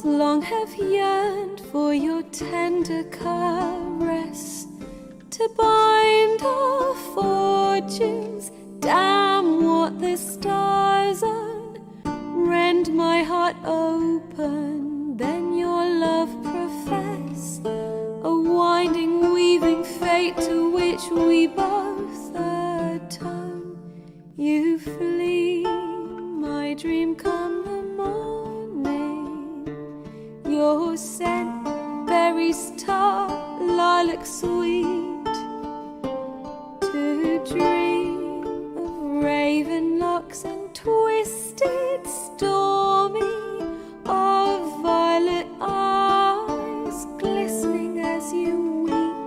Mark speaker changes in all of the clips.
Speaker 1: long have yearned for your tender caress, to bind our fortunes. Damn what the stars own. Rend my heart open, then your love profess, a winding, weaving fate to which we both atone. You flee, my dream come the morning. Your scent, berries tart, lilac sweet, to dream of raven locks and twisted stormy, of violet eyes glistening as you weep.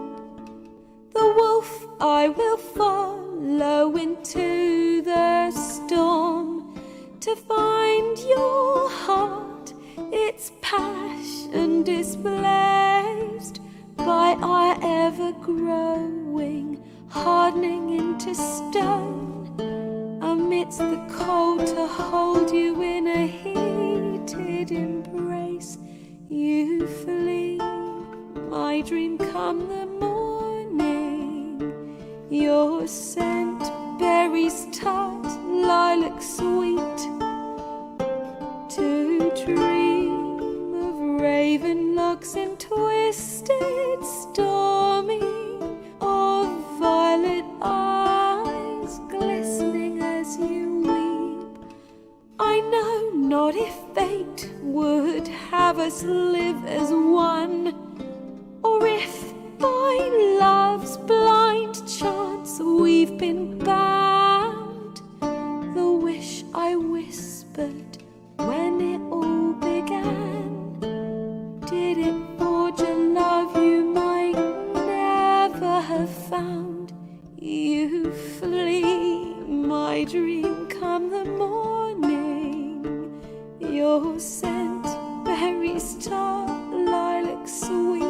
Speaker 1: The wolf I will follow into the storm, to find your heart, its passion displaced by our ever-growing, hardening into stone, amidst the cold to hold you in a heated embrace. You flee, my dream come the morning. Your scent, berries tart, lilac sweet, to dream of raven locks and twisted stormy, of violet eyes glistening as you weep. I know not if fate would have us live as one, or if by love's blind chance we've been bound. The wish I whispered when it all began, did it forge a love you might never have found? You flee, my dream come the morning. Your scent, berries tart, lilac sweet,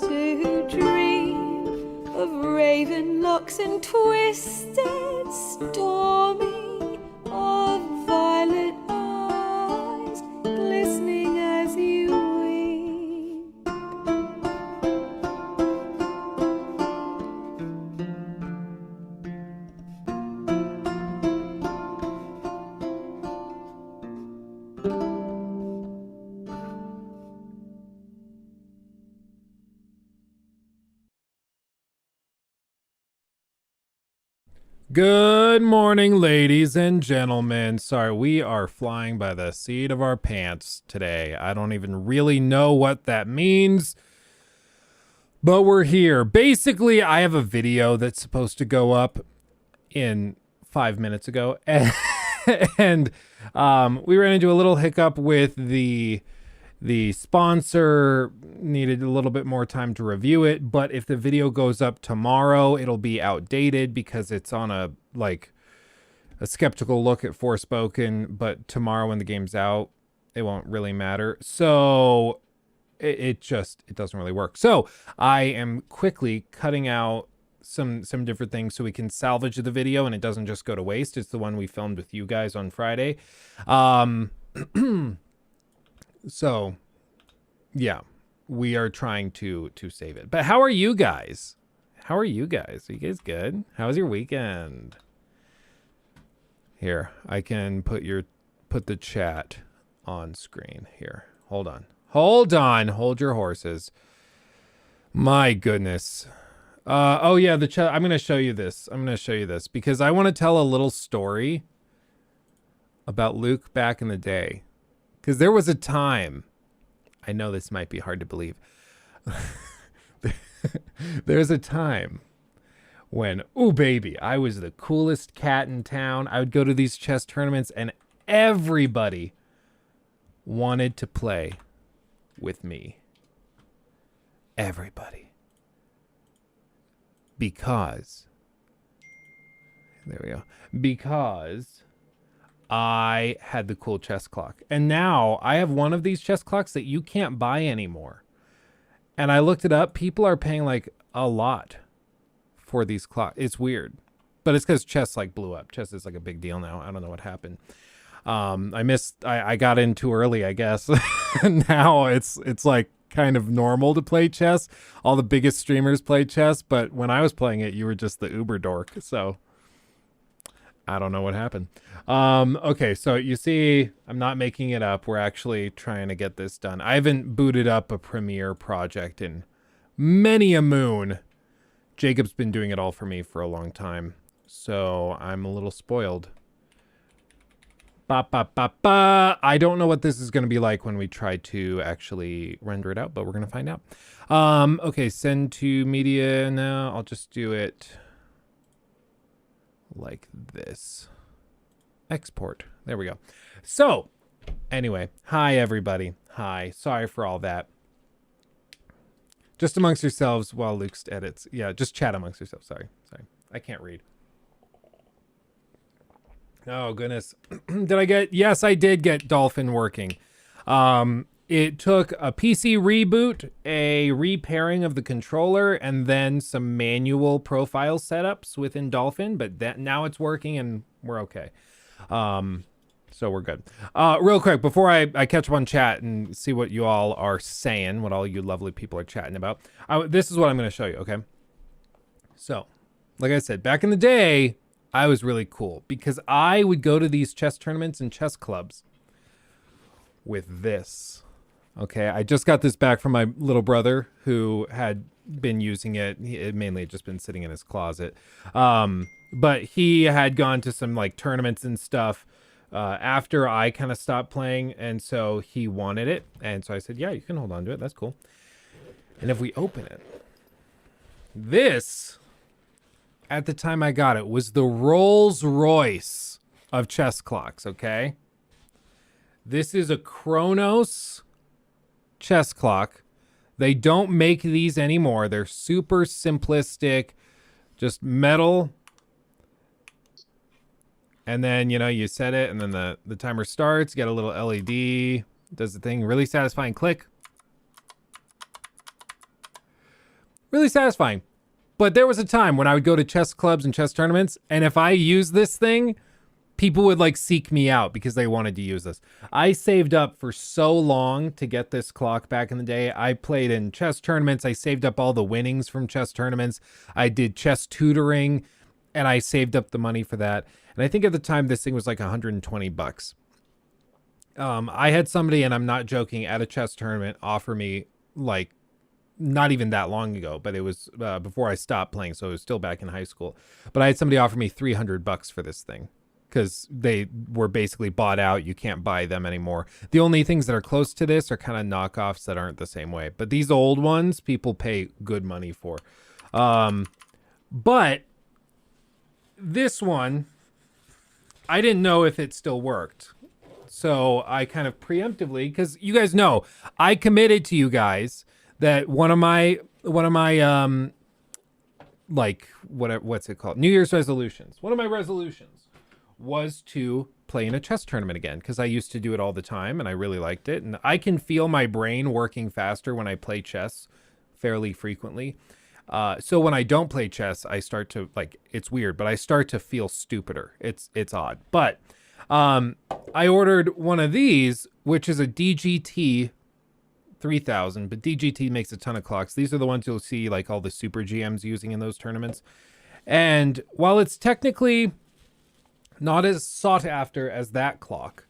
Speaker 1: to dream of raven locks and twisted stormy, of violet eyes glistening as you weep.
Speaker 2: Good morning, ladies and gentlemen. Sorry, we are flying by the seat of our pants today. I don't even really know what that means, but we're here. Basically, I have a video that's supposed to go up in 5 minutes ago, and we ran into a little hiccup with the sponsor. Needed a little bit more time to review it, but if the video goes up tomorrow, it'll be outdated because it's on a skeptical look at Forspoken, but tomorrow when the game's out, it won't really matter. So it doesn't really work. So I am quickly cutting out some different things so we can salvage the video and it doesn't just go to waste. It's the one we filmed with you guys on Friday. So yeah, we are trying to save it. But how are you guys? Are you guys good? How was your weekend? Here, I can put the chat on screen here. Hold on. Hold your horses. My goodness. Oh yeah, the chat. I'm going to show you this because I want to tell a little story about Luke back in the day. Because there was a time, I know this might be hard to believe. There's a time when, ooh baby, I was the coolest cat in town. I would go to these chess tournaments and everybody wanted to play with me. Everybody. Because, there we go. Because I had the cool chess clock. And now I have one of these chess clocks that you can't buy anymore. And I looked it up. People are paying like a lot for these clocks. It's weird. But it's because chess like blew up. Chess is like a big deal now. I don't know what happened. I got in too early, I guess. Now it's like kind of normal to play chess. All the biggest streamers play chess, but when I was playing it, you were just the uber dork. So I don't know what happened. Okay, so you see, I'm not making it up. We're actually trying to get this done. I haven't booted up a Premiere project in many a moon. Jacob's been doing it all for me for a long time, so I'm a little spoiled. Ba, ba, ba, ba. I don't know what this is going to be like when we try to actually render it out, but we're going to find out. Okay, send to media now. I'll just do it like this. Export. There we go. So, anyway, hi everybody. Hi. Sorry for all that. Just amongst yourselves while Luke edits. Yeah, just chat amongst yourselves. Sorry. I can't read. Oh, goodness. Yes, I did get Dolphin working. It took a PC reboot, a repairing of the controller, and then some manual profile setups within Dolphin, but now it's working and we're okay. So we're good. Real quick, before I catch up on chat and see what you all are saying, what all you lovely people are chatting about, this is what I'm going to show you, okay? So, like I said, back in the day, I was really cool because I would go to these chess tournaments and chess clubs with this. Okay, I just got this back from my little brother who had been using it. It mainly had just been sitting in his closet. But he had gone to some like tournaments and stuff after I kind of stopped playing. And so he wanted it. And so I said, yeah, you can hold on to it. That's cool. And if we open it, this, at the time I got it, was the Rolls Royce of chess clocks, okay? This is a Chronos chess clock. They don't make these anymore. They're super simplistic, just metal. And then, you know, you set it and then the timer starts. You get a little LED, does the thing. Really satisfying click. Really satisfying. But there was a time when I would go to chess clubs and chess tournaments, and if I used this thing, people would like seek me out because they wanted to use this. I saved up for so long to get this clock back in the day. I played in chess tournaments. I saved up all the winnings from chess tournaments. I did chess tutoring and I saved up the money for that. And I think at the time this thing was like $120. I had somebody, and I'm not joking, at a chess tournament offer me, like, not even that long ago, but it was before I stopped playing, so it was still back in high school. But I had somebody offer me $300 for this thing because they were basically bought out. You can't buy them anymore. The only things that are close to this are kind of knockoffs that aren't the same way. But these old ones, people pay good money for. But this one, I didn't know if it still worked. So I kind of preemptively, because you guys know, I committed to you guys that one of my like what's it called? New Year's resolutions. One of my resolutions was to play in a chess tournament again, because I used to do it all the time and I really liked it. And I can feel my brain working faster when I play chess fairly frequently. So when I don't play chess, I start to, like, it's weird, but I start to feel stupider. It's odd. But I ordered one of these, which is a DGT 3000, but DGT makes a ton of clocks. These are the ones you'll see like all the super GMs using in those tournaments. And while it's technically not as sought after as that clock,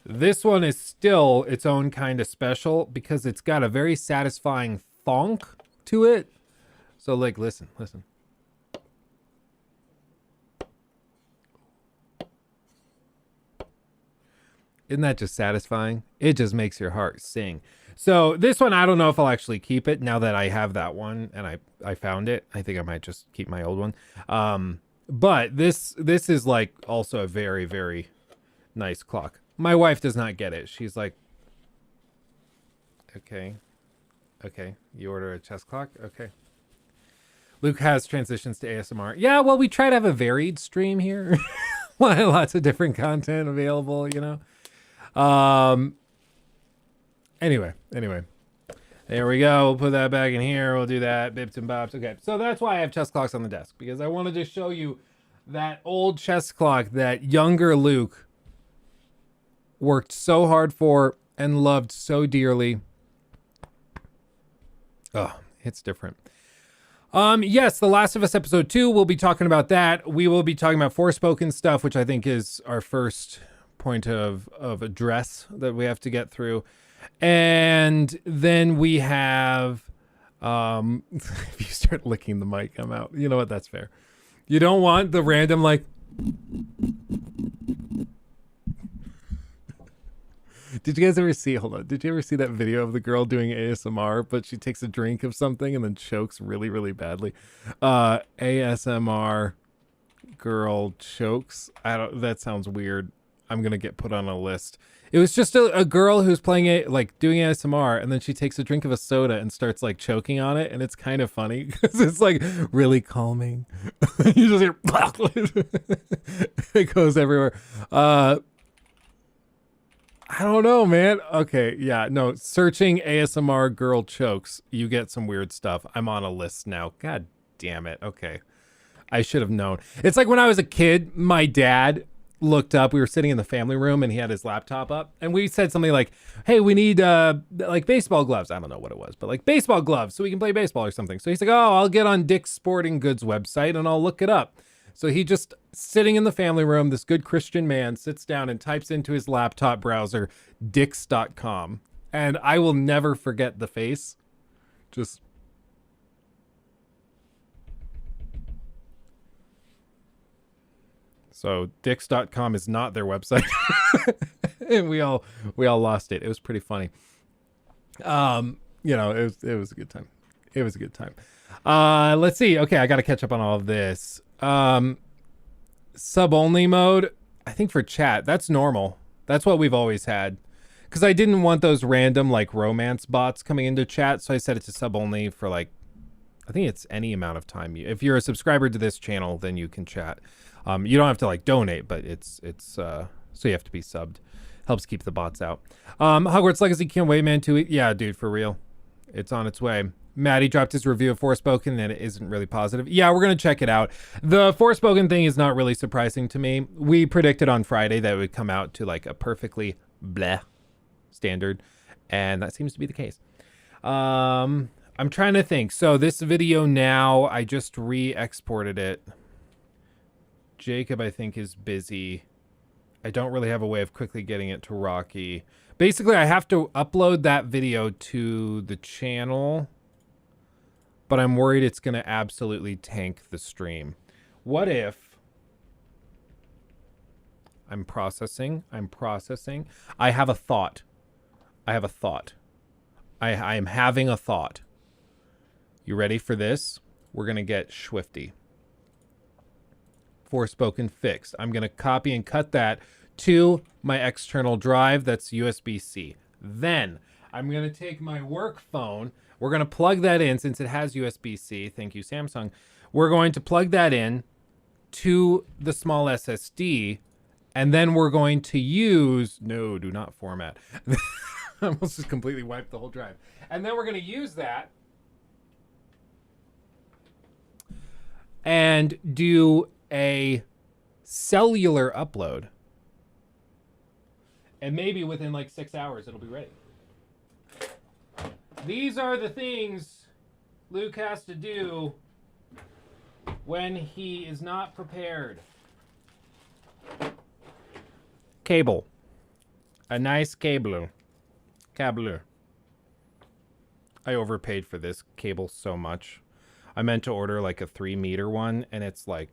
Speaker 2: this one is still its own kind of special because it's got a very satisfying thonk to it. So like, listen. Isn't that just satisfying? It just makes your heart sing. So this one, I don't know if I'll actually keep it now that I have that one and I found it. I think I might just keep my old one. But this is like also a very, very nice clock. My wife does not get it. She's like, okay, you order a chess clock? Okay. Luke has transitions to ASMR. Yeah, well, we try to have a varied stream here. Lots of different content available, you know. Anyway, there we go. We'll put that back in here. We'll do that. Bips and bops. Okay, so that's why I have chess clocks on the desk, because I wanted to show you that old chess clock that younger Luke worked so hard for, and loved so dearly. Oh, it's different. Yes, The Last of Us Episode 2, we'll be talking about that. We will be talking about Forspoken stuff, which I think is our first point of address that we have to get through. And then we have, if you start licking the mic, I'm out. You know what? That's fair. You don't want the random, like... Did you guys ever see, hold on, did you ever see that video of the girl doing ASMR, but she takes a drink of something and then chokes really, really badly? ASMR girl chokes. That sounds weird. I'm going to get put on a list. It was just a girl who's playing it, like doing ASMR, and then she takes a drink of a soda and starts like choking on it. And it's kind of funny because it's like really calming. You just hear, it goes everywhere. I don't know, man. Okay, yeah, no, searching ASMR girl chokes, you get some weird stuff. I'm on a list now. God damn it. Okay. I should have known. It's like when I was a kid, my dad looked up, we were sitting in the family room and he had his laptop up and we said something like, hey, we need like baseball gloves. I don't know what it was, but like baseball gloves so we can play baseball or something. So he's like, oh, I'll get on Dick's Sporting Goods website and I'll look it up. So he just sitting in the family room, this good Christian man sits down and types into his laptop browser, dicks.com. And I will never forget the face. Just. So dicks.com is not their website. And we all lost it. It was pretty funny. You know, it was a good time. It was a good time. Let's see. Okay, I got to catch up on all of this. Sub only mode, I think for chat, that's normal. That's what we've always had. Because I didn't want those random like romance bots coming into chat, so I set it to sub only for like, I think it's any amount of time. If you're a subscriber to this channel, then you can chat. You don't have to like donate, but it's so you have to be subbed. Helps keep the bots out. Hogwarts Legacy, can't wait, man. Yeah, dude, for real. It's on its way. Maddie dropped his review of Forspoken and it isn't really positive. Yeah, we're going to check it out. The Forspoken thing is not really surprising to me. We predicted on Friday that it would come out to like a perfectly bleh standard, and that seems to be the case. I'm trying to think. So this video now, I just re-exported it. Jacob, I think, is busy. I don't really have a way of quickly getting it to Rocky. Basically, I have to upload that video to the channel, but I'm worried it's going to absolutely tank the stream. What if I'm processing. I have a thought. I am having a thought. You ready for this? We're going to get Swifty. Forspoken fixed. I'm going to copy and cut that to my external drive. That's USB-C. Then I'm going to take my work phone. We're going to plug that in since it has USB-C. Thank you, Samsung. We're going to plug that in to the small SSD. And then we're going to use... No, do not format. I almost just completely wiped the whole drive. And then we're going to use that and do a cellular upload. And maybe within like 6 hours, it'll be ready. These are the things Luke has to do when he is not prepared. Cable. A nice cable. Cable. I overpaid for this cable so much. I meant to order like a 3-meter one, and it's like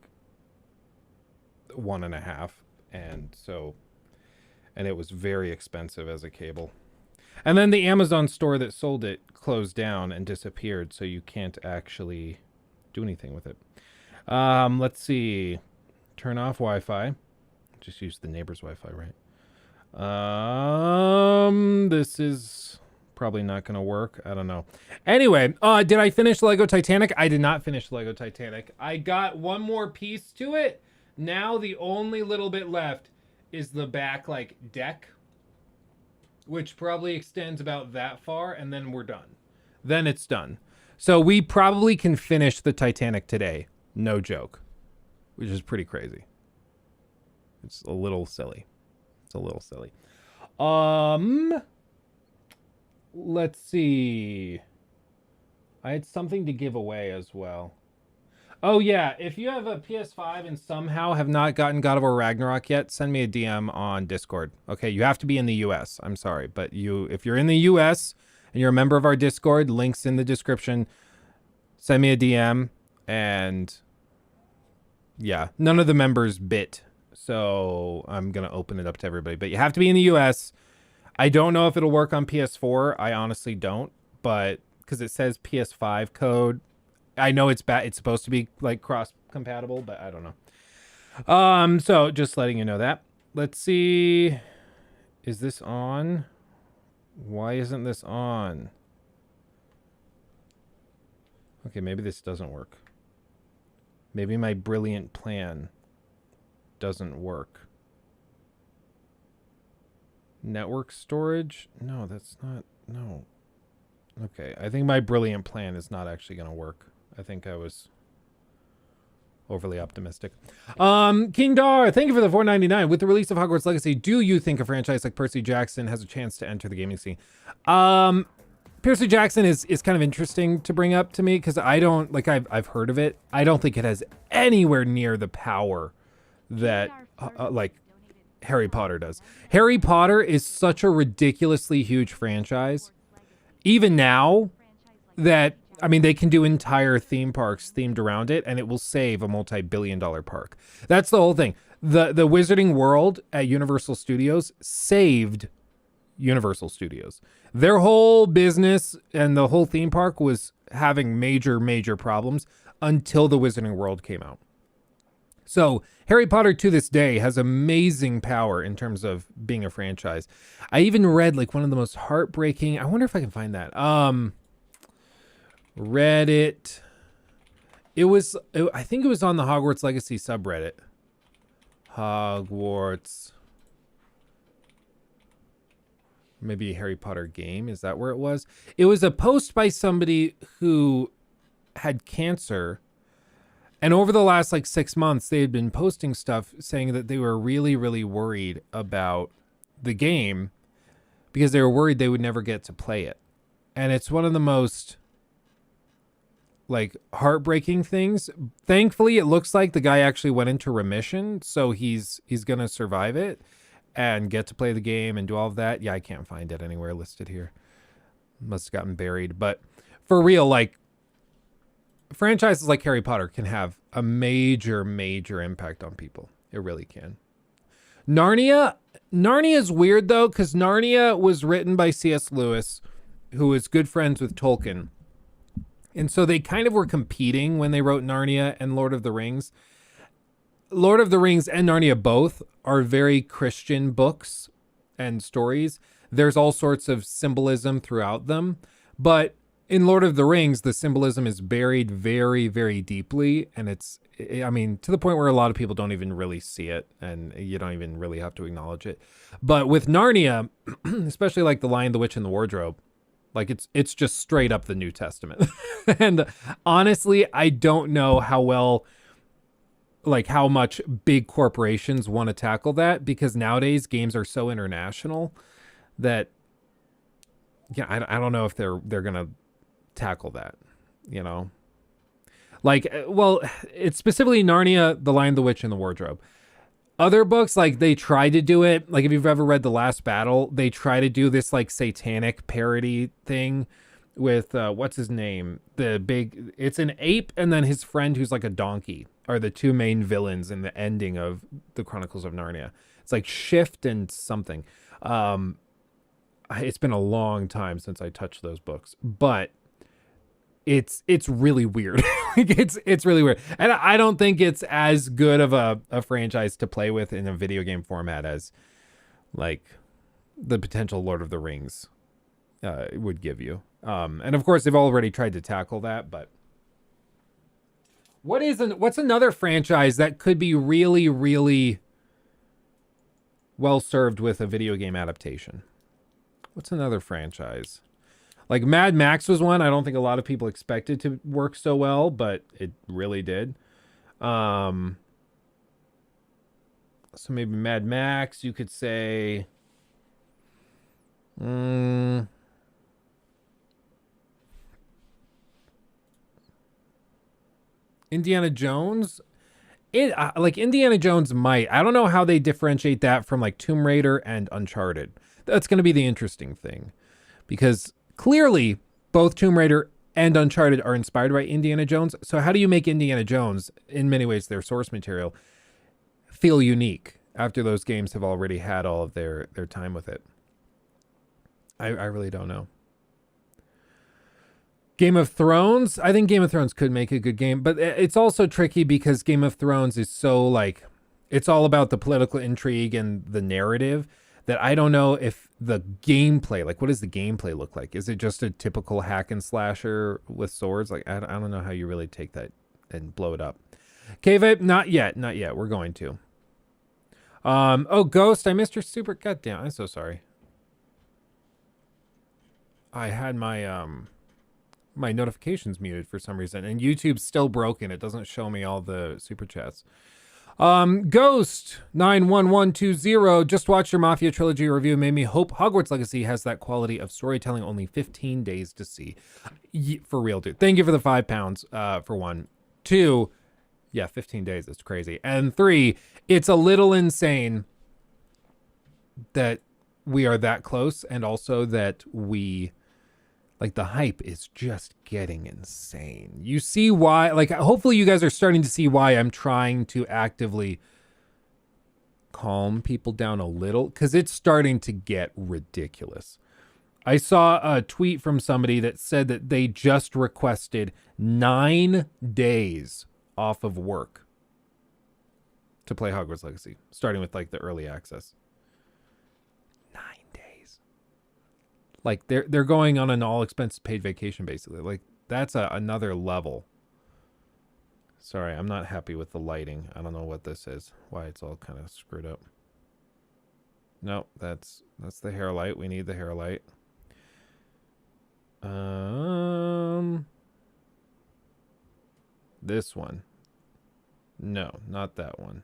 Speaker 2: 1.5. And it was very expensive as a cable. And then the Amazon store that sold it closed down and disappeared, so you can't actually do anything with it. Let's see. Turn off Wi-Fi. Just use the neighbor's Wi-Fi, right? This is probably not going to work. I don't know. Anyway, did I finish Lego Titanic? I did not finish Lego Titanic. I got one more piece to it. Now the only little bit left is the back, like, deck, which probably extends about that far, and then we're done. Then it's done. So we probably can finish the Titanic today. No joke. Which is pretty crazy. It's a little silly. Let's see. I had something to give away as well. Oh yeah, if you have a PS5 and somehow have not gotten God of War Ragnarok yet, send me a DM on Discord. Okay, you have to be in the US. I'm sorry, but if you're in the US and you're a member of our Discord, links in the description. Send me a DM, and yeah, none of the members bit, so I'm gonna open it up to everybody. But you have to be in the US. I don't know if it'll work on PS4. I honestly don't, but because it says PS5 code. I know it's bad. It's supposed to be like cross compatible, but I don't know. So just letting you know that. Let's see. Is this on? Why isn't this on? Okay, maybe this doesn't work. Maybe my brilliant plan doesn't work. Network storage? No, that's not. No. Okay, I think my brilliant plan is not actually going to work. I think I was overly optimistic. King Dar, thank you for the $4.99. With the release of Hogwarts Legacy, do you think a franchise like Percy Jackson has a chance to enter the gaming scene? Percy Jackson is kind of interesting to bring up to me because I don't like I've heard of it. I don't think it has anywhere near the power that like Harry Potter does. Harry Potter is such a ridiculously huge franchise. Even now that, I mean, they can do entire theme parks themed around it, and it will save a multi-billion-dollar park. That's the whole thing. The Wizarding World at Universal Studios saved Universal Studios. Their whole business and the whole theme park was having major problems until the Wizarding World came out. So Harry Potter to this day has amazing power in terms of being a franchise. I even read like one of the most heartbreaking, I wonder if I can find that. Reddit. I think it was on the Hogwarts Legacy subreddit. Hogwarts. Maybe a Harry Potter game. Is that where it was? It was a post by somebody who had cancer. And over the last like 6 months, they had been posting stuff saying that they were really worried about the game because they were worried they would never get to play it. And it's one of the most like heartbreaking things. Thankfully, it looks like the guy actually went into remission, so he's going to survive it and get to play the game and do all of that. Yeah, I can't find it anywhere listed here. Must have gotten buried. But for real, like, franchises like Harry Potter can have a major impact on people. It really can. Narnia is weird though, because Narnia was written by C.S. Lewis, who is good friends with Tolkien. And so they kind of were competing when they wrote Narnia and Lord of the Rings. Lord of the Rings and Narnia both are very Christian books and stories. There's all sorts of symbolism throughout them. But in Lord of the Rings, the symbolism is buried very deeply. And it's, I mean, to the point where a lot of people don't even really see it. And you don't even really have to acknowledge it. But with Narnia, especially like The Lion, the Witch, and the Wardrobe, like it's just straight up the New Testament. And honestly, I don't know how well, like how much big corporations want to tackle that, because nowadays games are so international that, yeah, I don't know if they're going to tackle that, you know? Like, well, it's specifically Narnia, The Lion, the Witch, and the Wardrobe. Other books, like, they try to do it. Like, if you've ever read The Last Battle, they try to do this, like, satanic parody thing with, what's his name? It's an ape and then his friend who's like a donkey are the two main villains in the ending of the Chronicles of Narnia. It's like Shift and something. It's been a long time since I touched those books, but it's really weird. it's really weird. And I don't think it's as good of a franchise to play with in a video game format as like the potential Lord of the Rings would give you. And of course they've already tried to tackle that, but what's another franchise that could be really well served with a video game adaptation? What's another franchise? Like Mad Max was one I don't think a lot of people expected to work so well, but it really did. So maybe Mad Max, you could say. Indiana Jones? Like Indiana Jones might. I don't know how they differentiate that from like Tomb Raider and Uncharted. That's going to be the interesting thing, because clearly both Tomb Raider and Uncharted are inspired by Indiana Jones. So how do you make Indiana Jones, in many ways their source material, feel unique after those games have already had all of their time with it? I really don't know. Game of Thrones, I think Game of Thrones could make a good game, but it's also tricky because Game of Thrones is so like, it's all about the political intrigue and the narrative, that I don't know if the gameplay, like what does the gameplay look like? Is it just a typical hack and slasher with swords? Like, I don't know how you really take that and blow it up. K-Vape, not yet. We're going to. Oh, Ghost, I missed your super, goddamn, I'm so sorry. I had my, my notifications muted for some reason, and YouTube's still broken. It doesn't show me all the super chats. Ghost 91120 just watched your Mafia trilogy review, made me hope Hogwarts Legacy has that quality of storytelling. Only 15 days to see. For real, dude. Thank you for the £5 for one. 2, yeah, 15 days. It's crazy. And 3, it's a little insane that we are that close, and also that we, like, the hype is just getting insane. You see why, like, hopefully you guys are starting to see why I'm trying to actively calm people down a little, because it's starting to get ridiculous. I saw a tweet from somebody that said that they just requested 9 days off of work to play Hogwarts Legacy, starting with, like, the early access. 9 days. Like, they're going on an all expenses paid vacation, basically. Like, that's another level. Sorry, I'm not happy with the lighting. I don't know what this is. Why it's all kind of screwed up. No, that's the hair light. We need the hair light. This one. No, not that one.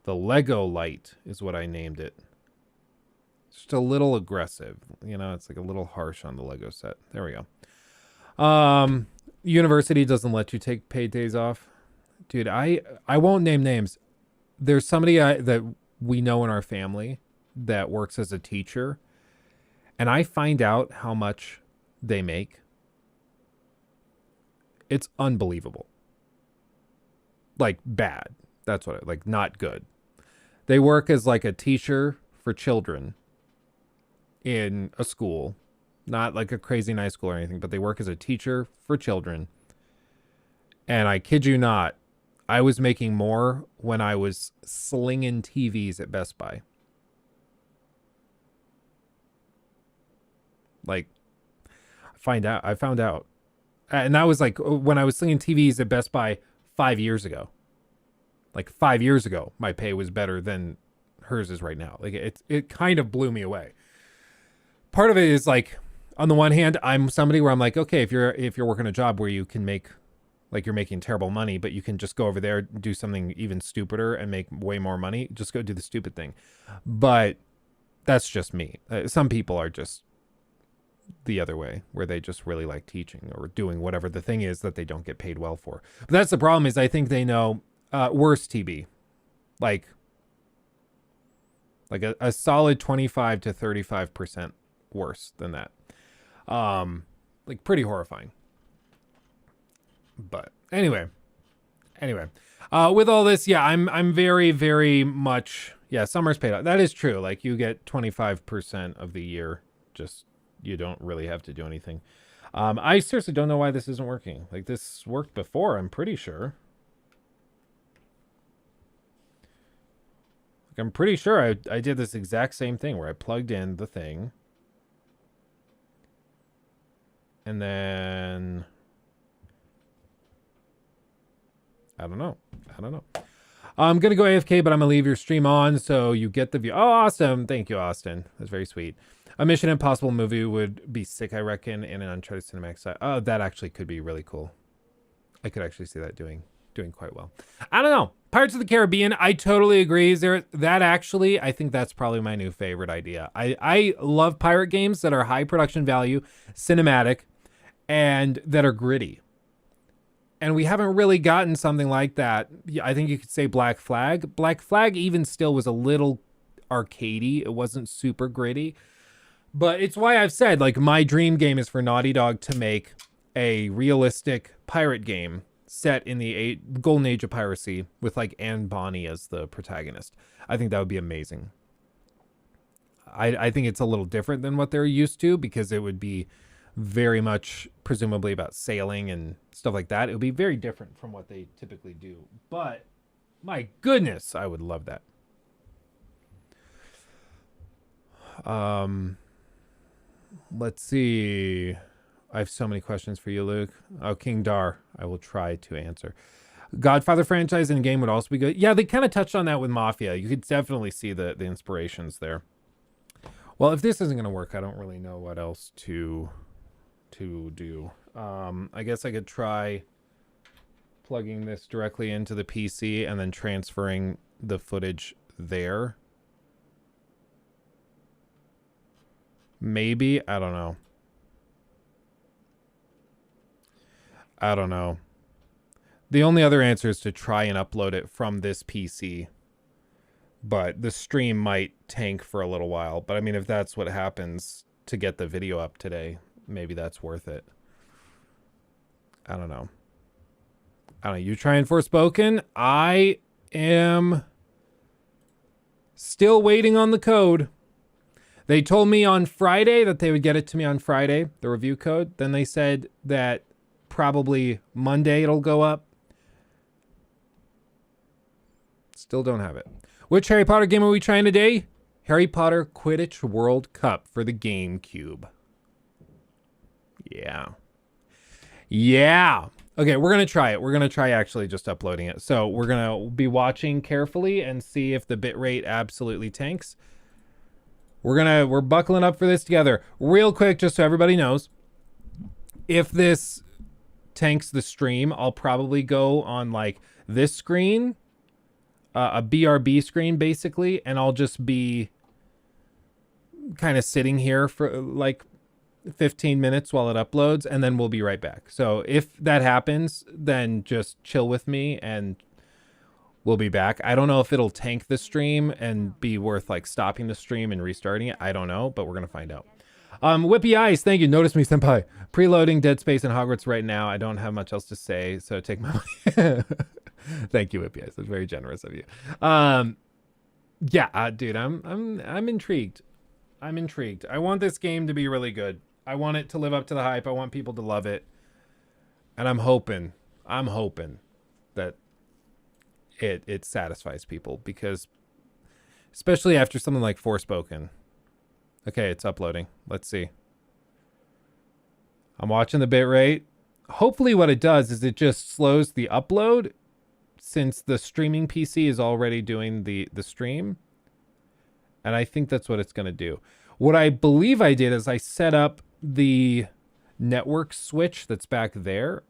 Speaker 2: The Lego light is what I named it. Just a little aggressive. You know, it's like a little harsh on the Lego set. There we go. University doesn't let you take paid days off. Dude, I won't name names. There's somebody that we know in our family that works as a teacher, and I find out how much they make. It's unbelievable. Like, bad. That's what like, not good. They work as like a teacher for children in a school, not like a crazy nice school or anything, but they work as a teacher for children. And I kid you not, I was making more when I was slinging TVs at Best Buy. Like, I found out. And that was like when I was slinging TVs at Best Buy 5 years ago. Like 5 years ago, my pay was better than hers is right now. Like, it kind of blew me away. Part of it is like, on the one hand, I'm somebody where I'm like, okay, if you're working a job where you can make, like, you're making terrible money, but you can just go over there, do something even stupider and make way more money, just go do the stupid thing. But that's just me. Some people are just the other way, where they just really like teaching or doing whatever the thing is that they don't get paid well for. But that's the problem, is I think they know worse TB. Like a solid 25 to 35% worse than that. Like, pretty horrifying. But anyway, with all this, yeah, I'm very, very much, yeah, summer's paid out. That is true. Like, you get 25% of the year, just, you don't really have to do anything. I seriously don't know why this isn't working. Like, this worked before, I'm pretty sure. Like, I'm pretty sure I did this exact same thing where I plugged in the thing. And then I don't know. I'm going to go AFK, but I'm going to leave your stream on so you get the view. Oh, awesome. Thank you, Austin. That's very sweet. A Mission Impossible movie would be sick, I reckon, in an Uncharted cinematic style. Oh, that actually could be really cool. I could actually see that doing doing quite well. I don't know. Pirates of the Caribbean, I totally agree. That actually, I think that's probably my new favorite idea. I love pirate games that are high production value, cinematic, and that are gritty. And we haven't really gotten something like that. I think you could say Black Flag. Black Flag even still was a little arcadey. It wasn't super gritty. But it's why I've said, like, my dream game is for Naughty Dog to make a realistic pirate game set in the golden age of piracy with, like, Anne Bonny as the protagonist. I think that would be amazing. I think it's a little different than what they're used to because it would be very much presumably about sailing and stuff like that. It would be very different from what they typically do. But my goodness, I would love that. Let's see. I have so many questions for you, Luke. Oh, King Dar, I will try to answer. Godfather franchise in a game would also be good. Yeah, they kind of touched on that with Mafia. You could definitely see the inspirations there. Well, if this isn't going to work, I don't really know what else to do. I guess I could try plugging this directly into the PC and then transferring the footage there. Maybe. I don't know. The only other answer is to try and upload it from this PC. But the stream might tank for a little while. But I mean, if that's what happens to get the video up today, maybe that's worth it. I don't know. You trying Forspoken? I am still waiting on the code. They told me on Friday that they would get it to me on Friday, the review code. Then they said that probably Monday it'll go up. Still don't have it. Which Harry Potter game are we trying today? Harry Potter Quidditch World Cup for the GameCube. Yeah. Okay, we're going to try it. We're going to try actually just uploading it. So we're going to be watching carefully and see if the bitrate absolutely tanks. We're buckling up for this together. Real quick, just so everybody knows. If this tanks the stream, I'll probably go on like this screen, a BRB screen basically, and I'll just be kind of sitting here for like 15 minutes while it uploads, and then we'll be right back. So if that happens, then just chill with me and we'll be back. I don't know if it'll tank the stream and be worth like stopping the stream and restarting it. I don't know, but we're going to find out. Whippy Eyes, thank you. Notice me, senpai. Preloading Dead Space and Hogwarts right now. I don't have much else to say, so take my money. Thank you, Whippy Eyes. That's very generous of you. Yeah, dude, I'm intrigued. I'm intrigued. I want this game to be really good. I want it to live up to the hype. I want people to love it. And I'm hoping that it satisfies people, because especially after something like Forspoken. Okay, it's uploading. Let's see. I'm watching the bitrate. Hopefully what it does is it just slows the upload, since the streaming PC is already doing the stream. And I think that's what it's going to do. What I believe I did is I set up the network switch that's back there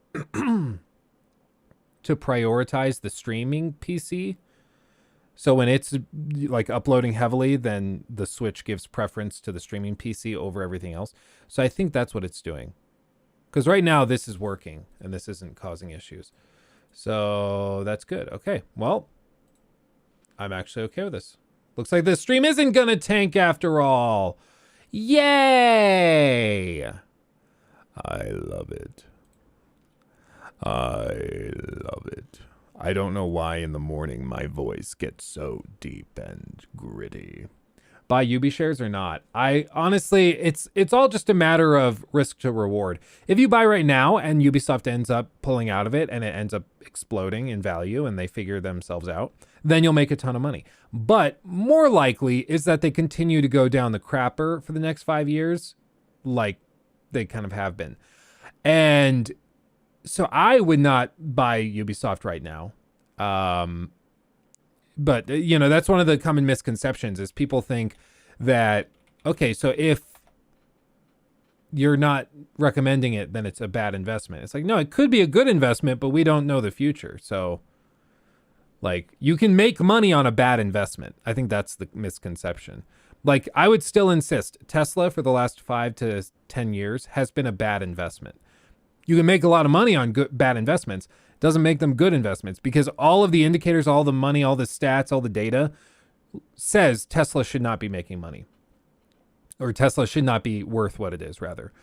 Speaker 2: to prioritize the streaming PC. So when it's like uploading heavily, then the switch gives preference to the streaming PC over everything else. So I think that's what it's doing. Because right now this is working and this isn't causing issues. So that's good. Okay, well, I'm actually okay with this. Looks like this stream isn't gonna tank after all. Yay! I love it. I love it. I don't know why in the morning my voice gets so deep and gritty. Buy Ubi shares or not? I honestly, it's all just a matter of risk to reward. If you buy right now and Ubisoft ends up pulling out of it and it ends up exploding in value and they figure themselves out, then you'll make a ton of money. But more likely is that they continue to go down the crapper for the next 5 years, like they kind of have been. And so I would not buy Ubisoft right now. But, you know, that's one of the common misconceptions is people think that, okay, so if you're not recommending it, then it's a bad investment. It's like, no, it could be a good investment, but we don't know the future. So like, you can make money on a bad investment. I think that's the misconception. Like, I would still insist Tesla for the last 5 to 10 years has been a bad investment. You can make a lot of money on bad investments. Doesn't make them good investments, because all of the indicators, all the money, all the stats, all the data says Tesla should not be making money, or Tesla should not be worth what it is, rather.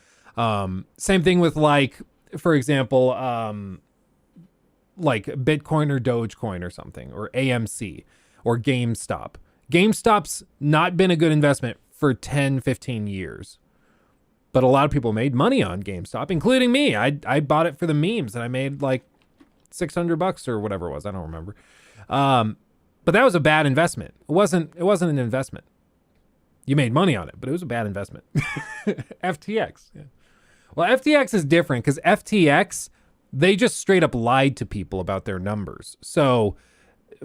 Speaker 2: Same thing with, like, for example, like Bitcoin or Dogecoin or something, or AMC or GameStop. GameStop's not been a good investment for 10, 15 years. But a lot of people made money on GameStop, including me. I bought it for the memes, and I made like $600 or whatever it was. I don't remember. But that was a bad investment. It wasn't an investment. You made money on it, but it was a bad investment. FTX. Yeah. Well, FTX is different, because FTX, they just straight up lied to people about their numbers. So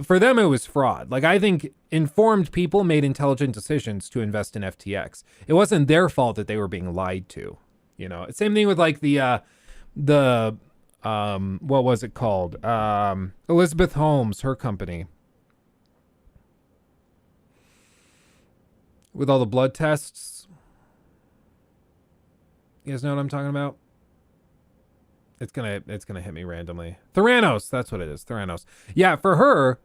Speaker 2: for them, it was fraud. Like, I think informed people made intelligent decisions to invest in FTX. It wasn't their fault that they were being lied to. You know, same thing with like the what was it called? Elizabeth Holmes, her company, with all the blood tests. You guys know what I'm talking about? It's gonna hit me randomly. Theranos, that's what it is. Theranos. Yeah, for her,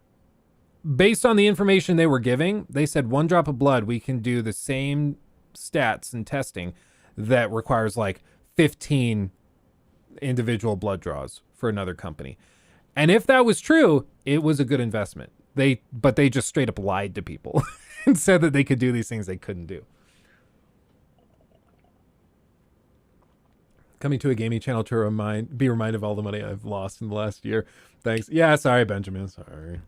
Speaker 2: based on the information they were giving, they said 1 drop of blood, we can do the same stats and testing that requires like 15 individual blood draws for another company. And if that was true, it was a good investment. But they just straight up lied to people and said that they could do these things they couldn't do. Coming to a gaming channel to be reminded of all the money I've lost in the last year. Thanks. Yeah, sorry, Benjamin. Sorry.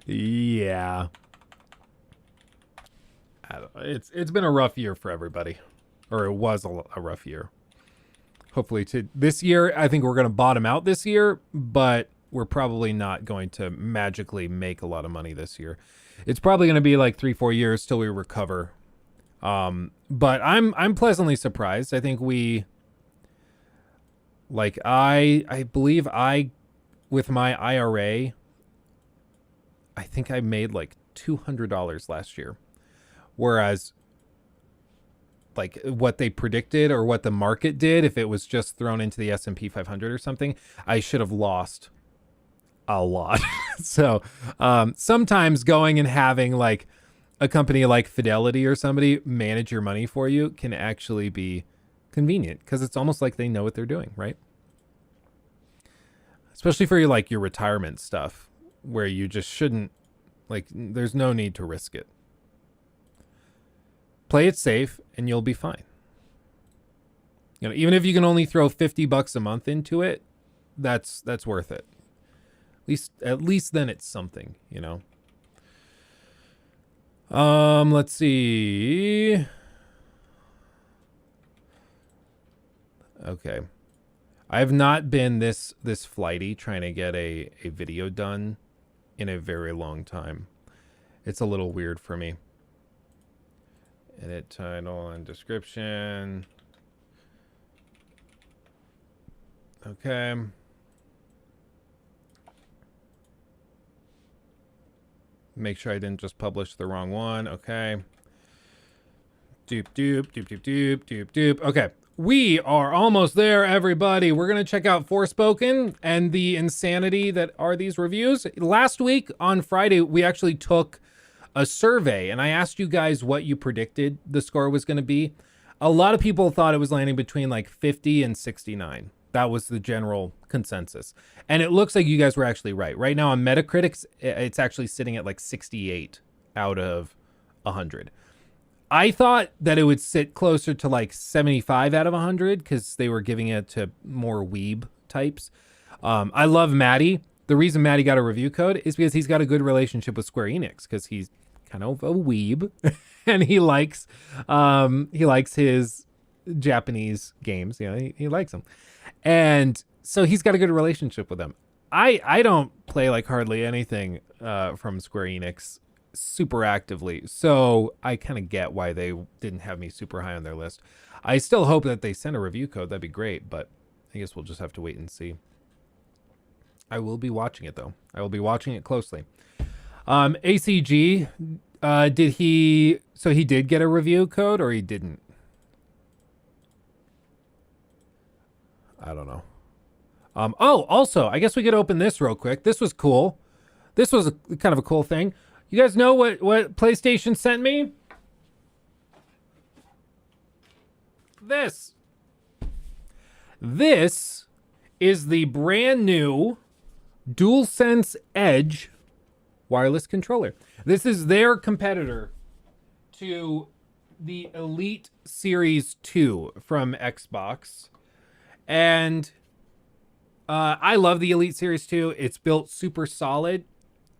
Speaker 2: Yeah. It's been a rough year for everybody. Or it was a rough year. Hopefully this year, I think we're going to bottom out this year, but we're probably not going to magically make a lot of money this year. It's probably going to be like 3-4 years till we recover. But I'm pleasantly surprised. I think I believe with my IRA, I think I made like $200 last year. Whereas like what they predicted or what the market did, if it was just thrown into the S&P 500 or something, I should have lost a lot. So sometimes going and having like a company like Fidelity or somebody manage your money for you can actually be convenient, because it's almost like they know what they're doing, right? Especially for your retirement stuff, where you just shouldn't, like, there's no need to risk it. Play it safe and you'll be fine. You know, even if you can only throw $50 a month into it, that's worth it. At least then it's something, you know. Let's see. Okay. I have not been this flighty trying to get a video done in a very long time. It's a little weird for me. Edit title and description. Okay. Make sure I didn't just publish the wrong one. Okay. Doop, doop, doop, doop, doop, doop, doop. Okay. We are almost there, everybody. We're going to check out Forspoken and the insanity that are these reviews. Last week on Friday, we actually took a survey and I asked you guys what you predicted the score was going to be. A lot of people thought it was landing between like 50 and 69. That was the general consensus. And it looks like you guys were actually right. Right now on Metacritic, it's actually sitting at like 68 out of 100. I thought that it would sit closer to like 75 out of 100 because they were giving it to more weeb types. I love Maddie. The reason Maddie got a review code is because he's got a good relationship with Square Enix, because he's kind of a weeb and he likes his Japanese games. You know, he likes them. And so he's got a good relationship with them. I don't play like hardly anything from Square Enix. super actively. So I kind of get why they didn't have me super high on their list. I still hope that they send a review code. That'd be great, but I guess we'll just have to wait and see. I will be watching it, though. I will be watching it closely. ACG, did he... So he did get a review code, or he didn't? I don't know. Oh, also, I guess we could open this real quick. This was cool. This was kind of a cool thing. You guys know what PlayStation sent me? This. This is the brand new DualSense Edge wireless controller. This is their competitor to the Elite Series 2 from Xbox. And I love the Elite Series 2. It's built super solid.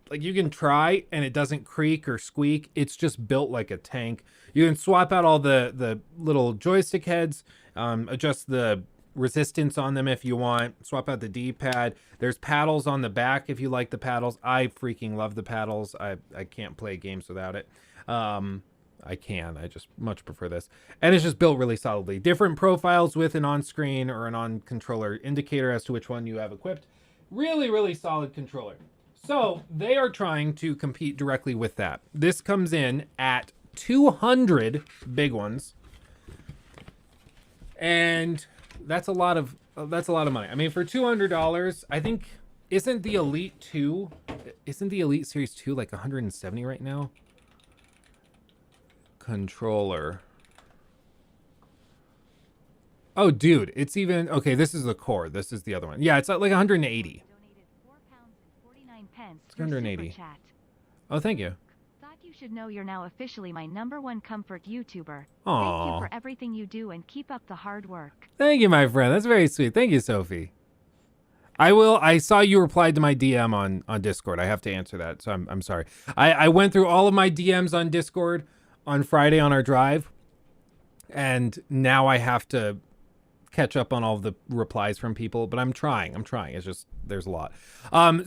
Speaker 2: Like, you can try and it doesn't creak or squeak. It's just built like a tank. You can swap out all the little joystick heads, adjust the resistance on them if you want, swap out the D-pad. There's paddles on the back if you like the paddles. I freaking love the paddles. I can't play games without it. I just much prefer this. And it's just built really solidly. Different profiles with an on-screen or an on-controller indicator as to which one you have equipped. Really, really solid controller. So they are trying to compete directly with that. This comes in at 200 big ones. And that's a lot of money. I mean, for $200, I think, isn't the Elite Series 2 like 170 right now? Controller. Oh, dude, it's even okay. This is the core. This is the other one. Yeah, it's like 180. It's 180. Oh, thank you.
Speaker 3: Thought you should know you're now officially my #1 comfort YouTuber.
Speaker 2: Aww.
Speaker 3: Thank you for everything you do and keep up the hard work.
Speaker 2: Thank you, my friend. That's very sweet. Thank you, Sophie. I saw you replied to my DM on Discord. I have to answer that, so I'm sorry. I went through all of my DMs on Discord on Friday on our drive, and now I have to catch up on all of the replies from people, but I'm trying. It's just, there's a lot.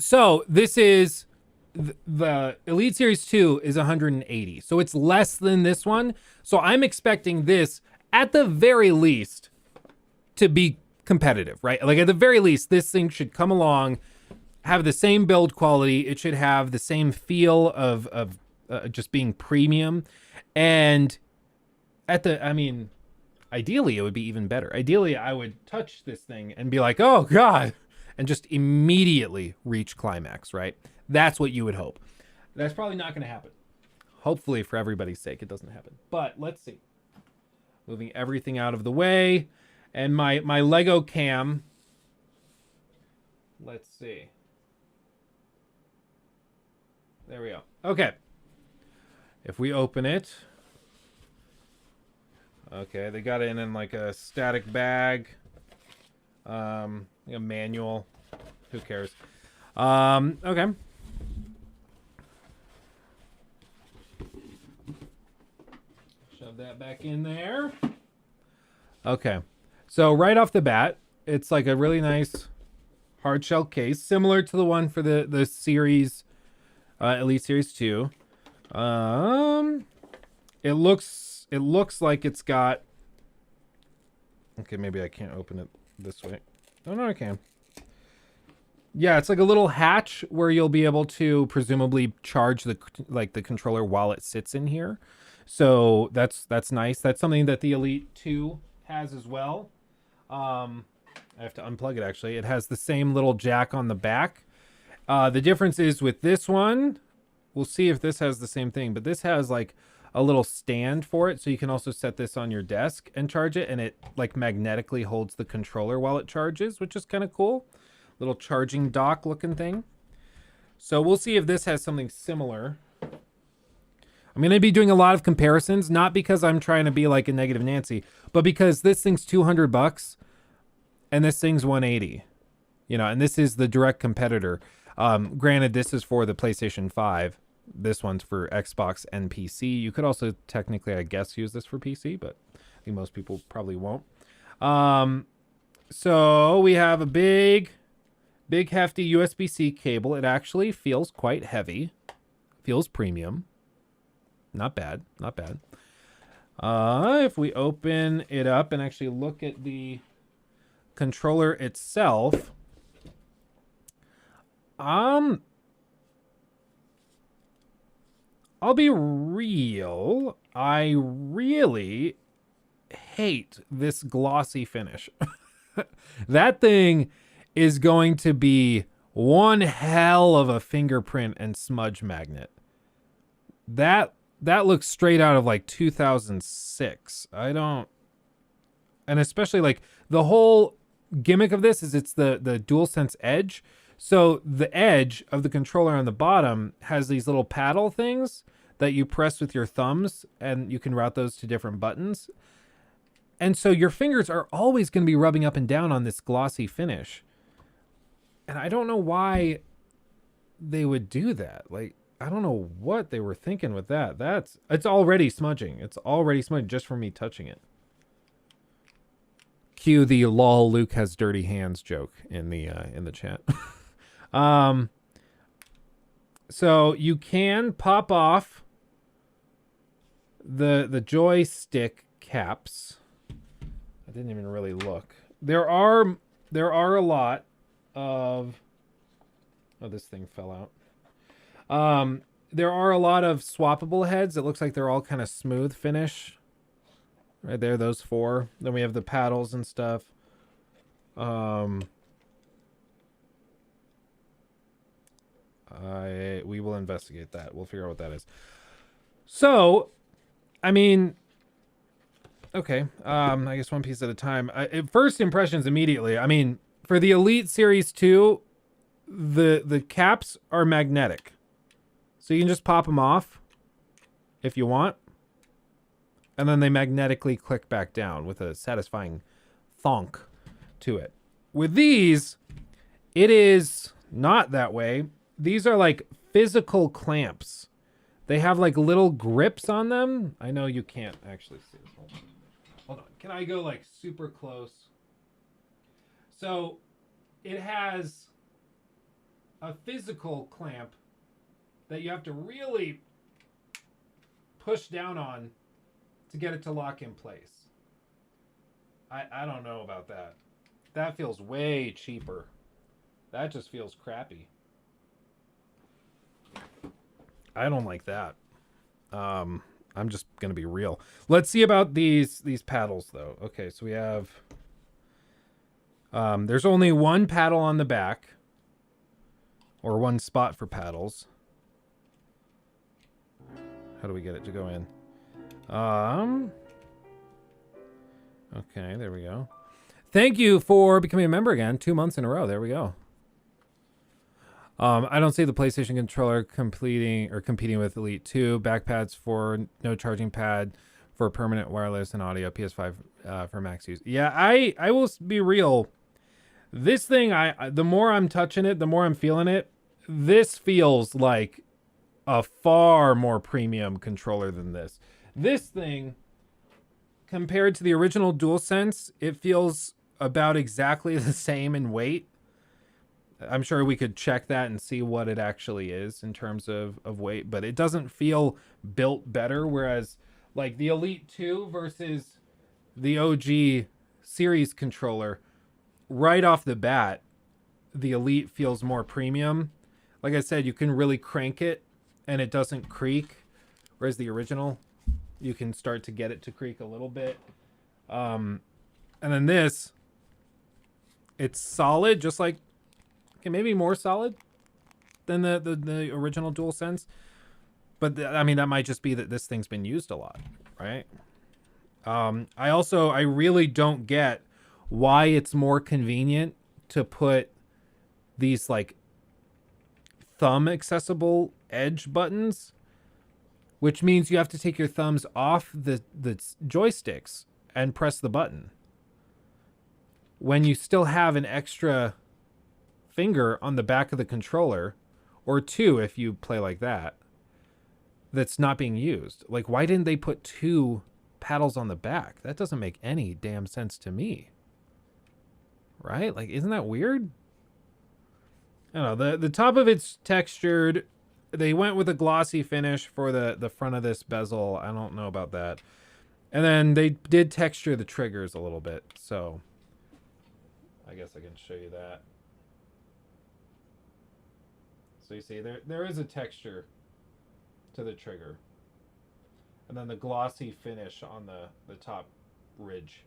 Speaker 2: So this is the Elite Series 2 is 180. So it's less than this one. So I'm expecting this at the very least to be competitive, right? Like, at the very least, this thing should come along, have the same build quality. It should have the same feel of just being premium. And ideally, it would be even better. Ideally, I would touch this thing and be like, oh, God, and just immediately reach climax, right? That's what you would hope. That's probably not going to happen. Hopefully, for everybody's sake, it doesn't happen. But let's see. Moving everything out of the way. And my Lego cam. Let's see. There we go. Okay. If we open it. Okay, they got it in like a static bag. A manual. Who cares? Okay. Shove that back in there. Okay. So right off the bat, it's like a really nice hard shell case, similar to the one for the series, Elite Series 2. It looks like it's got. Okay, maybe I can't open it this way. Oh no, I can. Yeah, it's like a little hatch where you'll be able to presumably charge the controller while it sits in here. So that's nice. That's something that the Elite 2 has as well. I have to unplug it actually. It has the same little jack on the back. The difference is with this one, we'll see if this has the same thing, but this has like a little stand for it, so you can also set this on your desk and charge it, and it like magnetically holds the controller while it charges, which is kind of cool. Little charging dock looking thing. So we'll see if this has something similar. I'm going to be doing a lot of comparisons, not because I'm trying to be like a negative Nancy, but because this thing's $200 and this thing's 180, and this is the direct competitor. Granted, this is for the PlayStation 5. This one's for Xbox and PC. You could also technically, I guess, use this for PC, but I think most people probably won't. So we have a big hefty USB-C cable. It actually feels quite heavy. Feels premium. Not bad. Not bad. If we open it up and actually look at the controller itself, I'll be real. I really hate this glossy finish. That thing is going to be one hell of a fingerprint and smudge magnet. That looks straight out of like 2006. And especially like the whole gimmick of this is it's the DualSense Edge. So the edge of the controller on the bottom has these little paddle things that you press with your thumbs, and you can route those to different buttons. And so your fingers are always going to be rubbing up and down on this glossy finish. And I don't know why they would do that. Like, I don't know what they were thinking with that. It's already smudging. It's already smudging just from me touching it. Cue the lol Luke has dirty hands joke in the chat. So you can pop off the joystick caps. I didn't even really look. There are a lot of... Oh, this thing fell out. There are a lot of swappable heads. It looks like they're all kind of smooth finish. Right there, those 4. Then we have the paddles and stuff. We will investigate that. We'll figure out what that is. So, I mean, okay. I guess one piece at a time. First impressions immediately. I mean, for the Elite Series 2, the caps are magnetic. So you can just pop them off if you want. And then they magnetically click back down with a satisfying thonk to it. With these, it is not that way. These are like physical clamps. They have like little grips on them. I know you can't actually see this. Hold on. Can I go like super close? So it has a physical clamp that you have to really push down on to get it to lock in place. I don't know about that. That feels way cheaper. That just feels crappy. I don't like that. I'm just gonna be real. Let's see about these paddles though. Okay, so we have there's only one paddle on the back, or one spot for paddles. How do we get it to go in? Okay, there we go. Thank you for becoming a member again. 2 months in a row. There we go. I don't see the PlayStation controller competing with Elite 2. Backpads for no charging pad for permanent wireless and audio. PS5 for max use. Yeah, I will be real. This thing, the more I'm touching it, the more I'm feeling it. This feels like a far more premium controller than this. This thing, compared to the original DualSense, it feels about exactly the same in weight. I'm sure we could check that and see what it actually is in terms of weight, but it doesn't feel built better. Whereas like the Elite 2 versus the OG series controller, right off the bat, the Elite feels more premium. Like I said, you can really crank it and it doesn't creak. Whereas the original, you can start to get it to creak a little bit. And then this, it's solid, just like, okay, maybe more solid than the original DualSense. But I mean, that might just be that this thing's been used a lot, right? I really don't get why it's more convenient to put these like thumb accessible edge buttons, which means you have to take your thumbs off the joysticks and press the button when you still have an extra finger on the back of the controller, or 2 if you play like that, that's not being used. Like, why didn't they put 2 paddles on the back? That doesn't make any damn sense to me. Right? Like, isn't that weird? I don't know. The top of it's textured. they went with a glossy finish for the front of this bezel. I don't know about that. And then they did texture the triggers a little bit. So I guess I can show you that. So you see there is a texture to the trigger. And then the glossy finish on the top ridge.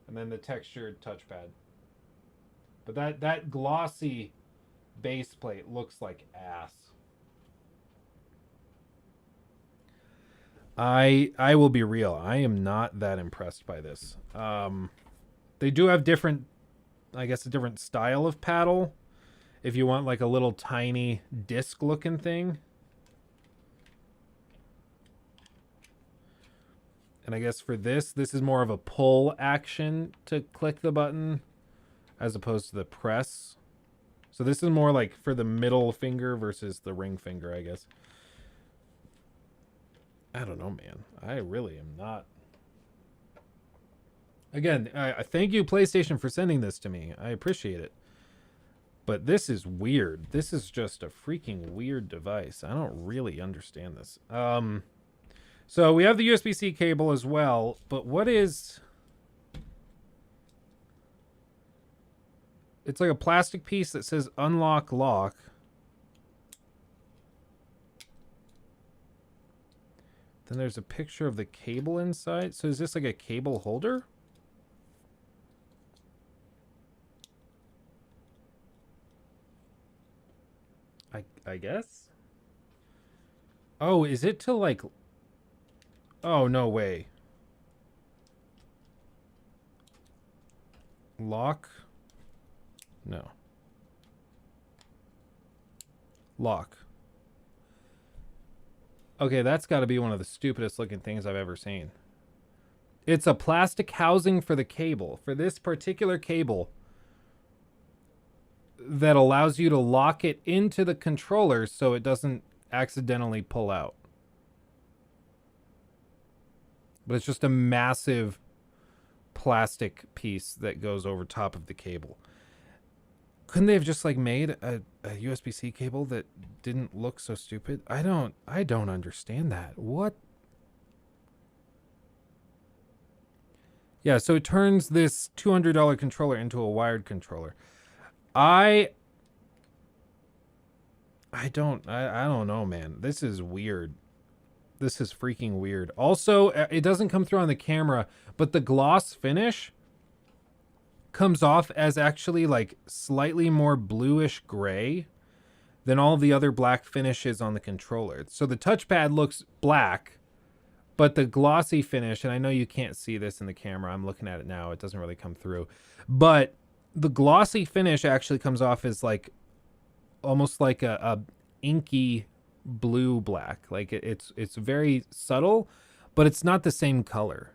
Speaker 2: And then the textured touchpad. But that glossy base plate looks like ass. I will be real. I am not that impressed by this. They do have different, I guess, a different style of paddle. If you want like a little tiny disc looking thing. And I guess for this is more of a pull action to click the button as opposed to the press. So this is more like for the middle finger versus the ring finger, I guess. I don't know, man. I really am not. Again, I thank you, PlayStation, for sending this to me. I appreciate it. But this is weird. This is just a freaking weird device. I don't really understand this. So we have the USB-C cable as well, but what is... It's like a plastic piece that says unlock lock. Then there's a picture of the cable inside. So is this like a cable holder? I guess? Oh, is it to like... Oh, no way. Lock? No. Lock. Okay, that's got to be one of the stupidest looking things I've ever seen. It's a plastic housing for the cable. For this particular cable that allows you to lock it into the controller so it doesn't accidentally pull out. But it's just a massive plastic piece that goes over top of the cable. Couldn't they have just like made a USB-C cable that didn't look so stupid? I don't understand that. What? Yeah, so it turns this $200 controller into a wired controller. I don't know, man. This is weird. This is freaking weird. Also, it doesn't come through on the camera, but the gloss finish comes off as actually like slightly more bluish gray than all the other black finishes on the controller. So the touchpad looks black, but the glossy finish, and I know you can't see this in the camera. I'm looking at it now. It doesn't really come through. But the glossy finish actually comes off as like almost like a inky blue black. Like it's very subtle, but it's not the same color.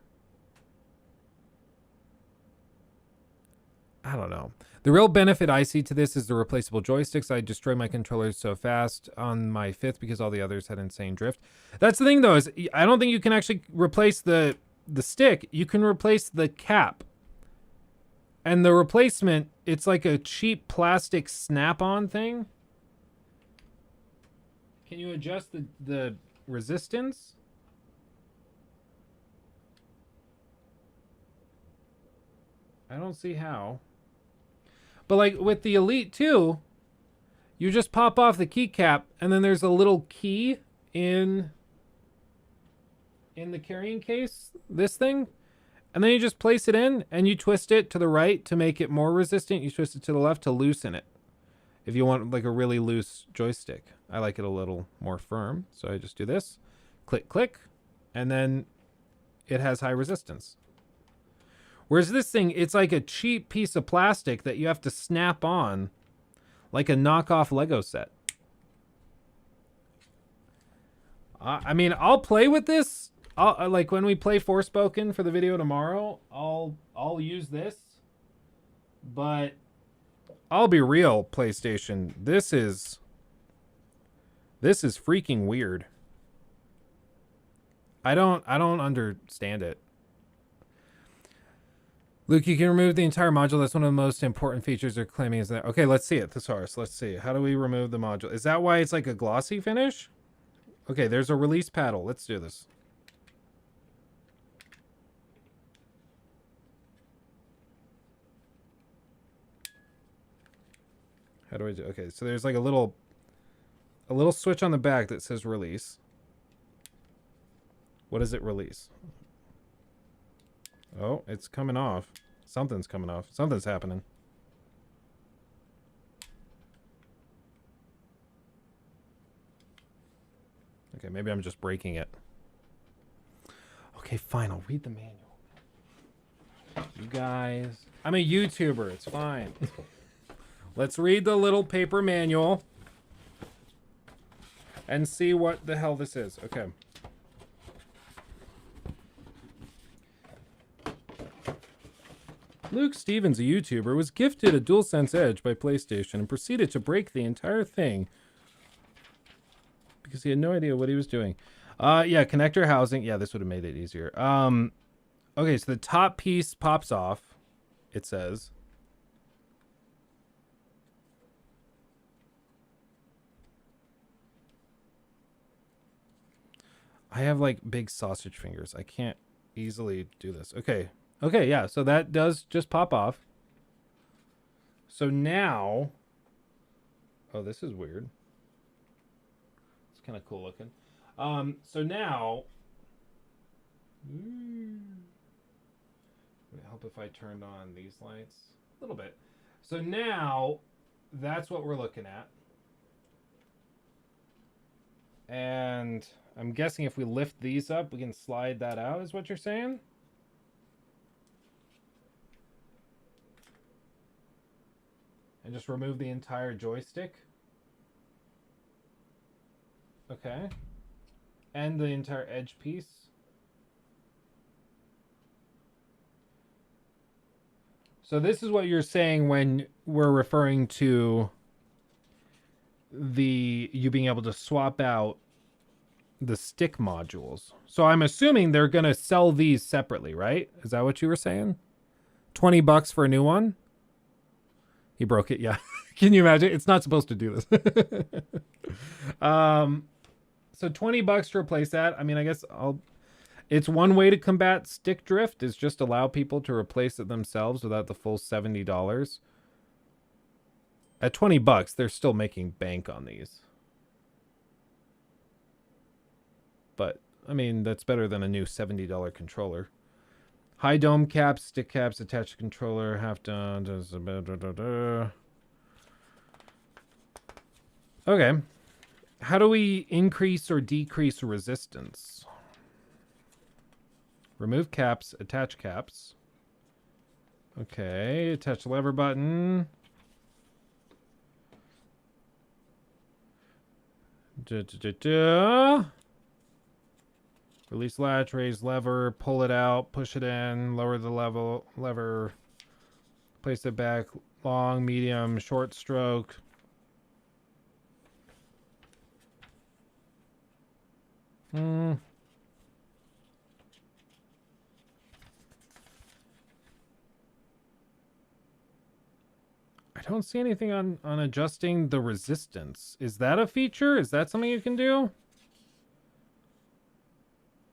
Speaker 2: I don't know. The real benefit I see to this is the replaceable joysticks. I destroy my controllers so fast on my 5th because all the others had insane drift. That's the thing though, is I don't think you can actually replace the stick. You can replace the cap. And the replacement, it's like a cheap plastic snap-on thing. Can you adjust the resistance? I don't see how. But like with the Elite 2, you just pop off the keycap and then there's a little key in the carrying case, this thing. And then you just place it in and you twist it to the right to make it more resistant. You twist it to the left to loosen it. If you want like a really loose joystick. I like it a little more firm. So I just do this. Click, click. And then it has high resistance. Whereas this thing, it's like a cheap piece of plastic that you have to snap on like a knockoff Lego set. I mean, I'll play with this. Like when we play Forspoken for the video tomorrow, I'll use this. But I'll be real, PlayStation. This is freaking weird. I don't understand it. Luke, you can remove the entire module. That's one of the most important features they're claiming is that. Okay, let's see it, Thesaurus. Let's see. How do we remove the module? Is that why it's like a glossy finish? Okay, there's a release paddle. Let's do this. How do I do? Okay, so there's like a little switch on the back that says release. What does it release? Oh, it's coming off. Something's coming off. Something's happening. Okay, maybe I'm just breaking it. Okay, fine. I'll read the manual. You guys. I'm a YouTuber. It's fine. Let's read the little paper manual and see what the hell this is. Okay. Luke Stevens, a YouTuber, was gifted a DualSense Edge by PlayStation and proceeded to break the entire thing because he had no idea what he was doing. Yeah, connector housing. Yeah, this would have made it easier. Okay, so the top piece pops off, it says. I have like big sausage fingers. I can't easily do this. Okay. Okay, yeah, so that does just pop off. So now, oh, this is weird. It's kind of cool looking. So now, would it help if I turned on these lights? A little bit. So now, that's what we're looking at. And I'm guessing if we lift these up, we can slide that out, is what you're saying? And just remove the entire joystick. Okay. And the entire edge piece. So this is what you're saying when we're referring to you being able to swap out the stick modules. So I'm assuming they're going to sell these separately, right? Is that what you were saying? $20 for a new one? He broke it, yeah. Can you imagine? It's not supposed to do this. So $20 to replace that. I mean, I guess it's one way to combat stick drift is just allow people to replace it themselves without the full $70. At $20, they're still making bank on these. But, I mean, that's better than a new $70 controller. High dome caps, stick caps, attached to controller, half done. Okay. How do we increase or decrease resistance? Remove caps, attach caps. Okay, attach lever button. Release latch, raise lever, pull it out, push it in, lower the lever, place it back, long, medium, short stroke. I don't see anything on adjusting the resistance. Is that a feature? Is that something you can do?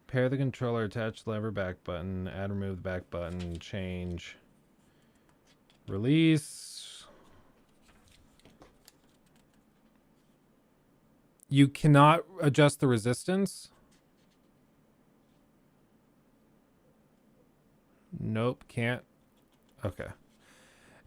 Speaker 2: Pair the controller, attach lever back button, add remove the back button, change, release. You cannot adjust the resistance? Nope, can't. Okay.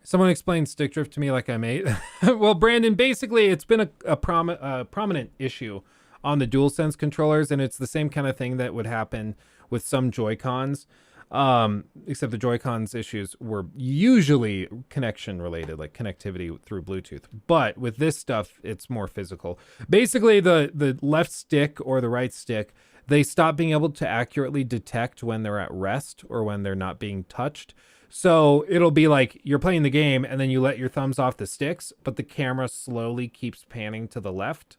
Speaker 2: Someone explained stick drift to me like I'm 8. Well, Brandon, basically it's been a prominent issue on the DualSense controllers, and it's the same kind of thing that would happen with some Joy-Cons, except the Joy-Cons issues were usually connection related, like connectivity through Bluetooth. But with this stuff, it's more physical. Basically, the left stick or the right stick, they stop being able to accurately detect when they're at rest or when they're not being touched. So it'll be like you're playing the game and then you let your thumbs off the sticks, but the camera slowly keeps panning to the left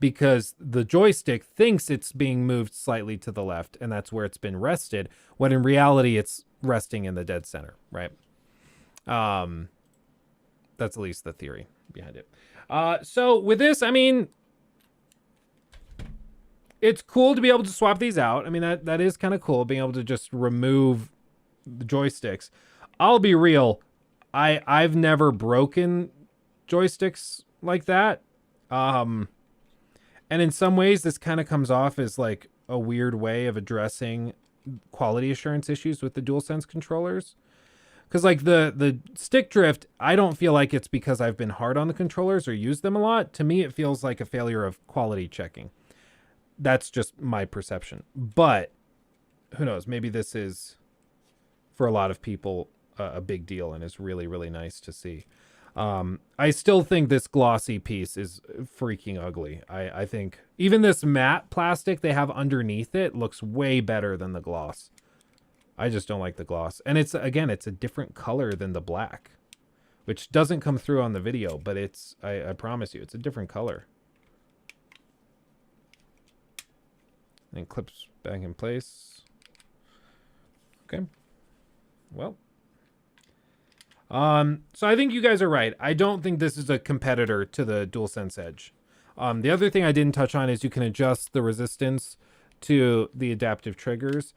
Speaker 2: because the joystick thinks it's being moved slightly to the left, and that's where it's been rested, when in reality it's resting in the dead center, right? That's at least the theory behind it. So with this, I mean, it's cool to be able to swap these out. I mean, that is kind of cool, being able to just remove the joysticks. I'll be real, I've never broken joysticks like that. And in some ways, this kind of comes off as like a weird way of addressing quality assurance issues with the DualSense controllers. Because like the stick drift, I don't feel like it's because I've been hard on the controllers or used them a lot. To me, it feels like a failure of quality checking. That's just my perception. But who knows? Maybe this is, for a lot of people, a big deal and is really, really nice to see. I still think this glossy piece is freaking ugly. I think even this matte plastic they have underneath it looks way better than the gloss. I just don't like the gloss. And it's a different color than the black, which doesn't come through on the video, but it's, I promise you, it's a different color. And clips back in place. Okay. Well. So I think you guys are right. I don't think this is a competitor to the DualSense Edge. The other thing I didn't touch on is you can adjust the resistance to the adaptive triggers.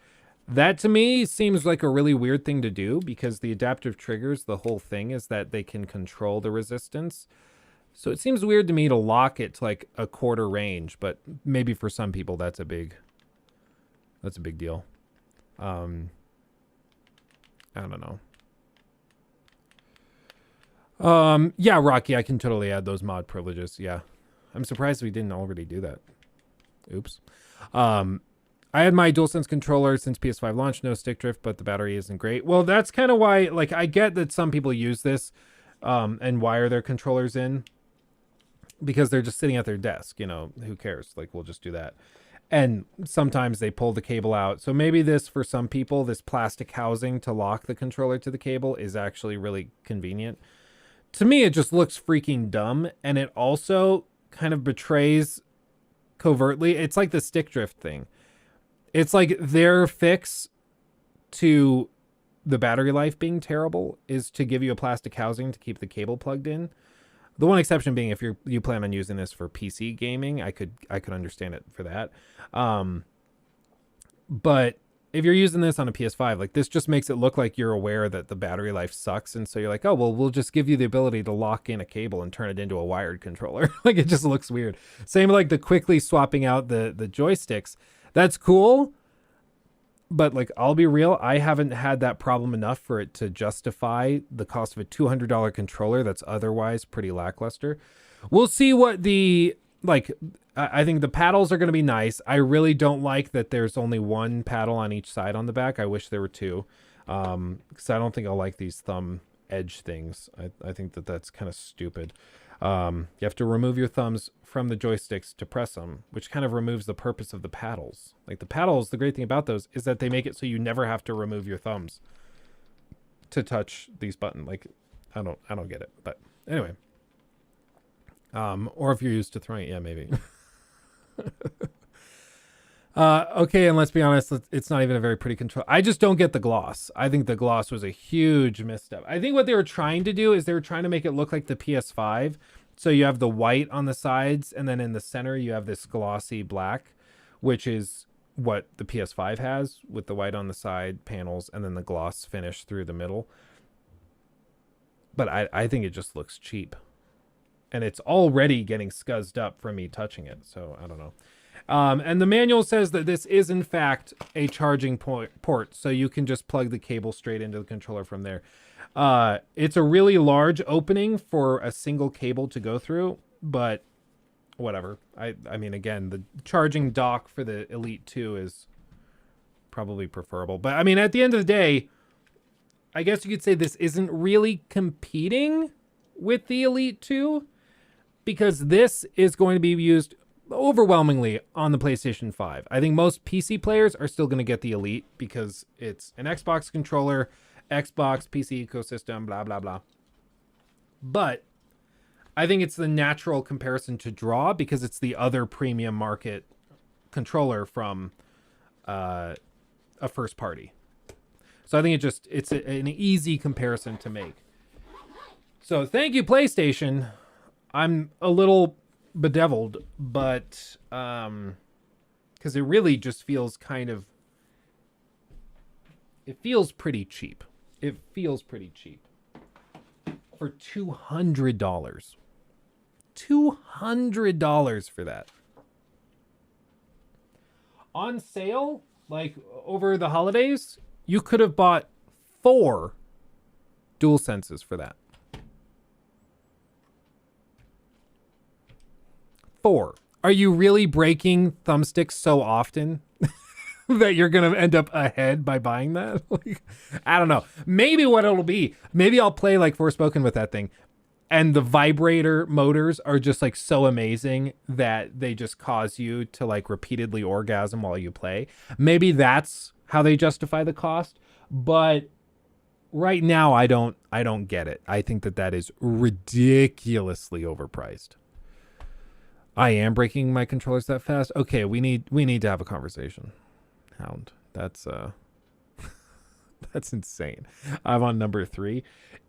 Speaker 2: That to me seems like a really weird thing to do, because the adaptive triggers, the whole thing is that they can control the resistance. So it seems weird to me to lock it to like a quarter range, but maybe for some people that's a big deal. I don't know. Yeah, Rocky, I can totally add those mod privileges. Yeah. I'm surprised we didn't already do that. Oops. I had my DualSense controller since PS5 launch, no stick drift, but the battery isn't great. Well, that's kind of why, like, I get that some people use this and wire their controllers in because they're just sitting at their desk, you know, who cares? Like, we'll just do that. And sometimes they pull the cable out. So maybe this, for some people, this plastic housing to lock the controller to the cable is actually really convenient. To me, it just looks freaking dumb. And it also kind of betrays covertly. It's like the stick drift thing. It's like their fix to the battery life being terrible is to give you a plastic housing to keep the cable plugged in. The one exception being if you plan on using this for PC gaming, I could understand it for that. But if you're using this on a PS5, like this just makes it look like you're aware that the battery life sucks. And so you're like, oh, well, we'll just give you the ability to lock in a cable and turn it into a wired controller. Like it just looks weird. Same like the quickly swapping out the joysticks. That's cool. But like, I'll be real, I haven't had that problem enough for it to justify the cost of a $200 controller that's otherwise pretty lackluster. We'll see what I think the paddles are going to be nice. I really don't like that there's only one paddle on each side on the back. I wish there were two, because I don't think I'll like these thumb edge things. I think that's kind of stupid. You have to remove your thumbs from the joysticks to press them, which kind of removes the purpose of the paddles. Like the paddles, the great thing about those is that they make it so you never have to remove your thumbs to touch these buttons. Like I don't get it, but anyway. Or if you're used to throwing it, yeah, maybe. Okay, and let's be honest, it's not even a very pretty control. I just don't get the gloss. I think the gloss was a huge misstep. I think what they were trying to do is they were trying to make it look like the PS5. So you have the white on the sides, and then in the center you have this glossy black, which is what the PS5 has, with the white on the side panels and then the gloss finish through the middle. But I think it just looks cheap. And it's already getting scuzzed up from me touching it, so I don't know. And the manual says that this is in fact a charging port, so you can just plug the cable straight into the controller from there. It's a really large opening for a single cable to go through, but whatever. I mean, again, the charging dock for the Elite 2 is probably preferable. But I mean, at the end of the day, I guess you could say this isn't really competing with the Elite 2, because this is going to be used overwhelmingly on the PlayStation 5. I think most PC players are still going to get the Elite because it's an Xbox controller, Xbox, PC ecosystem, blah, blah, blah. But I think it's the natural comparison to draw because it's the other premium market controller from a first party. So I think it's an easy comparison to make. So thank you, PlayStation. I'm a little bedeviled, but because it really just feels it feels pretty cheap. It feels pretty cheap for $200. $200 for that. On sale, like over the holidays, you could have bought 4 DualSenses for that. 4. Are you really breaking thumbsticks so often that you're going to end up ahead by buying that? Like, I don't know. Maybe what it'll be, maybe I'll play like Forspoken with that thing. And the vibrator motors are just like so amazing that they just cause you to like repeatedly orgasm while you play. Maybe that's how they justify the cost. But right now, I don't get it. I think that is ridiculously overpriced. I am breaking my controllers that fast. Okay, we need to have a conversation. Hound. That's that's insane. I'm on number 3.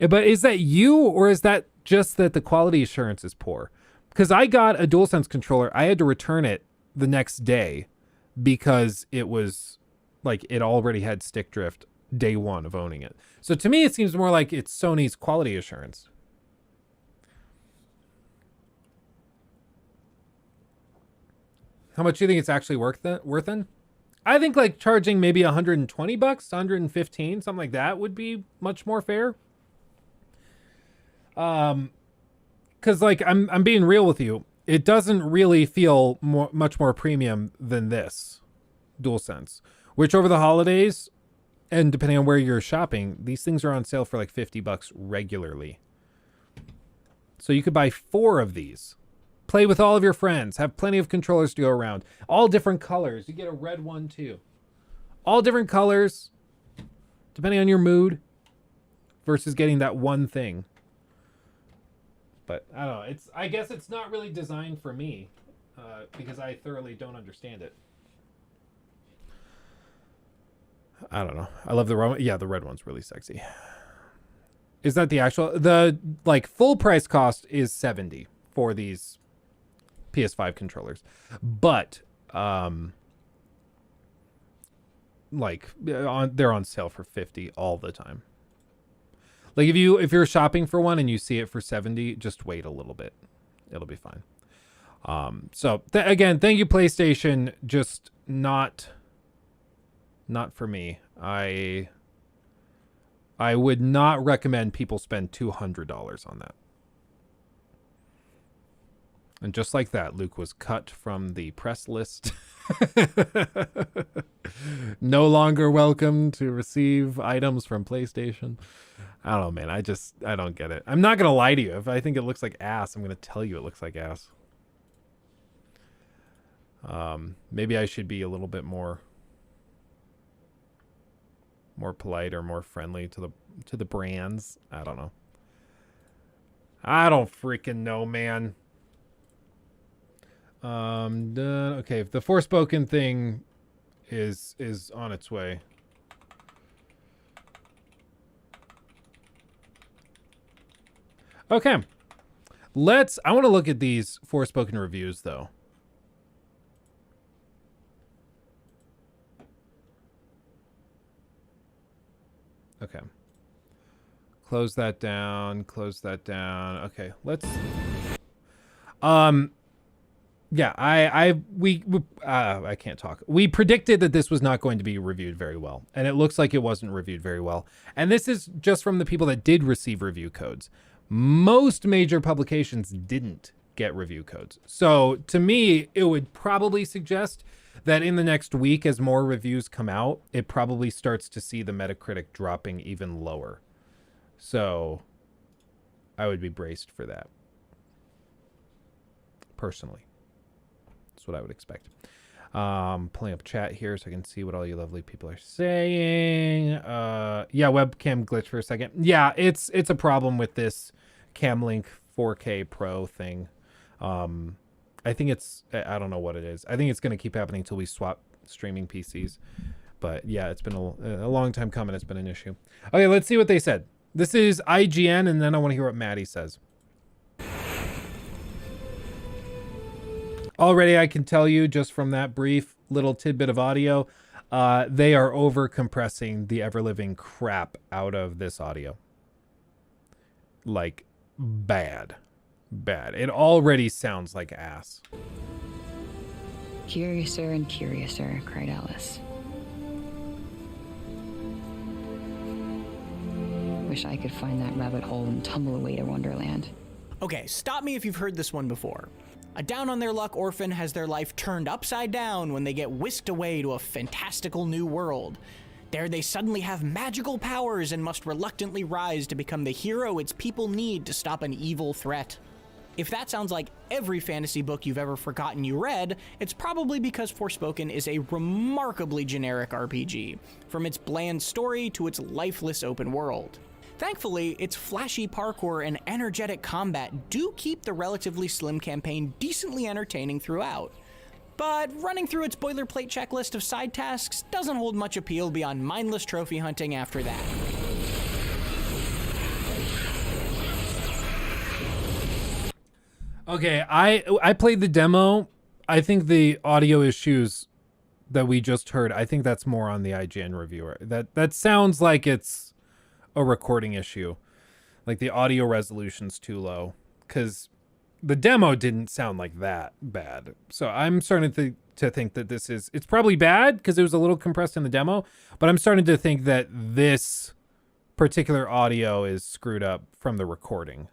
Speaker 2: But is that you, or is that just that the quality assurance is poor? Because I got a DualSense controller. I had to return it the next day because it was like it already had stick drift day 1 of owning it. So to me, it seems more like it's Sony's quality assurance. How much do you think it's actually worth then? I think like charging maybe $120, $115, something like that would be much more fair. Cause like I'm being real with you. It doesn't really feel much more premium than this DualSense, which over the holidays and depending on where you're shopping, these things are on sale for like $50 regularly. So you could buy 4 of these. Play with all of your friends. Have plenty of controllers to go around. All different colors. You get a red one too. All different colors, depending on your mood, versus getting that one thing. But I don't know. I guess it's not really designed for me because I thoroughly don't understand it. I don't know. I love the red one. Yeah, the red one's really sexy. Is that the like full price cost is $70 for these PS5 controllers, but like they're on sale for $50 all the time. Like if you're shopping for one and you see it for $70, just wait a little bit, it'll be fine. So again, thank you, PlayStation. Just not for me. I would not recommend people spend $200 on that. And just like that, Luke was cut from the press list. No longer welcome to receive items from PlayStation. I don't know, man. I don't get it. I'm not going to lie to you. If I think it looks like ass, I'm going to tell you it looks like ass. Maybe I should be a little bit more polite or more friendly to the brands. I don't know. I don't freaking know, man. Okay, the Forspoken thing is on its way. Okay. I want to look at these Forspoken reviews though. Okay. Close that down. Okay, let's yeah, I can't talk. We predicted that this was not going to be reviewed very well, and it looks like it wasn't reviewed very well. And this is just from the people that did receive review codes. Most major publications didn't get review codes. So to me, it would probably suggest that in the next week, as more reviews come out, it probably starts to see the Metacritic dropping even lower. So I would be braced for that. Personally. That's what I would expect. Pulling up chat here so I can see what all you lovely people are saying. Yeah, webcam glitch for a second. Yeah, it's a problem with this cam link 4K Pro thing. I think I don't know what it is. I think it's going to keep happening until we swap streaming PCs. But yeah, it's been a long time coming. It's been an issue. Okay, let's see what they said. This is IGN, and then I want to hear what Maddie says. Already, I can tell you just from that brief little tidbit of audio, they are over compressing the ever-living crap out of this audio. Like, bad. It already sounds like ass.
Speaker 4: Curiouser and curiouser, cried Alice. Wish I could find that rabbit hole and tumble away to Wonderland.
Speaker 5: Okay, stop me if you've heard this one before. A down-on-their-luck orphan has their life turned upside down when they get whisked away to a fantastical new world. There they suddenly have magical powers and must reluctantly rise to become the hero its people need to stop an evil threat. If that sounds like every fantasy book you've ever forgotten you read, it's probably because Forspoken is a remarkably generic RPG, from its bland story to its lifeless open world. Thankfully, its flashy parkour and energetic combat do keep the relatively slim campaign decently entertaining throughout. But running through its boilerplate checklist of side tasks doesn't hold much appeal beyond mindless trophy hunting after that.
Speaker 2: Okay, I played the demo. I think the audio issues that we just heard, I think that's more on the IGN reviewer. That sounds like it's a recording issue. Like the audio resolution's too low, because the demo didn't sound like that bad. So I'm starting to think that it's probably bad because it was a little compressed in the demo, but I'm starting to think that this particular audio is screwed up from the recording.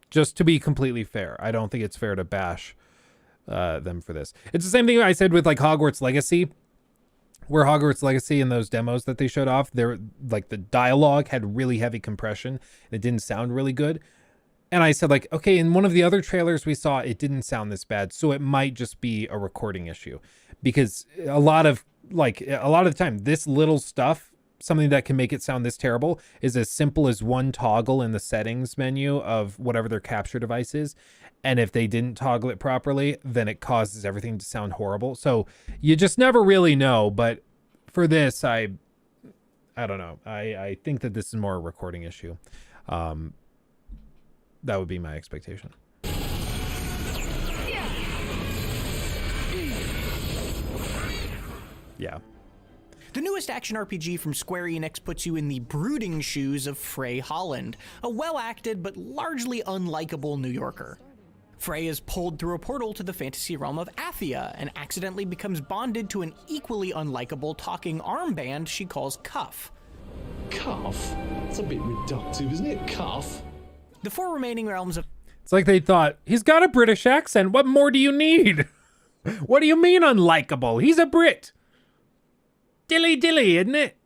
Speaker 2: Just to be completely fair, I don't think it's fair to bash them for this. It's the same thing I said with like Hogwarts Legacy, where Hogwarts Legacy in those demos that they showed off, they're like the dialogue had really heavy compression. It didn't sound really good. And I said like, okay, in one of the other trailers we saw, it didn't sound this bad. So it might just be a recording issue, because a lot of the time, this little stuff, something that can make it sound this terrible, is as simple as one toggle in the settings menu of whatever their capture device is. And if they didn't toggle it properly, then it causes everything to sound horrible. So you just never really know. But for this, I don't know. I think that this is more a recording issue. That would be my expectation. Yeah.
Speaker 5: The newest action RPG from Square Enix puts you in the brooding shoes of Frey Holland, a well-acted but largely unlikable New Yorker. Frey is pulled through a portal to the fantasy realm of Athia and accidentally becomes bonded to an equally unlikable talking armband she calls Cuff.
Speaker 6: Cuff? That's a bit reductive, isn't it? Cuff?
Speaker 5: The four remaining realms of
Speaker 2: It's like they thought, he's got a British accent. What more do you need? What do you mean unlikable? He's a Brit. Dilly, isn't it?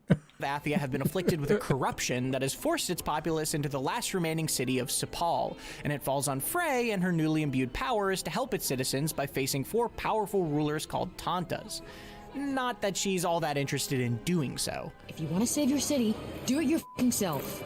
Speaker 5: Athia have been afflicted with a corruption that has forced its populace into the last remaining city of Sepal, and it falls on Frey and her newly imbued powers to help its citizens by facing four powerful rulers called Tantas. Not that she's all that interested in doing so.
Speaker 4: If you want to save your city, do it your f***ing self.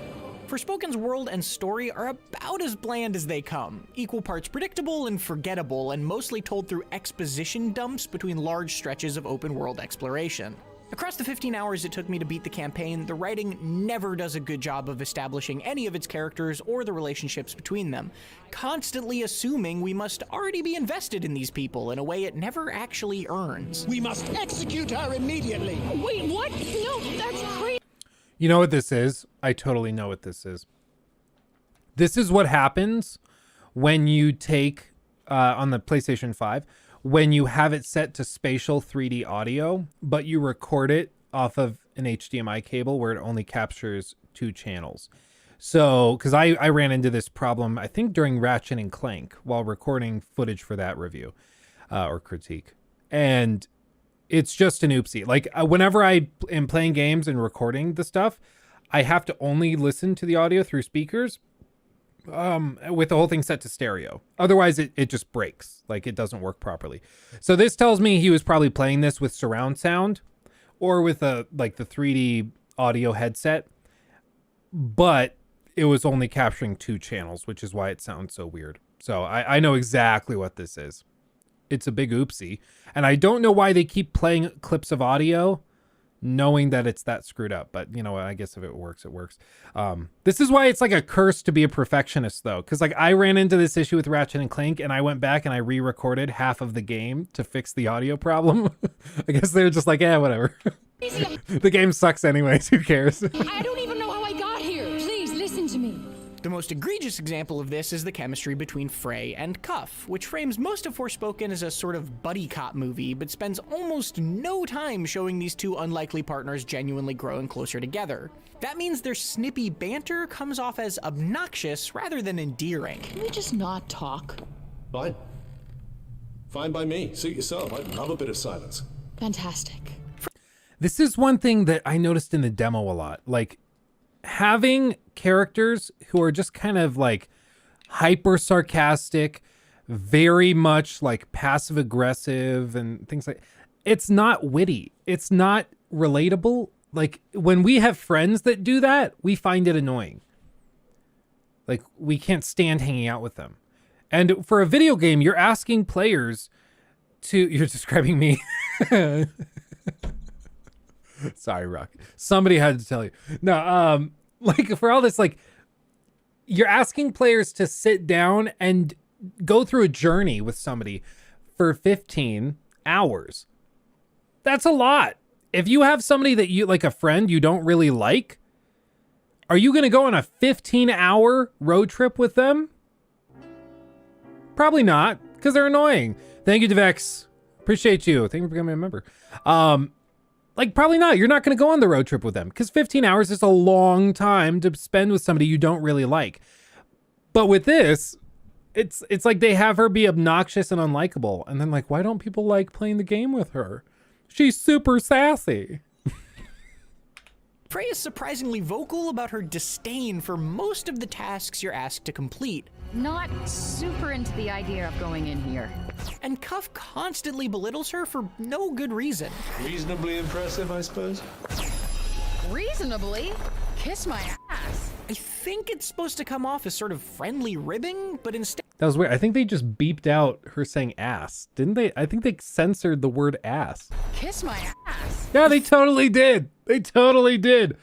Speaker 5: Forspoken's world and story are about as bland as they come, equal parts predictable and forgettable, and mostly told through exposition dumps between large stretches of open world exploration. Across the 15 hours it took me to beat the campaign, the writing never does a good job of establishing any of its characters or the relationships between them, constantly assuming we must already be invested in these people in a way it never actually earns.
Speaker 6: We must execute her immediately!
Speaker 4: Wait, what? No, that's crazy.
Speaker 2: You know what this is? I totally know what this is. This is what happens when you take, on the PlayStation 5, when you have it set to spatial 3D audio, but you record it off of an HDMI cable where it only captures 2 channels. So, because I ran into this problem, I think during Ratchet and Clank, while recording footage for that review or critique. And it's just an oopsie. Like whenever I am playing games and recording the stuff, I have to only listen to the audio through speakers with the whole thing set to stereo. Otherwise it just breaks. Like it doesn't work properly. So this tells me he was probably playing this with surround sound or with the 3D audio headset. But it was only capturing 2 channels, which is why it sounds so weird. So I know exactly what this is. It's a big oopsie. And I don't know why they keep playing clips of audio knowing that it's that screwed up. But you know what? I guess if it works, it works. This is why it's like a curse to be a perfectionist, though. Because like I ran into this issue with Ratchet and Clank, and I went back and I re-recorded half of the game to fix the audio problem. I guess they're just like, yeah, whatever. The game sucks anyways. Who cares?
Speaker 7: I don't even know how I got here. Please listen to me.
Speaker 5: The most egregious example of this is the chemistry between Frey and Cuff, which frames most of Forspoken as a sort of buddy cop movie, but spends almost no time showing these 2 unlikely partners genuinely growing closer together. That means their snippy banter comes off as obnoxious rather than endearing.
Speaker 7: Can we just not talk?
Speaker 6: Fine. Fine by me. Suit yourself. I love a bit of silence.
Speaker 7: Fantastic.
Speaker 2: This is one thing that I noticed in the demo a lot. Like, having characters who are just kind of like hyper sarcastic, very much like passive aggressive and things like, it's not witty. It's not relatable. Like when we have friends that do that, we find it annoying. Like we can't stand hanging out with them. And for a video game, you're asking players to, you're describing me. Sorry, Rock. Somebody had to tell you. No, like for all this, like you're asking players to sit down and go through a journey with somebody for 15 hours. That's a lot. If you have somebody that you like, a friend you don't really like, are you going to go on a 15-hour road trip with them? Probably not, because they're annoying. Thank you, Devex. Appreciate you. Thank you for becoming a member. Like, probably not. You're not going to go on the road trip with them because 15 hours is a long time to spend with somebody you don't really like. But with this, it's like they have her be obnoxious and unlikable. And then like, why don't people like playing the game with her? She's super sassy.
Speaker 5: Frey is surprisingly vocal about her disdain for most of the tasks you're asked to complete.
Speaker 3: Not super into the idea of going in here.
Speaker 5: And Cuff constantly belittles her for no good reason.
Speaker 6: Reasonably impressive, I suppose.
Speaker 7: Reasonably? Kiss my ass.
Speaker 5: I think it's supposed to come off as sort of friendly ribbing, but instead
Speaker 2: That was weird. I think they just beeped out her saying ass. Didn't they? I think they censored the word ass.
Speaker 7: Kiss my ass.
Speaker 2: Yeah, they totally did. They totally did.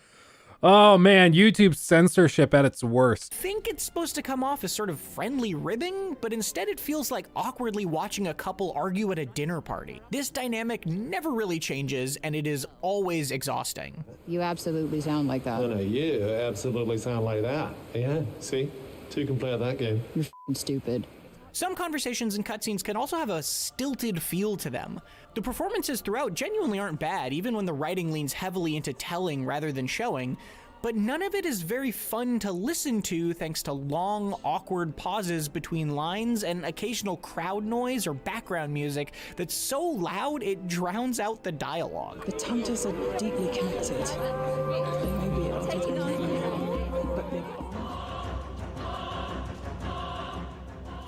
Speaker 2: Oh man, YouTube censorship at its worst.
Speaker 5: think it's supposed to come off as sort of friendly ribbing, but instead it feels like awkwardly watching a couple argue at a dinner party. This dynamic never really changes, and it is always exhausting.
Speaker 4: You absolutely sound like that.
Speaker 6: No, you absolutely sound like that. Yeah, see? 2 can play at that game.
Speaker 4: You're f***ing stupid.
Speaker 5: Some conversations and cutscenes can also have a stilted feel to them. The performances throughout genuinely aren't bad, even when the writing leans heavily into telling rather than showing, but none of it is very fun to listen to thanks to long, awkward pauses between lines and occasional crowd noise or background music that's so loud it drowns out the dialogue.
Speaker 8: The Tantas are deeply connected. They may be undetermined, but they are.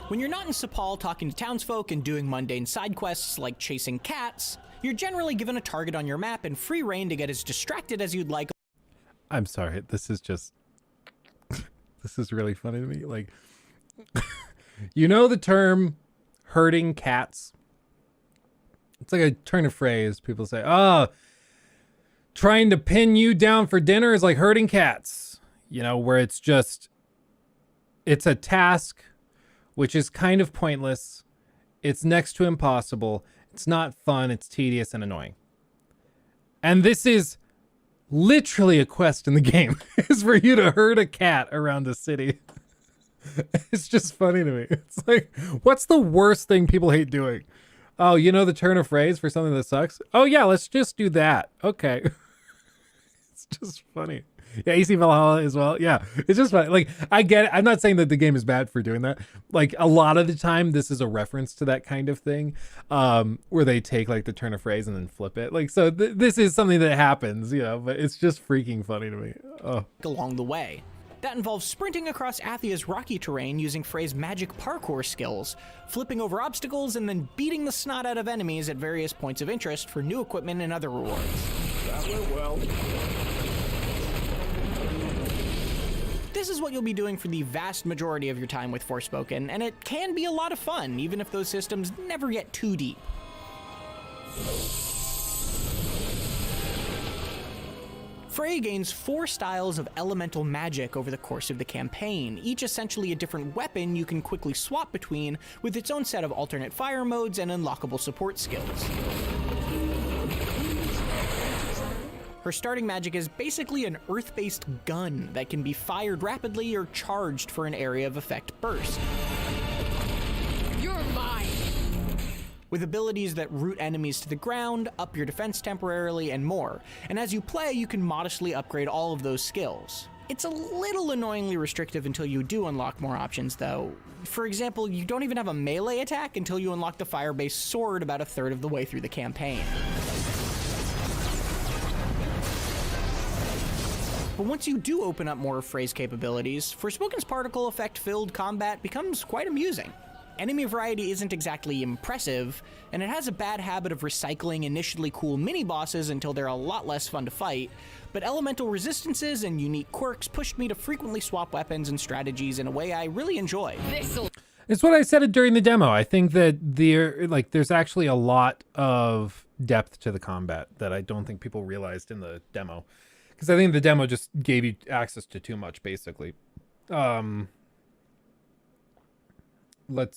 Speaker 5: When you're not in Sepal talking to townsfolk and doing mundane side quests like chasing cats, you're generally given a target on your map and free reign to get as distracted as you'd like.
Speaker 2: I'm sorry. This is just, this is really funny to me. Like, you know the term herding cats? It's like a turn of phrase. People say, oh, trying to pin you down for dinner is like herding cats. You know, where it's just, it's a task which is kind of pointless. It's next to impossible. It's not fun. It's tedious and annoying. And this is literally a quest in the game, is for you to herd a cat around a city. It's just funny to me. It's like, what's the worst thing people hate doing? Oh, you know the turn of phrase for something that sucks? Oh yeah, let's just do that. Okay. It's just funny. Yeah, AC Valhalla as well. Yeah, it's just fun. Like, I get it. I'm not saying that the game is bad for doing that. Like, a lot of the time, this is a reference to that kind of thing, where they take, like, the turn of phrase and then flip it. Like, so this is something that happens, you know, but it's just freaking funny to me. Oh.
Speaker 5: Along the way. That involves sprinting across Athia's rocky terrain using Frey's magic parkour skills, flipping over obstacles, and then beating the snot out of enemies at various points of interest for new equipment and other rewards.
Speaker 6: That went well.
Speaker 5: This is what you'll be doing for the vast majority of your time with Forspoken, and it can be a lot of fun, even if those systems never get too deep. Frey gains 4 styles of elemental magic over the course of the campaign, each essentially a different weapon you can quickly swap between, with its own set of alternate fire modes and unlockable support skills. Her starting magic is basically an earth-based gun that can be fired rapidly or charged for an area of effect burst.
Speaker 7: You're mine.
Speaker 5: With abilities that root enemies to the ground, up your defense temporarily, and more. And as you play, you can modestly upgrade all of those skills. It's a little annoyingly restrictive until you do unlock more options, though. For example, you don't even have a melee attack until you unlock the fire-based sword about a third of the way through the campaign. But once you do open up more of Frey's capabilities, Forspoken's particle effect-filled combat becomes quite amusing. Enemy variety isn't exactly impressive, and it has a bad habit of recycling initially cool mini-bosses until they're a lot less fun to fight, but elemental resistances and unique quirks pushed me to frequently swap weapons and strategies in a way I really enjoy.
Speaker 2: It's what I said during the demo. I think that there's actually a lot of depth to the combat that I don't think people realized in the demo. Because I think the demo just gave you access to too much, basically. Let's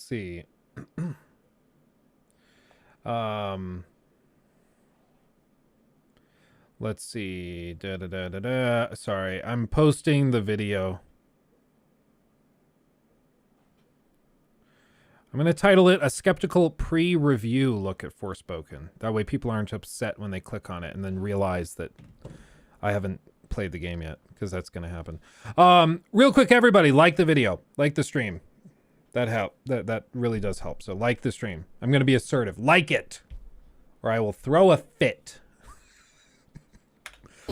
Speaker 2: see. Let's see. Sorry, I'm posting the video. I'm going to title it A Skeptical Pre-Review Look at Forspoken. That way people aren't upset when they click on it and then realize that I haven't played the game yet, because that's going to happen. Real quick, everybody, like the video. Like the stream. That really does help. So like the stream. I'm going to be assertive. Like it, or I will throw a fit.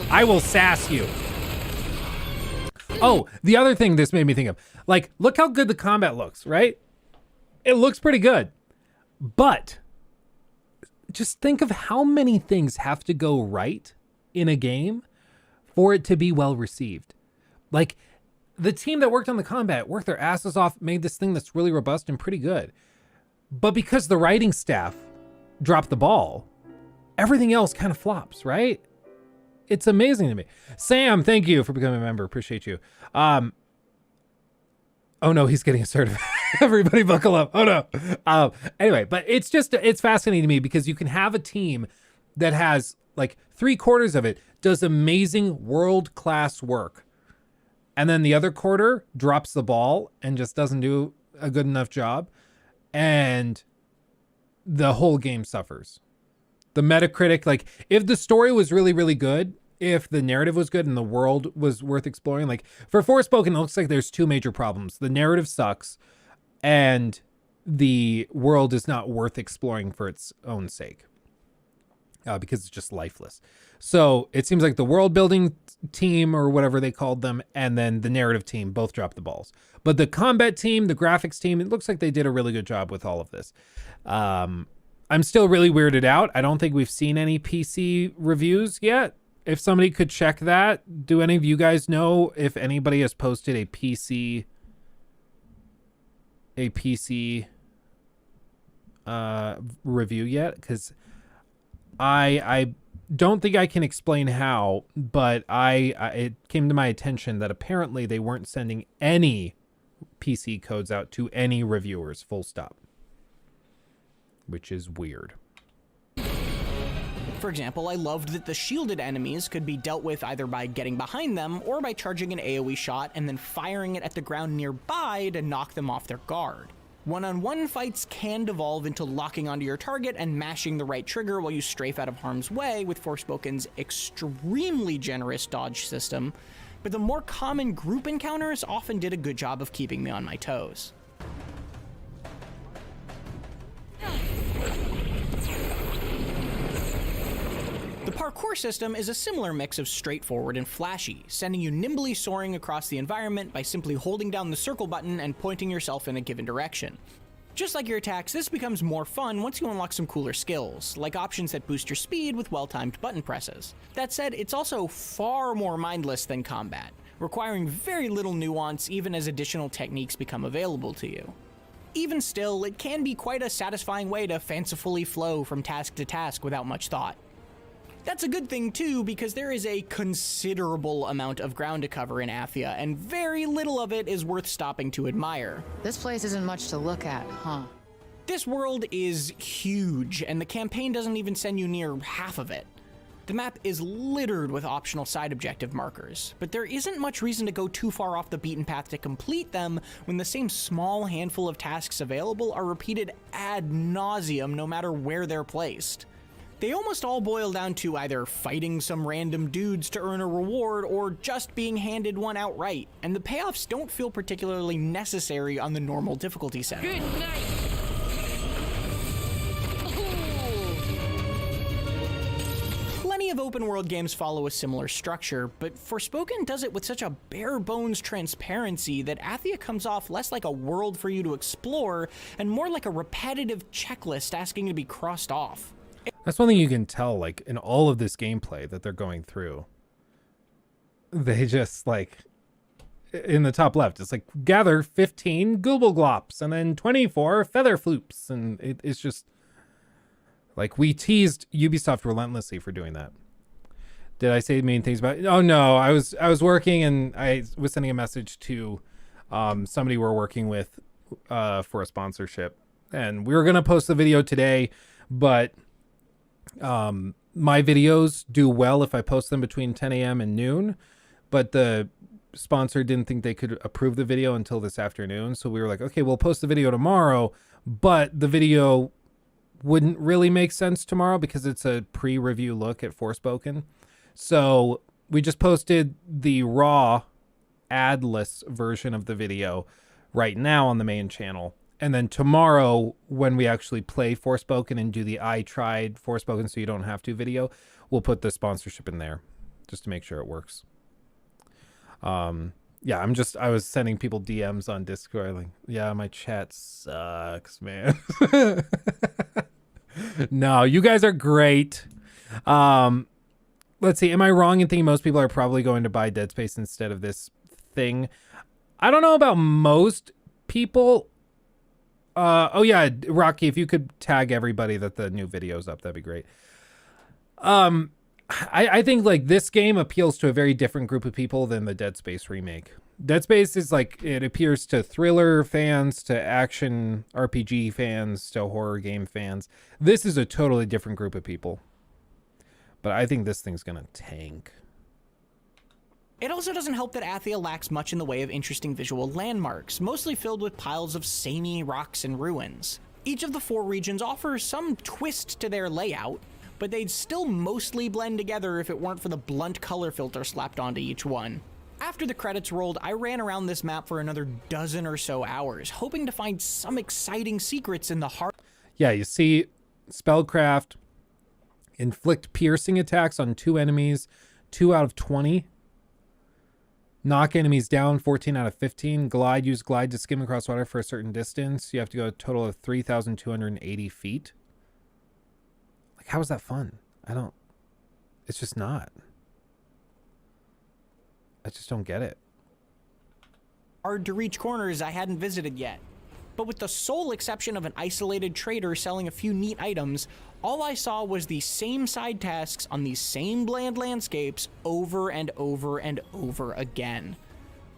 Speaker 2: I will sass you. Oh, the other thing this made me think of. Like, look how good the combat looks, right? It looks pretty good. But just think of how many things have to go right in a game for it to be well received. Like, the team that worked on the combat worked their asses off, made this thing that's really robust and pretty good. But because the writing staff dropped the ball, everything else kind of flops, right? It's amazing to me. Sam, thank you for becoming a member. Appreciate you. Oh no, he's getting assertive. Everybody buckle up. Oh no. Anyway, but it's fascinating to me because you can have a team that has like 3/4 of it does amazing world-class work. And then the other quarter drops the ball and just doesn't do a good enough job. And the whole game suffers. The Metacritic, like, if the story was really, really good, if the narrative was good and the world was worth exploring, like, for Forspoken, it looks like there's 2 major problems. The narrative sucks, and the world is not worth exploring for its own sake. Because it's just lifeless. So it seems like the world building team, or whatever they called them, and then the narrative team both dropped the balls. But the combat team, the graphics team, it looks like they did a really good job with all of this. I'm still really weirded out. I don't think we've seen any PC reviews yet. If somebody could check that, do any of you guys know if anybody has posted a PC review yet? Because I don't think I can explain how, but it came to my attention that apparently they weren't sending any PC codes out to any reviewers, full stop. Which is weird.
Speaker 5: For example, I loved that the shielded enemies could be dealt with either by getting behind them or by charging an AoE shot and then firing it at the ground nearby to knock them off their guard. One-on-one fights can devolve into locking onto your target and mashing the right trigger while you strafe out of harm's way with Forspoken's extremely generous dodge system, but the more common group encounters often did a good job of keeping me on my toes. The parkour system is a similar mix of straightforward and flashy, sending you nimbly soaring across the environment by simply holding down the circle button and pointing yourself in a given direction. Just like your attacks, this becomes more fun once you unlock some cooler skills, like options that boost your speed with well-timed button presses. That said, it's also far more mindless than combat. requiring very little nuance even as additional techniques become available to you. Even still, it can be quite a satisfying way to fancifully flow from task to task without much thought. That's a good thing too, because there is a considerable amount of ground to cover in Athia, and very little of it is worth stopping to admire.
Speaker 7: This place isn't much to look at, huh?
Speaker 5: This world is huge, and the campaign doesn't even send you near half of it. The map is littered with optional side objective markers, but there isn't much reason to go too far off the beaten path to complete them when the same small handful of tasks available are repeated ad nauseum no matter where they're placed. They almost all boil down to either fighting some random dudes to earn a reward or just being handed one outright, and the payoffs don't feel particularly necessary on the normal difficulty setting.
Speaker 7: Good night!
Speaker 5: Plenty of open world games follow a similar structure, but Forspoken does it with such a bare bones transparency that Athia comes off less like a world for you to explore and more like a repetitive checklist asking to be crossed off.
Speaker 2: That's one thing you can tell, like, in all of this gameplay that they're going through. They just, like, in the top left, it's like, gather 15 Google Glops and then 24 Feather Floops. And it's just, like, we teased Ubisoft relentlessly for doing that. Did I say mean things about it? Oh, no, I was working and I was sending a message to somebody we're working with for a sponsorship. And we were going to post the video today, but my videos do well if I post them between 10 a.m. and noon, but the sponsor didn't think they could approve the video until this afternoon. So we were like, okay, we'll post the video tomorrow, but the video wouldn't really make sense tomorrow because it's a pre-review look at Forspoken. So we just posted the raw adless version of the video right now on the main channel. And then tomorrow, when we actually play Forspoken and do the I tried Forspoken so you don't have to video, we'll put the sponsorship in there just to make sure it works. Yeah, I was sending people DMs on Discord like, yeah, my chat sucks, man. No, you guys are great. Let's see. Am I wrong in thinking most people are probably going to buy Dead Space instead of this thing? I don't know about most people. Oh yeah, Rocky, if you could tag everybody that the new video's up, that'd be great. I think like this game appeals to a very different group of people than the Dead Space remake. Dead Space is like, it appears to thriller fans, to action RPG fans, to horror game fans. This is a totally different group of people. But I think this thing's gonna tank.
Speaker 5: It also doesn't help that Athia lacks much in the way of interesting visual landmarks, mostly filled with piles of samey rocks and ruins. Each of the 4 regions offers some twist to their layout, but they'd still mostly blend together if it weren't for the blunt color filter slapped onto each one. After the credits rolled, I ran around this map for another dozen or so hours, hoping to find some exciting secrets in the heart.
Speaker 2: Yeah, you see spellcraft, inflict piercing attacks on 2 enemies, 2 out of 20. Knock enemies down, 14 out of 15. Glide, use glide to skim across water for a certain distance. You have to go a total of 3,280 feet. Like, how is that fun? It's just not. I just don't get it.
Speaker 5: Hard to reach corners I hadn't visited yet. But with the sole exception of an isolated trader selling a few neat items, all I saw was the same side tasks on these same bland landscapes over and over and over again.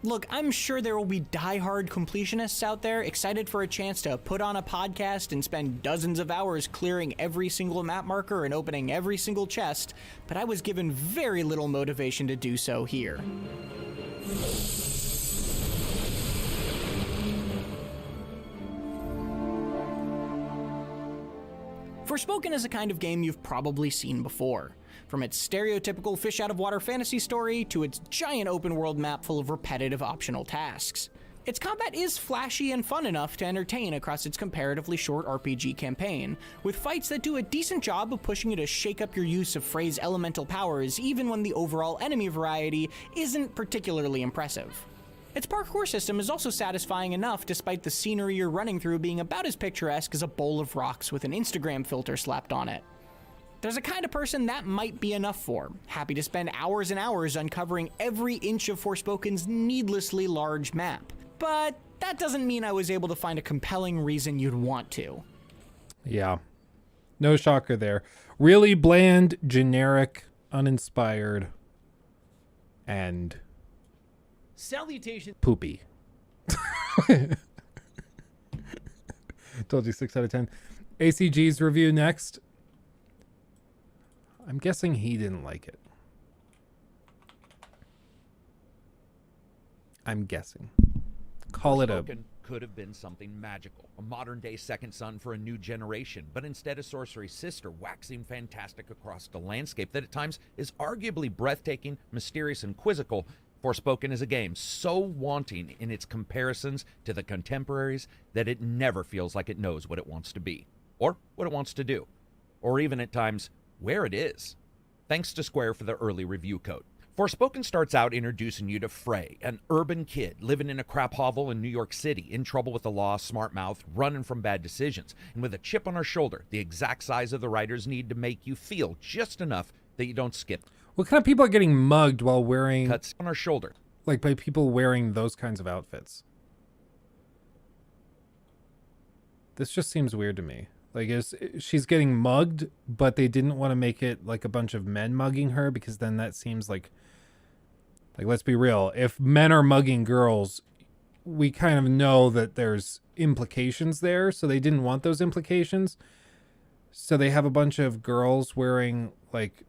Speaker 5: Look, I'm sure there will be die-hard completionists out there excited for a chance to put on a podcast and spend dozens of hours clearing every single map marker and opening every single chest, but I was given very little motivation to do so here. Forspoken is a kind of game you've probably seen before. From its stereotypical fish-out-of-water fantasy story to its giant open-world map full of repetitive optional tasks. Its combat is flashy and fun enough to entertain across its comparatively short RPG campaign, with fights that do a decent job of pushing you to shake up your use of Frey's elemental powers even when the overall enemy variety isn't particularly impressive. Its parkour system is also satisfying enough despite the scenery you're running through being about as picturesque as a bowl of rocks with an Instagram filter slapped on it. There's a kind of person that might be enough for, happy to spend hours and hours uncovering every inch of Forspoken's needlessly large map. But that doesn't mean I was able to find a compelling reason you'd want to.
Speaker 2: Yeah. No shocker there. Really bland, generic, uninspired, and
Speaker 9: Salutation.
Speaker 2: poopy. Told you 6 out of 10. ACG's review next. I'm guessing he didn't like it. I'm guessing. Call it a...
Speaker 10: Forspoken could have been something magical, a modern-day second son for a new generation, but instead a sorcery's sister waxing fantastic across the landscape that at times is arguably breathtaking, mysterious, and quizzical. Forspoken is a game so wanting in its comparisons to the contemporaries that it never feels like it knows what it wants to be, or what it wants to do, or even at times where it is. Thanks to Square for the early review code. Forspoken starts out introducing you to Frey, an urban kid living in a crap hovel in New York City, in trouble with the law, smart mouth, running from bad decisions, and with a chip on her shoulder, the exact size of the writers need to make you feel just enough that you don't skip.
Speaker 2: What kind of people are getting mugged while wearing...
Speaker 10: Cuts on her shoulder.
Speaker 2: Like by people wearing those kinds of outfits? This just seems weird to me. Like, she's getting mugged, but they didn't want to make it like a bunch of men mugging her, because then that seems like, let's be real. If men are mugging girls, we kind of know that there's implications there, so they didn't want those implications. So they have a bunch of girls wearing, like,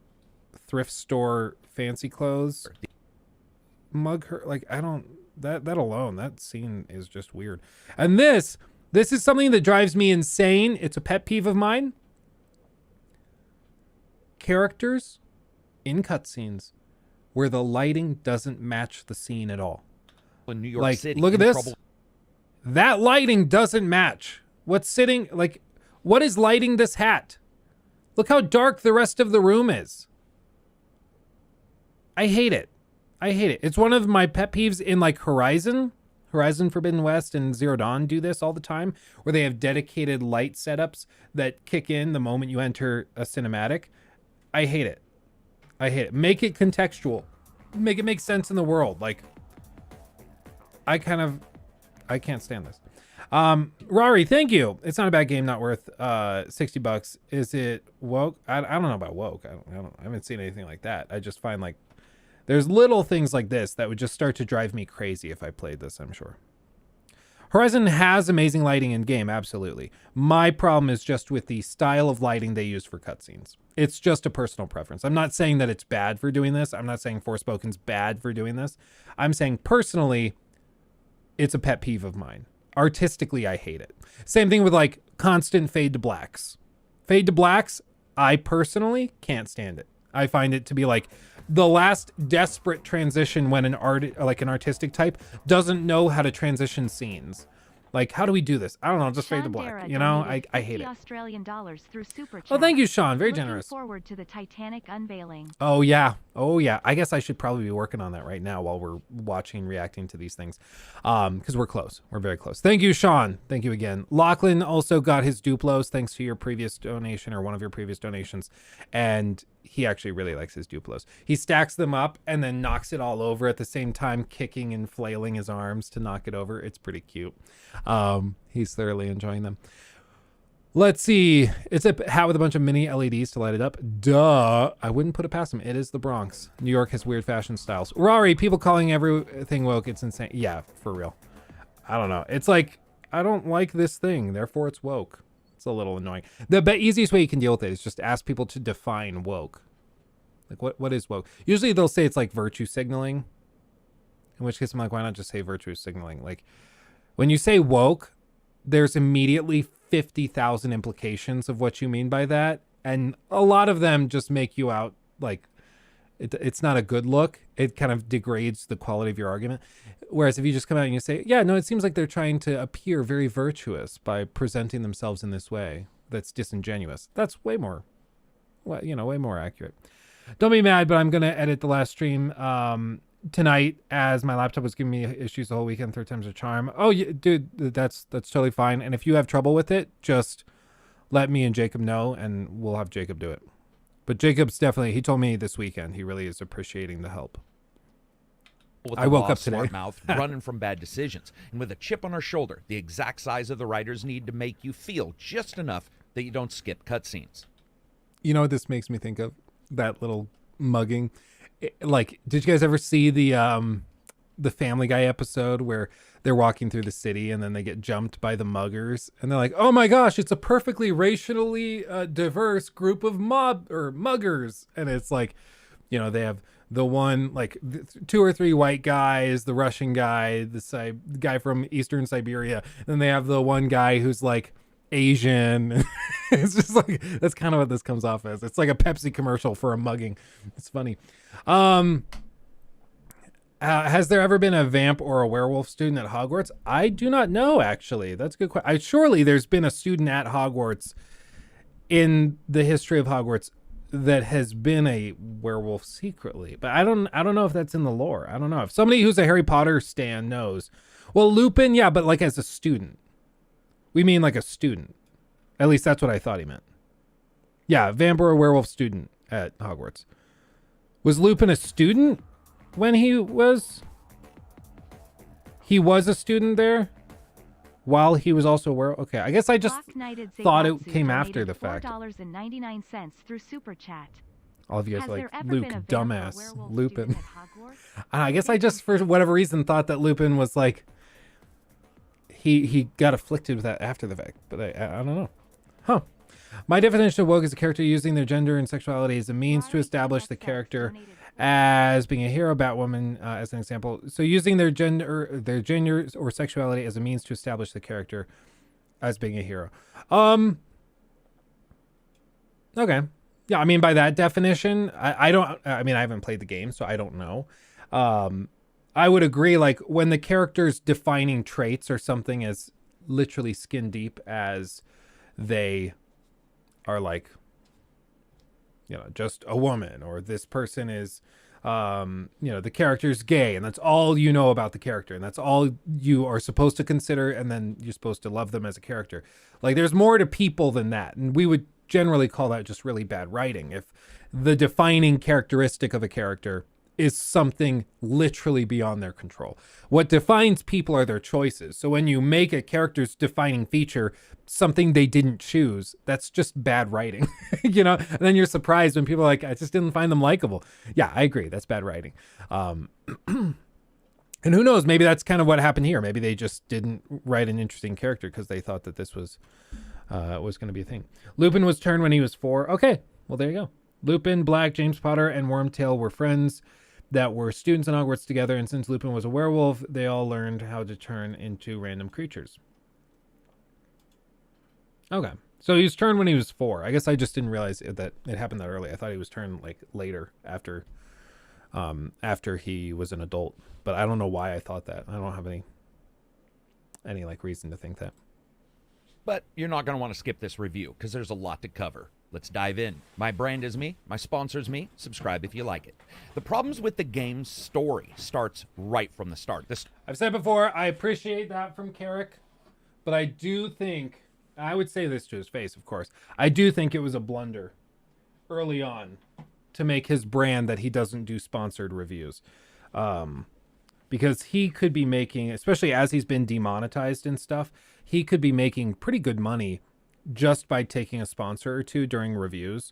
Speaker 2: thrift store fancy clothes. Mug her. Like, I don't... That alone, that scene is just weird. And this is something that drives me insane. It's a pet peeve of mine. Characters in cutscenes where the lighting doesn't match the scene at all.
Speaker 10: In New York
Speaker 2: Like,
Speaker 10: City,
Speaker 2: look at
Speaker 10: in
Speaker 2: this.
Speaker 10: trouble.
Speaker 2: That lighting doesn't match. What's sitting... Like, what is lighting this hat? Look how dark the rest of the room is. I hate it. I hate it. It's one of my pet peeves in, like, Horizon Forbidden West and Zero Dawn do this all the time, where they have dedicated light setups that kick in the moment you enter a cinematic. I hate it. I hate it. Make it contextual. Make it make sense in the world. Like, I can't stand this. Rory, thank you. It's not a bad game, not worth $60. Is it woke? I don't know about woke. I haven't seen anything like that. I just find, like, there's little things like this that would just start to drive me crazy if I played this, I'm sure. Horizon has amazing lighting in game, absolutely. My problem is just with the style of lighting they use for cutscenes. It's just a personal preference. I'm not saying that it's bad for doing this. I'm not saying Forspoken's bad for doing this. I'm saying personally, it's a pet peeve of mine. Artistically, I hate it. Same thing with, like, constant fade to blacks. Fade to blacks, I personally can't stand it. I find it to be like the last desperate transition when an artistic type doesn't know how to transition scenes. Like, how do we do this? I don't know, just fade to black. You know, I hate it.
Speaker 3: Australian dollars through Super Chat.
Speaker 2: Oh, thank you, Sean. Very
Speaker 3: Looking
Speaker 2: generous.
Speaker 3: forward to the Titanic unveiling.
Speaker 2: Oh, yeah. Oh, yeah. I guess I should probably be working on that right now while we're watching and reacting to these things. Because we're close. We're very close. Thank you, Sean. Thank you again. Lachlan also got his Duplos thanks to your previous donation, or one of your previous donations. And he actually really likes his Duplos. He stacks them up and then knocks it all over at the same time, kicking and flailing his arms to knock it over. It's pretty cute. He's thoroughly enjoying them. Let's see. It's a hat with a bunch of mini LEDs to light it up. Duh. I wouldn't put it past him. It is the Bronx. New York has weird fashion styles. Rory, people calling everything woke. It's insane. Yeah, for real. I don't know. It's like, I don't like this thing, therefore it's woke. It's a little annoying. The easiest way you can deal with it is just ask people to define woke. Like, what is woke? Usually they'll say it's like virtue signaling. In which case I'm like, why not just say virtue signaling? Like, when you say woke, there's immediately 50,000 implications of what you mean by that. And a lot of them just make you out like it's not a good look. It kind of degrades the quality of your argument. Whereas if you just come out and you say, yeah, no, it seems like they're trying to appear very virtuous by presenting themselves in this way that's disingenuous. That's way more, way more accurate. Don't be mad, but I'm going to edit the last stream tonight, as my laptop was giving me issues the whole weekend. 3 times a charm. Oh, yeah, dude, that's totally fine. And if you have trouble with it, just let me and Jacob know, and we'll have Jacob do it. But Jacob's definitely, he told me this weekend he really is appreciating the help.
Speaker 10: With
Speaker 2: I
Speaker 10: the
Speaker 2: woke
Speaker 10: boss,
Speaker 2: up today.
Speaker 10: smart mouth, running from bad decisions, and with a chip on her shoulder, the exact size of the writers need to make you feel just enough that you don't skip cutscenes.
Speaker 2: You know what this makes me think of? That little mugging. Like, did you guys ever see the Family Guy episode where they're walking through the city and then they get jumped by the muggers and they're like, oh my gosh, it's a perfectly racially diverse group of muggers. And it's like, you know, they have the one, like 2 or 3 white guys, the Russian guy, the guy from Eastern Siberia. And then they have the one guy who's like Asian. It's just like, that's kind of what this comes off as. It's like a Pepsi commercial for a mugging. It's funny. Has there ever been a vamp or a werewolf student at Hogwarts? I do not know, actually. That's a good question. Surely there's been a student at Hogwarts in the history of Hogwarts that has been a werewolf secretly, but I don't know if that's in the lore. I don't know if somebody who's a Harry Potter stan knows. Well, Lupin, yeah, but like as a student. We mean like a student. At least that's what I thought he meant. Yeah, vamp or a werewolf student at Hogwarts. Was Lupin a student when he was a student there? While he was also where? Okay, I guess I just thought it came after the fact.
Speaker 3: $4.99 through Super Chat.
Speaker 2: All of you guys
Speaker 3: Has
Speaker 2: like
Speaker 3: there ever
Speaker 2: Luke,
Speaker 3: been a vamp or
Speaker 2: dumbass,
Speaker 3: werewolf
Speaker 2: Lupin.
Speaker 3: student at Hogwarts?
Speaker 2: I guess I just, for whatever reason, thought that Lupin was like, he got afflicted with that after the fact, but I don't know. Huh. My definition of woke is a character using their gender and sexuality as a means to establish the character as being a hero. Batwoman, as an example. So using their gender or sexuality as a means to establish the character as being a hero. Okay. Yeah, I mean, by that definition, I haven't played the game, so I don't know. I would agree, like, when the character's defining traits are something as literally skin deep as they are, like, you know, just a woman, or this person is, the character's gay, and that's all you know about the character, and that's all you are supposed to consider, and then you're supposed to love them as a character. Like, there's more to people than that, and we would generally call that just really bad writing. If the defining characteristic of a character is something literally beyond their control. What defines people are their choices. So when you make a character's defining feature something they didn't choose, that's just bad writing. You know, and then you're surprised when people are like, I just didn't find them likable. Yeah, I agree. That's bad writing. And who knows, maybe that's kind of what happened here. Maybe they just didn't write an interesting character because they thought that this was going to be a thing. Lupin was turned when he was 4. Okay, well, there you go. Lupin, Black, James Potter, and Wormtail were friends that were students in Hogwarts together, and since Lupin was a werewolf, they all learned how to turn into random creatures. Okay, so he was turned when he was 4. I guess I just didn't realize that it happened that early. I thought he was turned like later, after he was an adult. But I don't know why I thought that. I don't have any like reason to think that.
Speaker 10: But you're not going to want to skip this review because there's a lot to cover. Let's dive in. My brand is me. My sponsor's me. Subscribe if you like it. The problems with the game's story starts right from the start.
Speaker 2: I've said before, I appreciate that from Carrick, but I do think, I would say this to his face, of course, I do think it was a blunder early on to make his brand that he doesn't do sponsored reviews. Because he could be making, especially as he's been demonetized and stuff, he could be making pretty good money just by taking a sponsor or two during reviews.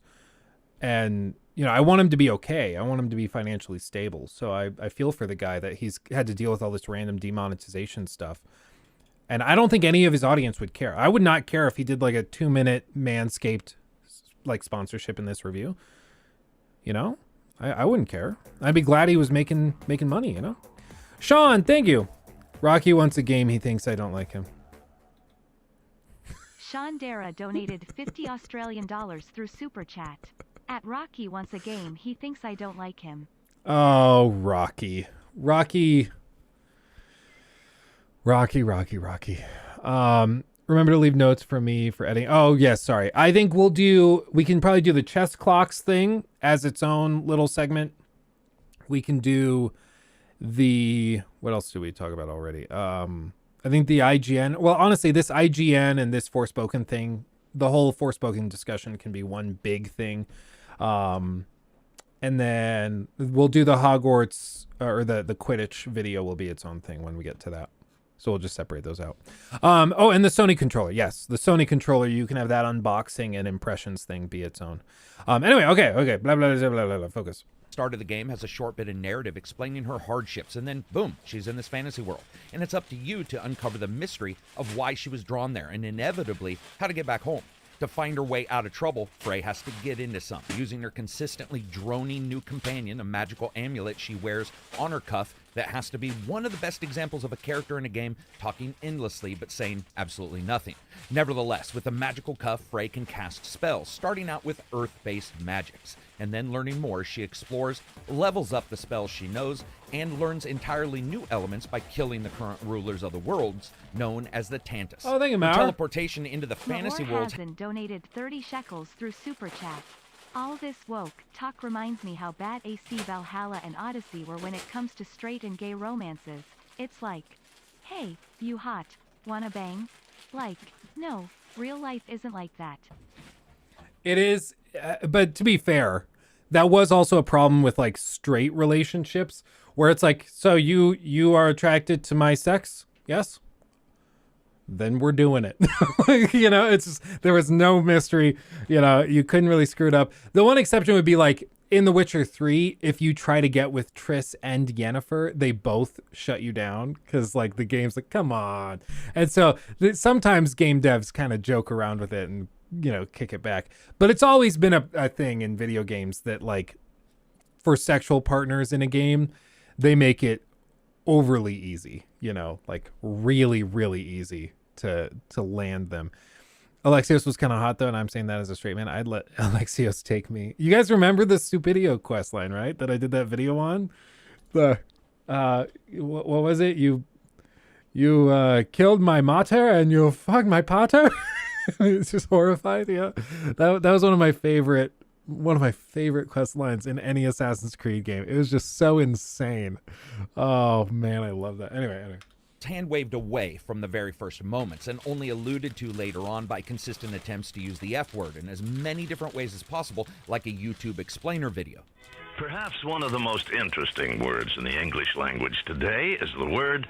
Speaker 2: And, you know, I want him to be okay. I want him to be financially stable. So I feel for the guy that he's had to deal with all this random demonetization stuff. And I don't think any of his audience would care. I would not care if he did like a 2-minute Manscaped like sponsorship in this review. You know, I wouldn't care. I'd be glad he was making money, you know. Sean, thank you. Rocky wants a game. He thinks I don't like him.
Speaker 3: Sean Dara donated 50 Australian dollars through Super Chat. At Rocky wants a game. He thinks I don't like him.
Speaker 2: Oh, Rocky. Remember to leave notes for me for editing. Oh, yes, sorry. I think we can probably do the chess clocks thing as its own little segment. We can do what else did we talk about already? I think the IGN. Well, honestly, this IGN and this Forspoken thing, the whole Forspoken discussion can be one big thing. And then we'll do the Hogwarts or the Quidditch video will be its own thing when we get to that. So we'll just separate those out. Oh, and the Sony controller. Yes, the Sony controller. You can have that unboxing and impressions thing be its own. Anyway, okay. Blah, blah, blah, blah, blah, blah. Focus.
Speaker 10: Start of the game has a short bit of narrative explaining her hardships, and then boom, she's in this fantasy world. And it's up to you to uncover the mystery of why she was drawn there and inevitably how to get back home. To find her way out of trouble, Frey has to get into some, using her consistently droning new companion, a magical amulet she wears on her cuff that has to be one of the best examples of a character in a game talking endlessly but saying absolutely nothing. Nevertheless, with the magical cuff, Frey can cast spells, starting out with earth-based magics, and then learning more, she explores, levels up the spells she knows, and learns entirely new elements by killing the current rulers of the worlds, known as the Tantus.
Speaker 2: Oh, thank you,
Speaker 10: The
Speaker 2: Mauer.
Speaker 10: teleportation into the fantasy
Speaker 3: Mahor
Speaker 10: worlds
Speaker 3: Hazen donated 30 shekels through Super Chat. All this woke talk reminds me how bad AC Valhalla and Odyssey were when it comes to straight and gay romances. It's like, hey, you hot, wanna bang? Like, no, real life isn't like that.
Speaker 2: It is, but to be fair, that was also a problem with like straight relationships where it's like, so you are attracted to my sex? Yes. Then we're doing it. You know, it's just, there was no mystery. You know, you couldn't really screw it up. The one exception would be like in The Witcher 3, if you try to get with Triss and Yennefer, they both shut you down because like the game's like, come on. And so sometimes game devs kind of joke around with it and, you know, kick it back. But it's always been a thing in video games that like for sexual partners in a game, they make it overly easy, you know, like really, really easy to land them. Alexios was kind of hot though, and I'm saying that as a straight man. I'd let Alexios take me. You guys remember the Stupidio quest line, right? That I did that video on? The what was it? You killed my mater and you fucked my pater? It's just horrified. Yeah. That was one of my favorite quest lines in any Assassin's Creed game. It was just so insane. Oh man, I love that. Anyway.
Speaker 10: hand waved away from the very first moments and only alluded to later on by consistent attempts to use the F word in as many different ways as possible, like a YouTube explainer video.
Speaker 11: Perhaps one of the most interesting words in the English language today is the word.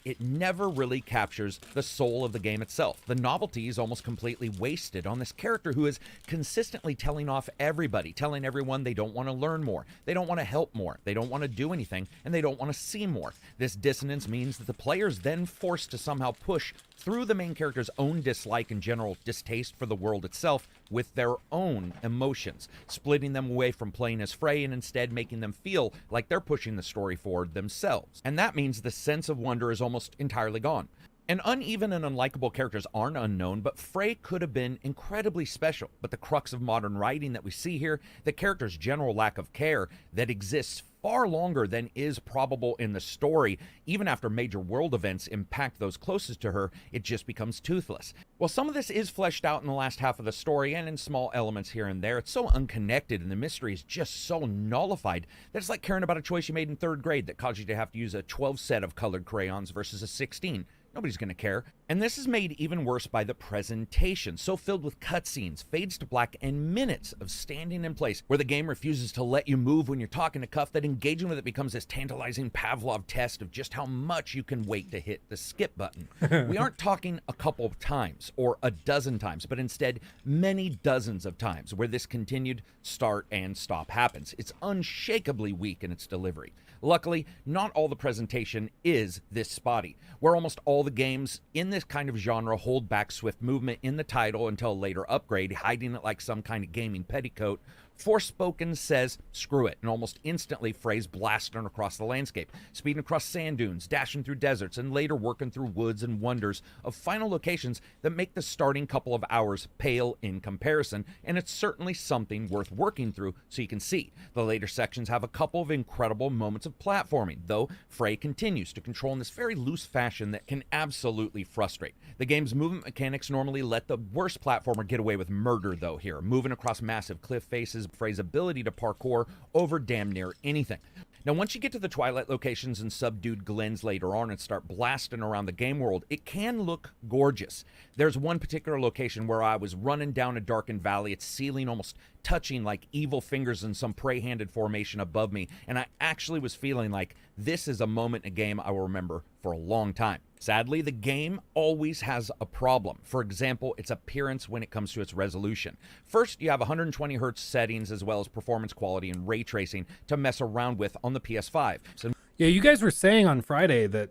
Speaker 10: It never really captures the soul of the game itself. The novelty is almost completely wasted on this character who is consistently telling off everybody, telling everyone they don't want to learn more, they don't want to help more, they don't want to do anything, and they don't want to see more. This dissonance means that the player is then forced to somehow push through the main character's own dislike and general distaste for the world itself with their own emotions, splitting them away from playing as Frey and instead making them feel like they're pushing the story forward themselves. And that means the sense of wonder is almost entirely gone. And uneven and unlikable characters aren't unknown, but Frey could have been incredibly special. But the crux of modern writing that we see here, the character's general lack of care that exists far longer than is probable in the story, even after major world events impact those closest to her, it just becomes toothless. While some of this is fleshed out in the last half of the story and in small elements here and there, it's so unconnected and the mystery is just so nullified that it's like caring about a choice you made in 3rd grade that caused you to have to use a 12 set of colored crayons versus a 16. Nobody's going to care. And this is made even worse by the presentation, so filled with cutscenes, fades to black, and minutes of standing in place where the game refuses to let you move when you're talking to Cuff, that engaging with it becomes this tantalizing Pavlov test of just how much you can wait to hit the skip button. We aren't talking a couple of times or a dozen times, but instead many dozens of times where this continued start and stop happens. It's unshakably weak in its delivery. Luckily, not all the presentation is this spotty, where almost all the games in this kind of genre hold back swift movement in the title until a later upgrade, hiding it like some kind of gaming petticoat. Forspoken says, screw it, and almost instantly Frey's blasting across the landscape, speeding across sand dunes, dashing through deserts, and later working through woods and wonders of final locations that make the starting couple of hours pale in comparison, and it's certainly something worth working through so you can see. The later sections have a couple of incredible moments of platforming, though Frey continues to control in this very loose fashion that can absolutely frustrate. The game's movement mechanics normally let the worst platformer get away with murder, though, here, moving across massive cliff faces, Frey's ability to parkour over damn near anything. Now, once you get to the Twilight locations and subdued glens later on and start blasting around the game world, it can look gorgeous. There's one particular location where I was running down a darkened valley, its ceiling almost touching like evil fingers in some prey-handed formation above me, and I actually was feeling like this is a moment in a game I will remember for a long time. Sadly, the game always has a problem. For example, its appearance when it comes to its resolution. First, you have 120 Hz settings as well as performance quality and ray tracing to mess around with on the PS5. So,
Speaker 2: yeah, you guys were saying on Friday that,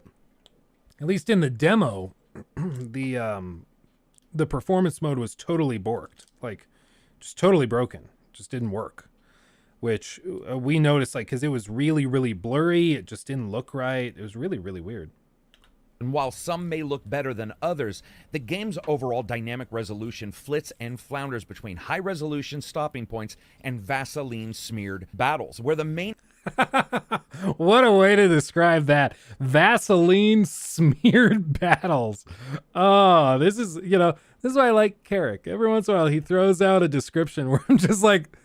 Speaker 2: at least in the demo, the performance mode was totally borked, like just totally broken, just didn't work, which we noticed, like, because it was really, really blurry. It just didn't look right. It was really, really weird.
Speaker 10: and while some may look better than others, the game's overall dynamic resolution flits and flounders between high-resolution stopping points and Vaseline-smeared battles, where the main...
Speaker 2: What a way to describe that. Vaseline smeared battles. Oh, this is, this is why I like Carrick. Every once in a while, he throws out a description where I'm just like,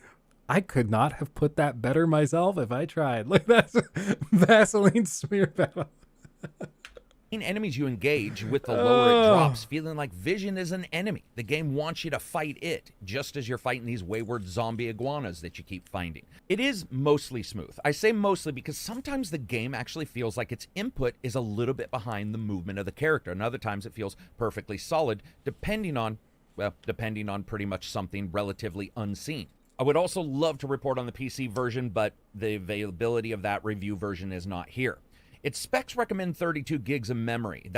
Speaker 2: I could not have put that better myself if I tried. Like, that's Vaseline smeared battle.
Speaker 10: enemies you engage with, the lower it drops, feeling like Vision is an enemy. The game wants you to fight it, just as you're fighting these wayward zombie iguanas that you keep finding. It is mostly smooth. I say mostly because sometimes the game actually feels like its input is a little bit behind the movement of the character, and other times it feels perfectly solid, depending on pretty much something relatively unseen. I would also love to report on the PC version, but the availability of that review version is not here. Its specs recommend 32 gigs of memory.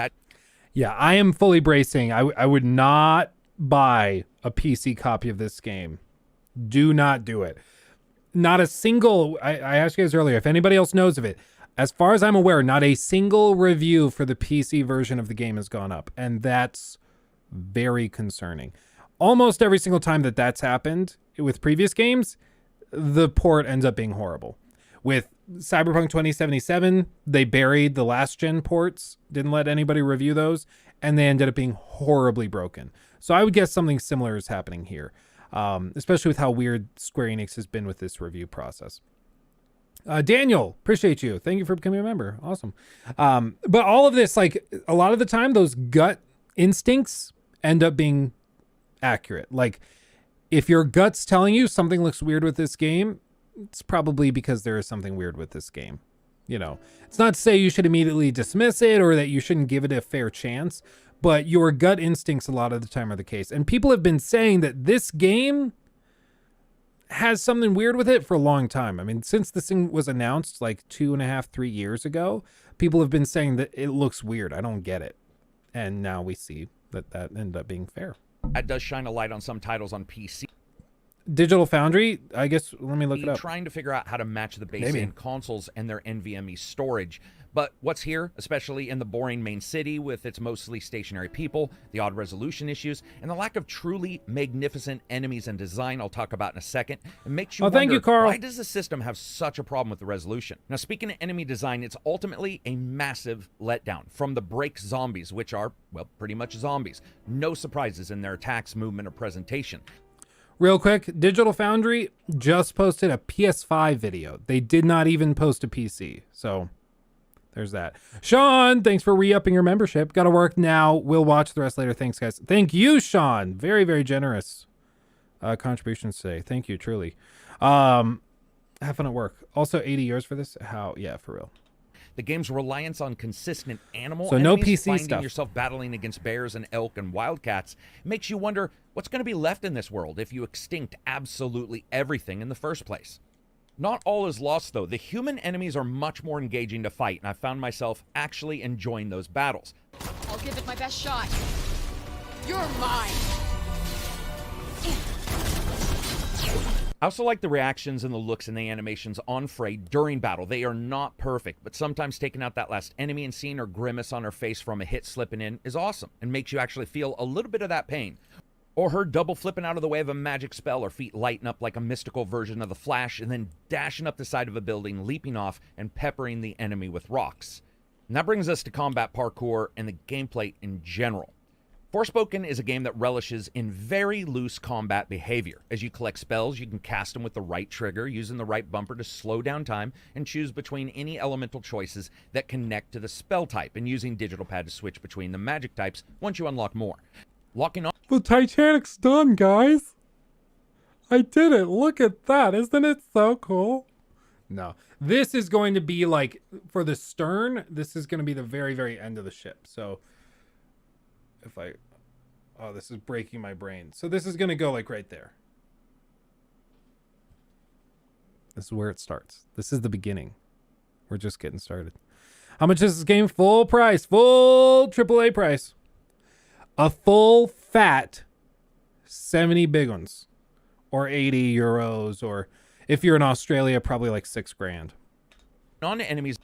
Speaker 2: Yeah, I am fully bracing. I would not buy a PC copy of this game. Do not do it. Not a single, I asked you guys earlier, if anybody else knows of it, as far as I'm aware, not a single review for the PC version of the game has gone up. And that's very concerning. Almost every single time that that's happened with previous games, the port ends up being horrible. With Cyberpunk 2077, they buried the last gen ports, didn't let anybody review those, and they ended up being horribly broken. So I would guess something similar is happening here, especially with how weird Square Enix has been with this review process. Daniel, appreciate you. Thank you for becoming a member. Awesome. But all of this, like, a lot of the time, those gut instincts end up being accurate. Like, if your gut's telling you something looks weird with this game, it's probably because there is something weird with this game. It's not to say you should immediately dismiss it or that you shouldn't give it a fair chance, but your gut instincts a lot of the time are the case. And people have been saying that this game has something weird with it for a long time. I mean, since this thing was announced like 2.5, 3 years ago, people have been saying that it looks weird. I don't get it. And now we see that ended up being fair.
Speaker 10: That does shine a light on some titles on PC.
Speaker 2: Digital Foundry, I guess, let me look it up.
Speaker 10: Trying to figure out how to match the base-end consoles and their NVMe storage. But what's here, especially in the boring main city with its mostly stationary people, the odd resolution issues, and the lack of truly magnificent enemies and design I'll talk about in a second, it makes you wonder,
Speaker 2: thank you, Carl.
Speaker 10: Why does the system have such a problem with the resolution? Now, speaking of enemy design, it's ultimately a massive letdown. From the break zombies, which are, well, pretty much zombies. No surprises in their attacks, movement, or presentation.
Speaker 2: Real quick, Digital Foundry just posted a PS5 video. They did not even post a PC. So there's that. Sean, thanks for re-upping your membership. Got to work now. We'll watch the rest later. Thanks, guys. Thank you, Sean. Very, very generous contributions today. Thank you, truly. Have fun at work. Also, 80 years for this? How? Yeah, for real.
Speaker 10: The game's reliance on consistent animal
Speaker 2: so no
Speaker 10: enemies,
Speaker 2: PC
Speaker 10: finding
Speaker 2: stuff.
Speaker 10: yourself battling against bears and elk and wildcats, makes you wonder what's going to be left in this world if you extinct absolutely everything in the first place. Not all is lost, though. The human enemies are much more engaging to fight, and I found myself actually enjoying those battles.
Speaker 7: I'll give it my best shot. You're mine.
Speaker 10: I also like the reactions and the looks and the animations on Frey during battle. They are not perfect, but sometimes taking out that last enemy and seeing her grimace on her face from a hit slipping in is awesome and makes you actually feel a little bit of that pain. Or her double flipping out of the way of a magic spell, or feet lighting up like a mystical version of the Flash, and then dashing up the side of a building, leaping off, and peppering the enemy with rocks. And that brings us to combat parkour and the gameplay in general. Forspoken is a game that relishes in very loose combat behavior. As you collect spells, you can cast them with the right trigger, using the right bumper to slow down time, and choose between any elemental choices that connect to the spell type, and using digital pad to switch between the magic types once you unlock more. Locking on...
Speaker 2: The Titanic's done, guys. I did it. Look at that. Isn't it so cool? No. This is going to be like, for the stern, this is going to be the very, very end of the ship. So if I, oh, this is breaking my brain. So this is going to go like right there. This is where it starts. This is the beginning. We're just getting started. How much is this game? Full price. Full AAA price. A full fat 70 big ones. Or 80 euros. Or if you're in Australia, probably like $6,000.
Speaker 10: On enemies.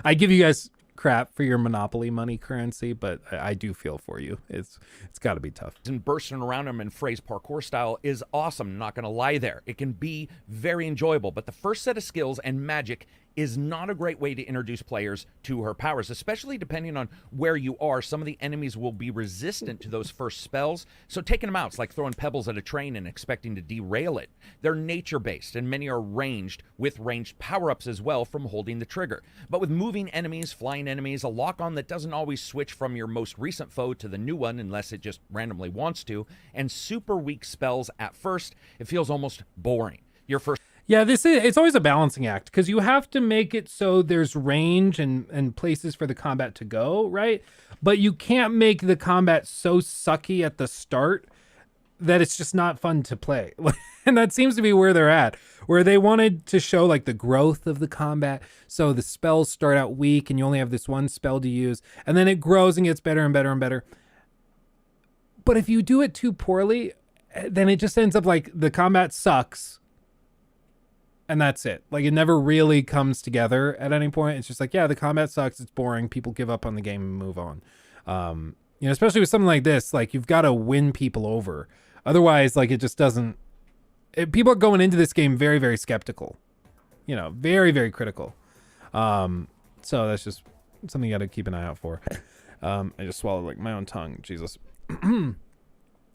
Speaker 2: I give you guys crap for your Monopoly money currency, but I do feel for you. It's got to be tough.
Speaker 10: And bursting around them in phrase parkour style is awesome. Not going to lie there. It can be very enjoyable, but the first set of skills and magic is not a great way to introduce players to her powers, especially depending on where you are. Some of the enemies will be resistant to those first spells, so taking them out is like throwing pebbles at a train and expecting to derail it. They're nature-based, and many are ranged with ranged power-ups as well from holding the trigger. But with moving enemies, flying enemies, a lock-on that doesn't always switch from your most recent foe to the new one unless it just randomly wants to, and super weak spells at first, it feels almost boring. Your first...
Speaker 2: Yeah, it's always a balancing act because you have to make it so there's range and places for the combat to go, right? But you can't make the combat so sucky at the start that it's just not fun to play. And that seems to be where they're at, where they wanted to show like the growth of the combat. So the spells start out weak and you only have this one spell to use, and then it grows and gets better and better and better. But if you do it too poorly, then it just ends up like the combat sucks. And that's it. Like, it never really comes together at any point. It's just like, yeah, the combat sucks. It's boring. People give up on the game and move on. You know, especially with something like this, like, you've got to win people over. Otherwise, like, it just doesn't... people are going into this game very, very skeptical. You know, very, very critical. So that's just something you got to keep an eye out for. I just swallowed, like, my own tongue. Jesus.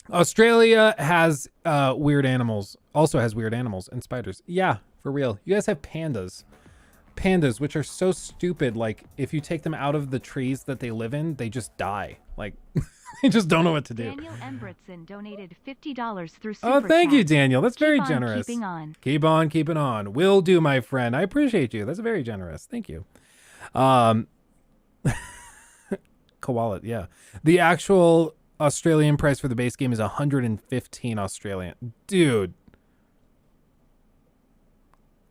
Speaker 2: Australia has weird animals. Also has weird animals and spiders. Yeah. For real. You guys have pandas. Pandas, which are so stupid. Like, if you take them out of the trees that they live in, they just die. Like, they just don't know what to do.
Speaker 3: Daniel Embritson donated $50 through Super
Speaker 2: Oh, thank you,
Speaker 3: Chat.
Speaker 2: Daniel. That's very
Speaker 3: Keep on
Speaker 2: generous.
Speaker 3: keeping on.
Speaker 2: Keep on keeping on. Will do, my friend. I appreciate you. That's very generous. Thank you. Koala, yeah. The actual Australian price for the base game is 115 Australian. Dude.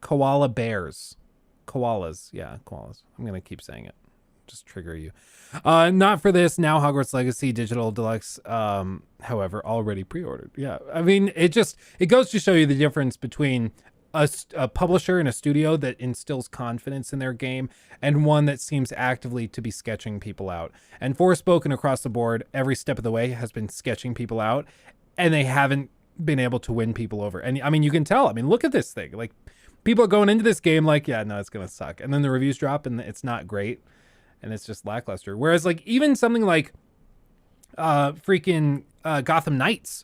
Speaker 2: Koala bears. Koalas. Yeah, koalas. I'm going to keep saying it. Just trigger you. Not for this. Now Hogwarts Legacy Digital Deluxe, however, already pre-ordered. Yeah. I mean, it goes to show you the difference between a publisher and a studio that instills confidence in their game and one that seems actively to be sketching people out. And Forspoken across the board, every step of the way, has been sketching people out, and they haven't been able to win people over. And I mean, you can tell. I mean, look at this thing. Like, people are going into this game like, yeah, no, it's going to suck. And then the reviews drop and it's not great. And it's just lackluster. Whereas like even something like Gotham Knights.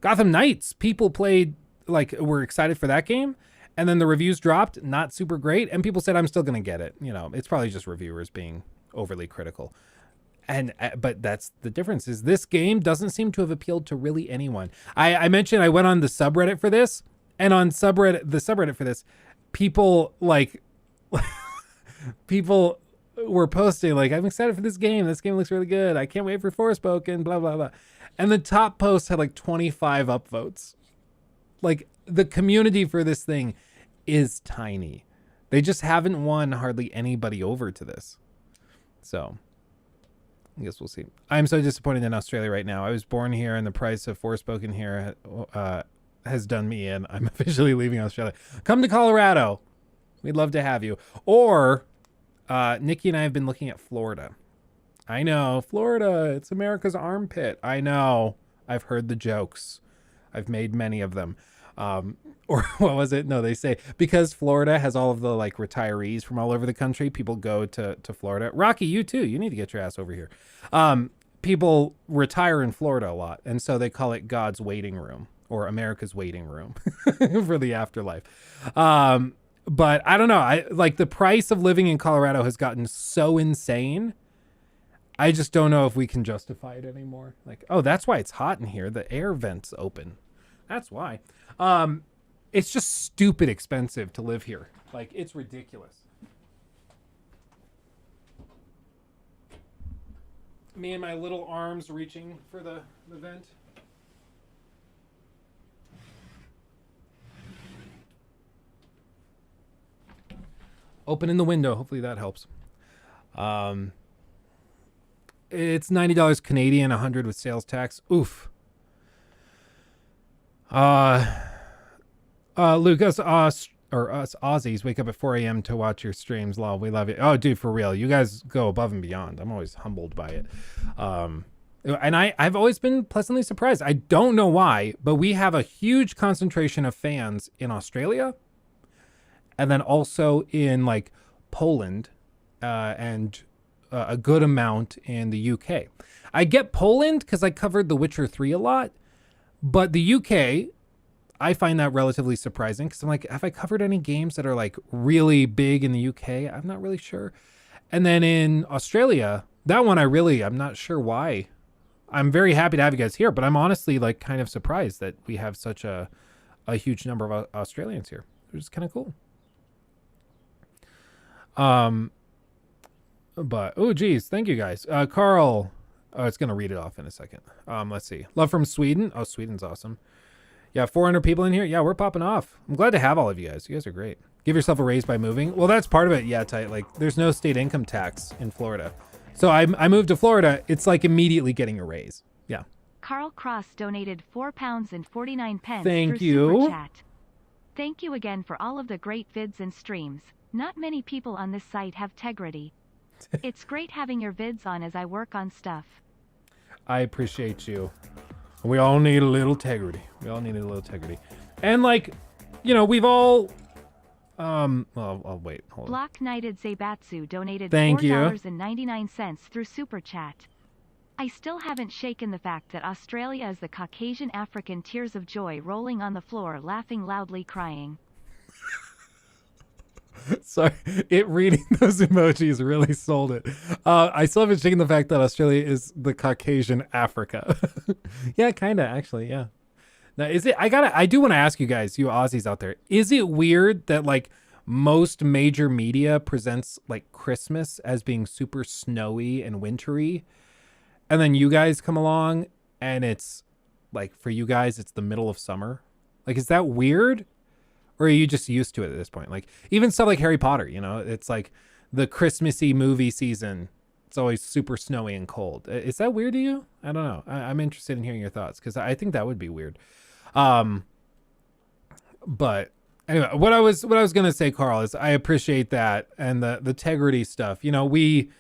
Speaker 2: Gotham Knights, people played, like, were excited for that game. And then the reviews dropped, not super great. And people said, I'm still going to get it. You know, it's probably just reviewers being overly critical. And but that's the difference, is this game doesn't seem to have appealed to really anyone. I mentioned I went on the subreddit for this. And on the subreddit for this, people people were posting like, I'm excited for this game. This game looks really good. I can't wait for Forspoken, blah, blah, blah. And the top post had like 25 upvotes. Like, the community for this thing is tiny. They just haven't won hardly anybody over to this. So I guess we'll see. I'm so disappointed in Australia right now. I was born here and the price of Forspoken here has done me in. I'm officially leaving Australia. Come to Colorado. We'd love to have you. Or Nikki and I have been looking at Florida. I know, Florida, it's America's armpit. I know. I've heard the jokes. I've made many of them. Or what was it? No, they say because Florida has all of the like retirees from all over the country, people go to Florida. Rocky, you too. You need to get your ass over here. People retire in Florida a lot. And so they call it God's waiting room. Or America's waiting room for the afterlife. But I don't know. I like the price of living in Colorado has gotten so insane. I just don't know if we can justify it anymore. Like, oh, that's why it's hot in here. The air vent's open. That's why. It's just stupid expensive to live here. Like, it's ridiculous. Me and my little arms reaching for the vent. Opening the window. Hopefully that helps. It's $90 Canadian, $100 with sales tax. Oof. Lucas, us Aussies wake up at 4 a.m. to watch your streams. Lol, we love you. Oh, dude, for real. You guys go above and beyond. I'm always humbled by it. And I've always been pleasantly surprised. I don't know why, but we have a huge concentration of fans in Australia. And then also in like Poland and a good amount in the UK. I get Poland because I covered The Witcher 3 a lot. But the UK, I find that relatively surprising because I'm like, have I covered any games that are like really big in the UK? I'm not really sure. And then in Australia, that one I'm not sure why. I'm very happy to have you guys here, but I'm honestly like kind of surprised that we have such a huge number of Australians here, which is kind of cool. But oh geez, thank you guys. Carl, it's gonna read it off in a second. Let's see. Love from Sweden. Oh, Sweden's awesome. Yeah, 400 people in here. Yeah, we're popping off. I'm glad to have all of you guys. You guys are great. Give yourself a raise by moving. Well, that's part of it. Yeah, tight. Like, there's no state income tax in Florida. So I moved to Florida. It's like immediately getting a raise. Yeah.
Speaker 3: Carl Cross donated £4.49
Speaker 2: Thank
Speaker 3: through
Speaker 2: you.
Speaker 3: Super Chat. Thank you again for all of the great vids and streams. Not many people on this site have tegrity. It's great having your vids on as I work on stuff.
Speaker 2: I appreciate you. We all need a little integrity. And like, you know, we've all well, I'll wait. Hold on.
Speaker 3: Block Knighted Zaibatsu donated
Speaker 2: Thank you.
Speaker 3: $4.99 through Super Chat. I still haven't shaken the fact that Australia is the Caucasian African tears of joy rolling on the floor, laughing loudly, crying.
Speaker 2: Sorry, reading those emojis really sold it. I still haven't shaken the fact that Australia is the Caucasian Africa. Yeah, kind of actually. Yeah. Now, I do want to ask you guys, you Aussies out there, is it weird that like most major media presents like Christmas as being super snowy and wintry, and then you guys come along and it's like, for you guys, it's the middle of summer? Like, is that weird? Or are you just used to it at this point? Like, even stuff like Harry Potter, you know, it's like the Christmassy movie season. It's always super snowy and cold. Is that weird to you? I don't know. I'm interested in hearing your thoughts because I think that would be weird. But anyway, what I was gonna say, Carl, is I appreciate that and the integrity stuff. You know, we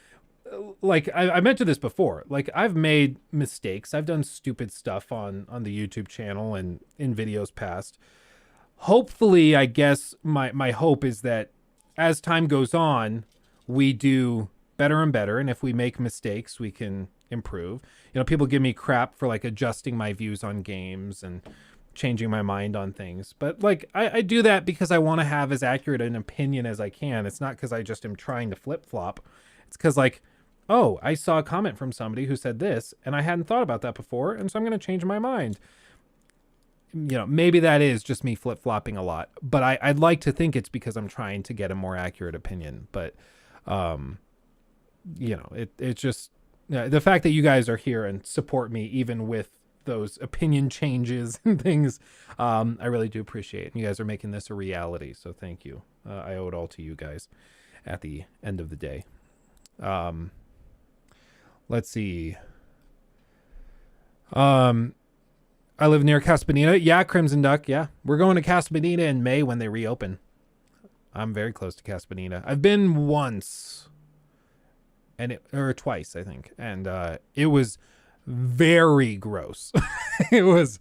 Speaker 2: like I mentioned this before. Like, I've made mistakes. I've done stupid stuff on the YouTube channel and in videos past. Hopefully, I guess my hope is that as time goes on, we do better and better. And if we make mistakes, we can improve. You know, people give me crap for like adjusting my views on games and changing my mind on things. But like, I do that because I want to have as accurate an opinion as I can. It's not because I just am trying to flip flop. It's because like, oh, I saw a comment from somebody who said this and I hadn't thought about that before. And so I'm going to change my mind. You know, maybe that is just me flip-flopping a lot, but I'd like to think it's because I'm trying to get a more accurate opinion. But, you know, it's just the fact that you guys are here and support me, even with those opinion changes and things, I really do appreciate. And you guys are making this a reality. So thank you. I owe it all to you guys at the end of the day. Let's see. I live near Casa Bonita. Yeah, Crimson Duck. Yeah, we're going to Casa Bonita in May when they reopen. I'm very close to Casa Bonita. I've been once, or twice, I think, and it was very gross. It was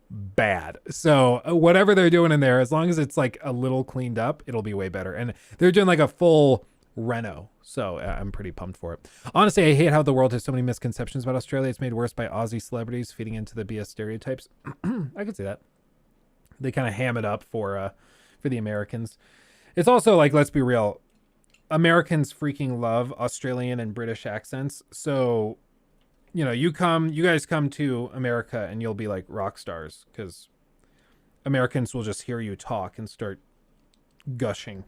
Speaker 2: bad. So whatever they're doing in there, as long as it's like a little cleaned up, it'll be way better. And they're doing like a full reno, so I'm pretty pumped for it. Honestly, I hate how the world has so many misconceptions about Australia. It's made worse by Aussie celebrities feeding into the BS stereotypes. I could see that. They kind of ham it up for the Americans. It's also like, let's be real, Americans freaking love Australian and British accents. So you guys come to America and you'll be like rock stars because Americans will just hear you talk and start gushing.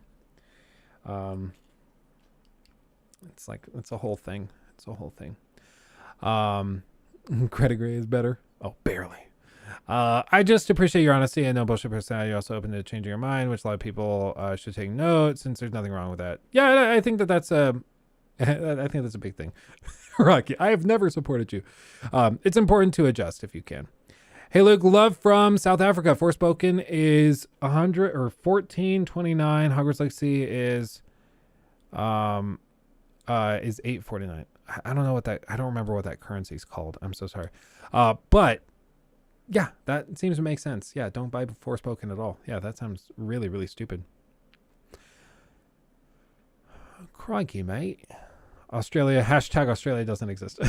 Speaker 2: It's a whole thing. Greta Gray is better. Oh, barely. I just appreciate your honesty and no bullshit personality. You're also open to changing your mind, which a lot of people should take note, since there's nothing wrong with that. Yeah, I think that's a big thing. Rocky, I have never supported you. It's important to adjust if you can. Hey, Luke, love from South Africa. Forspoken is 100 or 1429. Hogwarts Legacy is 849. I don't know I don't remember what that currency is called. I'm so sorry. But yeah, that seems to make sense. Yeah, don't buy Forspoken at all. Yeah, that sounds really, really stupid. Crikey, mate. Australia, #Australia doesn't exist.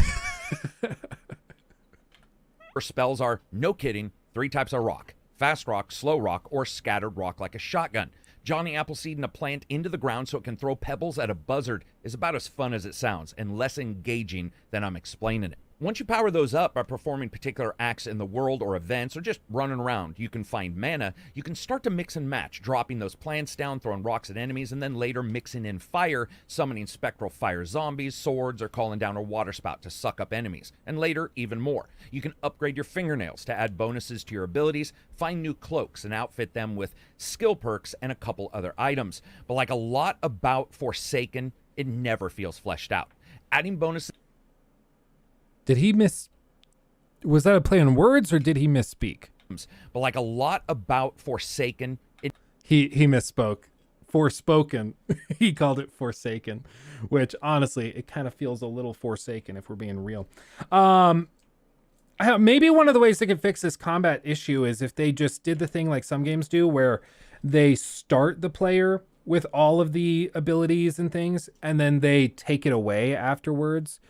Speaker 10: Spells are, no kidding, 3 types of rock: fast rock, slow rock, or scattered rock like a shotgun. Johnny Appleseed in a plant into the ground so it can throw pebbles at a buzzard is about as fun as it sounds, and less engaging than I'm explaining it. Once you power those up by performing particular acts in the world or events, or just running around, you can find mana. You can start to mix and match, dropping those plants down, throwing rocks at enemies, and then later mixing in fire, summoning spectral fire zombies, swords, or calling down a water spout to suck up enemies, and later even more. You can upgrade your fingernails to add bonuses to your abilities, find new cloaks, and outfit them with skill perks and a couple other items. But like a lot about Forsaken, it never feels fleshed out. Adding bonuses...
Speaker 2: Did he was that a play on words, or did he misspeak?
Speaker 10: But like a lot about Forsaken,
Speaker 2: he misspoke. Forspoken. He called it Forsaken, which honestly, it kind of feels a little forsaken if we're being real. Maybe one of the ways they could fix this combat issue is if they just did the thing like some games do, where they start the player with all of the abilities and things, and then they take it away afterwards.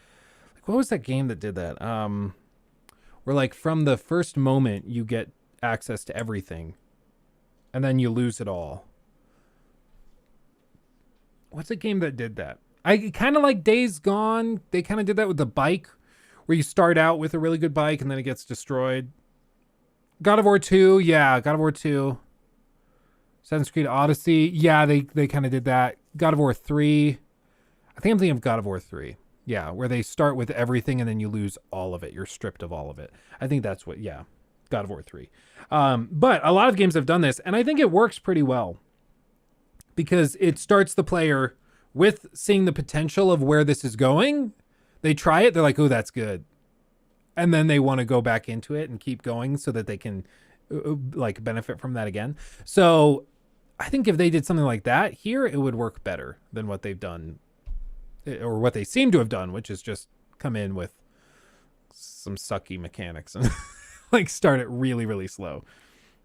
Speaker 2: What was that game that did that? Where like from the first moment you get access to everything and then you lose it all. What's a game that did that? I kind of like Days Gone. They kind of did that with the bike, where you start out with a really good bike and then it gets destroyed. God of War 2. Yeah, God of War 2. Assassin's Creed Odyssey. Yeah, they kind of did that. God of War 3. I think I'm thinking of God of War 3. Yeah, where they start with everything and then you lose all of it. You're stripped of all of it. I think that's what, yeah, God of War 3. But a lot of games have done this, and I think it works pretty well. Because it starts the player with seeing the potential of where this is going. They try it, they're like, oh, that's good. And then they want to go back into it and keep going so that they can like benefit from that again. So I think if they did something like that here, it would work better than what they've done, or what they seem to have done, which is just come in with some sucky mechanics and like start it really, really slow.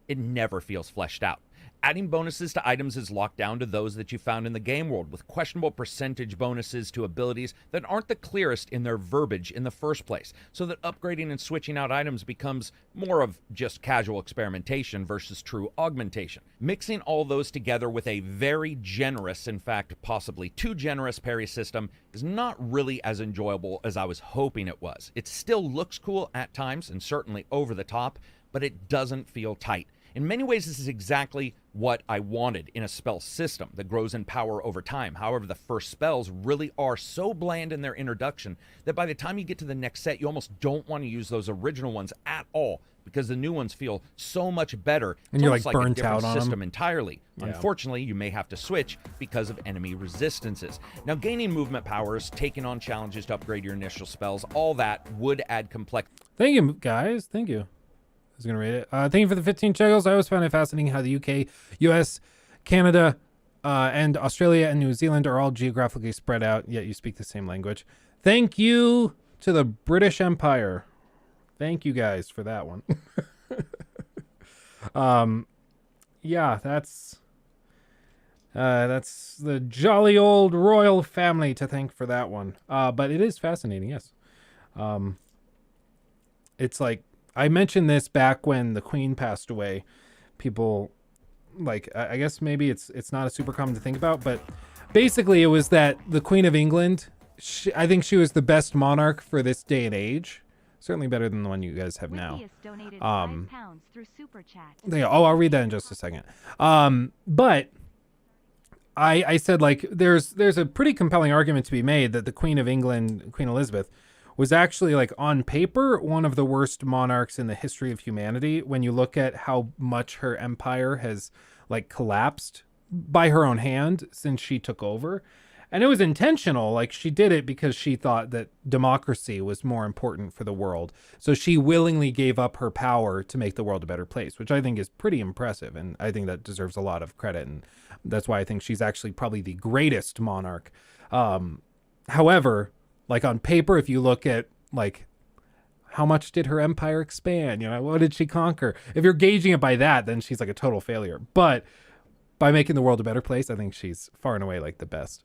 Speaker 10: It never feels fleshed out. Adding bonuses to items is locked down to those that you found in the game world, with questionable percentage bonuses to abilities that aren't the clearest in their verbiage in the first place, so that upgrading and switching out items becomes more of just casual experimentation versus true augmentation. Mixing all those together with a very generous, in fact possibly too generous parry system is not really as enjoyable as I was hoping it was. It still looks cool at times and certainly over the top, but it doesn't feel tight. In many ways, this is exactly what I wanted in a spell system that grows in power over time. However, the first spells really are so bland in their introduction that by the time you get to the next set, you almost don't want to use those original ones at all, because the new ones feel so much better.
Speaker 2: And you're like burnt
Speaker 10: a
Speaker 2: out on
Speaker 10: system
Speaker 2: them
Speaker 10: entirely.
Speaker 2: Yeah.
Speaker 10: Unfortunately, you may have to switch because of enemy resistances. Now, gaining movement powers, taking on challenges to upgrade your initial spells, all that would add complexity.
Speaker 2: Thank you, guys. Thank you. I was going to read it. Thank you for the 15 shekels. I always found it fascinating how the UK, US, Canada, and Australia and New Zealand are all geographically spread out, yet you speak the same language. Thank you to the British Empire. Thank you guys for that one. Yeah, that's the jolly old royal family to thank for that one. But it is fascinating, yes. It's like, I mentioned this back when the Queen passed away. People, like, I guess maybe it's not a super common to think about, but basically it was that the Queen of England I think she was the best monarch for this day and age. Certainly better than the one you guys have now.
Speaker 3: Withius donated £5 through Super Chat.
Speaker 2: I'll read that in just a second. But I said, like, there's a pretty compelling argument to be made that the Queen of England, Queen Elizabeth, was actually, like, on paper, one of the worst monarchs in the history of humanity when you look at how much her empire has, like, collapsed by her own hand since she took over. And it was intentional. Like, she did it because she thought that democracy was more important for the world. So she willingly gave up her power to make the world a better place, which I think is pretty impressive. And I think that deserves a lot of credit. And that's why I think she's actually probably the greatest monarch. However, like, on paper, if you look at, like, how much did her empire expand? You know, what did she conquer? If you're gauging it by that, then she's like a total failure. But by making the world a better place, I think she's far and away, like, the best.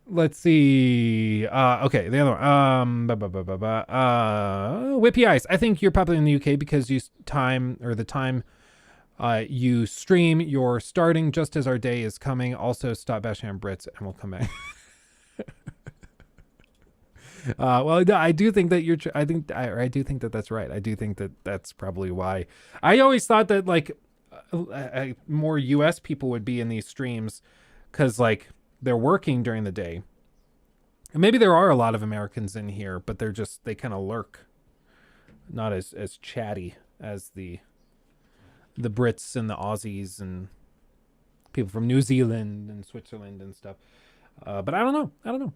Speaker 2: Let's see. Okay, the other one. Whippy Ice. I think you're popular in the UK because the time you stream, you're starting just as our day is coming. Also, stop bashing on Brits, and we'll come back. Well, I do think that I do think that that's right. I do think that that's probably why. I always thought that, like, more US people would be in these streams because, like, they're working during the day. And maybe there are a lot of Americans in here, but they kind of lurk. Not as chatty as the Brits and the Aussies and people from New Zealand and Switzerland and stuff. But I don't know.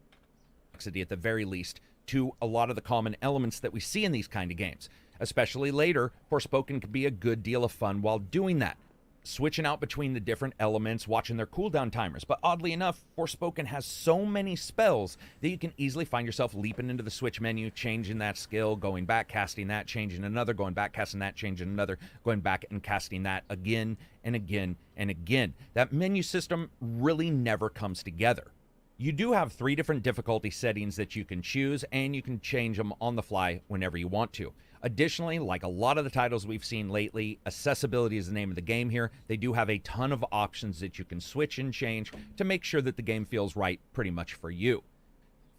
Speaker 10: At the very least, to a lot of the common elements that we see in these kind of games. Especially later, Forspoken can be a good deal of fun while doing that. Switching out between the different elements, watching their cooldown timers. But oddly enough, Forspoken has so many spells that you can easily find yourself leaping into the switch menu, changing that skill, going back, casting that, changing another, going back, casting that, changing another, going back and casting that again and again and again. That menu system really never comes together. You do have 3 different difficulty settings that you can choose, and you can change them on the fly whenever you want to. Additionally, like a lot of the titles we've seen lately, accessibility is the name of the game here. They do have a ton of options that you can switch and change to make sure that the game feels right pretty much for you.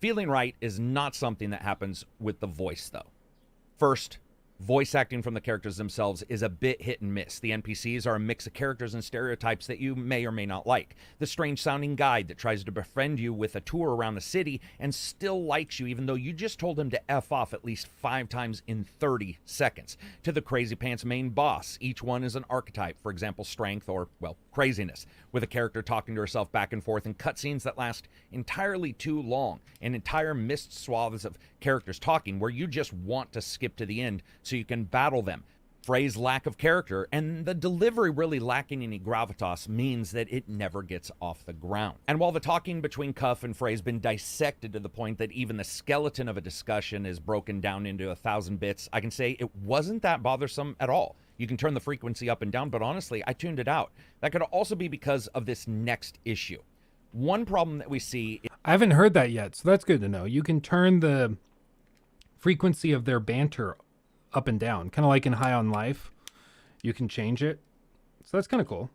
Speaker 10: Feeling right is not something that happens with the voice, though. First, voice acting from the characters themselves is a bit hit and miss. The NPCs are a mix of characters and stereotypes that you may or may not like. The strange-sounding guide that tries to befriend you with a tour around the city and still likes you even though you just told him to F off at least 5 times in 30 seconds. To the crazy pants main boss, each one is an archetype, for example, strength or, well, craziness, with a character talking to herself back and forth in cutscenes that last entirely too long, and entire missed swaths of characters talking where you just want to skip to the end so you can battle them. Frey's lack of character and the delivery really lacking any gravitas means that it never gets off the ground. And while the talking between Cuff and Frey's been dissected to the point that even the skeleton of a discussion is broken down into 1,000 bits, I can say it wasn't that bothersome at all. You can turn the frequency up and down, but honestly, I tuned it out. That could also be because of this next issue. One problem that we see...
Speaker 2: I haven't heard that yet, so that's good to know. You can turn the frequency of their banter up and down, kind of like in High on Life. You can change it. So that's kind of cool.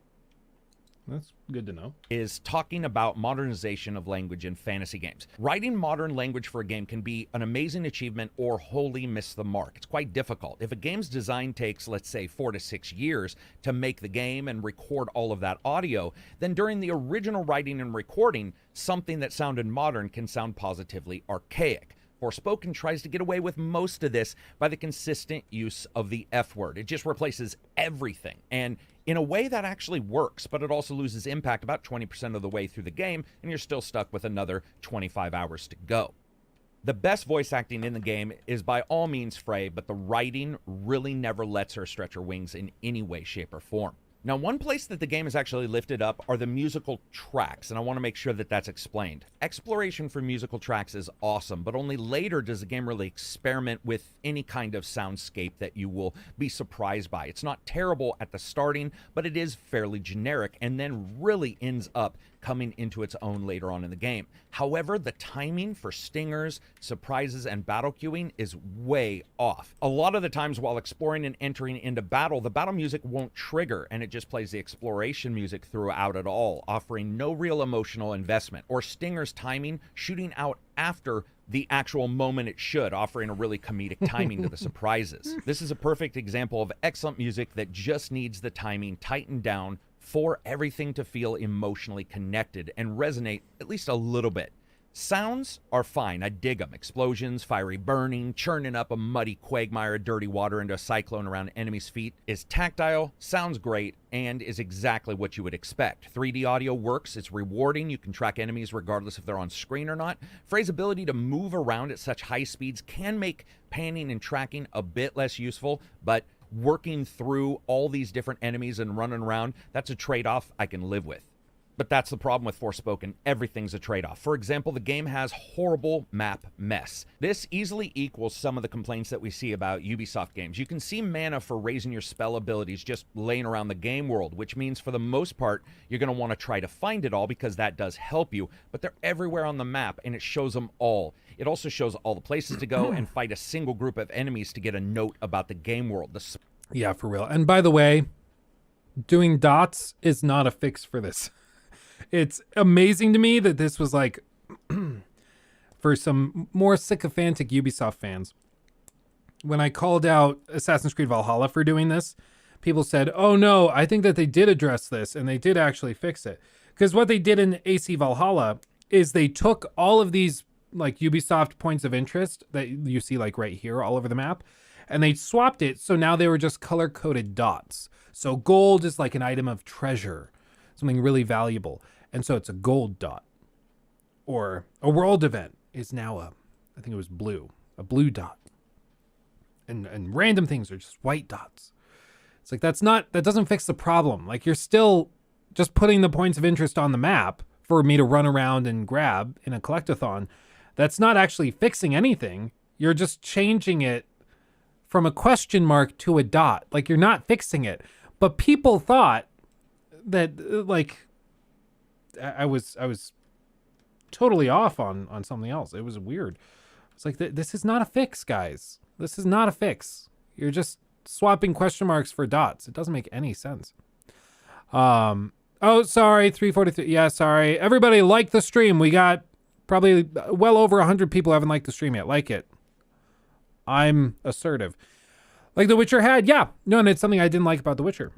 Speaker 2: That's good to know.
Speaker 10: Is talking about modernization of language in fantasy games. Writing modern language for a game can be an amazing achievement or wholly miss the mark. It's quite difficult. If a game's design takes, let's say, 4 to 6 years to make the game and record all of that audio, then during the original writing and recording, something that sounded modern can sound positively archaic. Forspoken tries to get away with most of this by the consistent use of the F word. It just replaces everything. And in a way that actually works, but it also loses impact about 20% of the way through the game, and you're still stuck with another 25 hours to go. The best voice acting in the game is by all means Frey, but the writing really never lets her stretch her wings in any way, shape, or form. Now, one place that the game is actually lifted up are the musical tracks, and I want to make sure that that's explained. Exploration for musical tracks is awesome, but only later does the game really experiment with any kind of soundscape that you will be surprised by. It's not terrible at the starting, but it is fairly generic, and then really ends up coming into its own later on in the game. However, the timing for stingers, surprises, and battle queuing is way off. A lot of the times while exploring and entering into battle, the battle music won't trigger, and it it just plays the exploration music throughout it all, offering no real emotional investment, or Stinger's timing shooting out after the actual moment it should, offering a really comedic timing to the surprises. This is a perfect example of excellent music that just needs the timing tightened down for everything to feel emotionally connected and resonate at least a little bit. Sounds are fine. I dig them. Explosions, fiery burning, churning up a muddy quagmire of dirty water into a cyclone around enemies' feet is tactile, sounds great, and is exactly what you would expect. 3D audio works. It's rewarding. You can track enemies regardless if they're on screen or not. Frey's ability to move around at such high speeds can make panning and tracking a bit less useful, but working through all these different enemies and running around, that's a trade-off I can live with. But that's the problem with Forspoken. Everything's a trade-off. For example, the game has horrible map mess. This easily equals some of the complaints that we see about Ubisoft games. You can see mana for raising your spell abilities just laying around the game world, which means for the most part, you're going to want to try to find it all because that does help you. But they're everywhere on the map, and it shows them all. It also shows all the places to go and fight a single group of enemies to get a note about the game world.
Speaker 2: Yeah, for real. And by the way, doing dots is not a fix for this. It's amazing to me that this was like, for some more sycophantic Ubisoft fans, when I called out Assassin's Creed Valhalla for doing this, people said, oh no, I think that they did address this and they did actually fix it. Because what they did in AC Valhalla is they took all of these like Ubisoft points of interest that you see like right here all over the map, and they swapped it. So now they were just color-coded dots. So gold is like an item of treasure, something really valuable. And so it's a gold dot. Or a world event is now I think it was blue, a blue dot. And random things are just white dots. It's like, that doesn't fix the problem. Like, you're still just putting the points of interest on the map for me to run around and grab in a collectathon. That's not actually fixing anything. You're just changing it from a question mark to a dot. Like, you're not fixing it. But people thought that, like, I was totally off on something else. It was weird. It's like, this is not a fix, guys. This is not a fix. You're just swapping question marks for dots. It doesn't make any sense. Oh, sorry, 343. Yeah, sorry. Everybody like the stream. We got probably well over 100 people haven't liked the stream yet. Like it. I'm assertive. Like The Witcher had, yeah. No, and it's something I didn't like about The Witcher.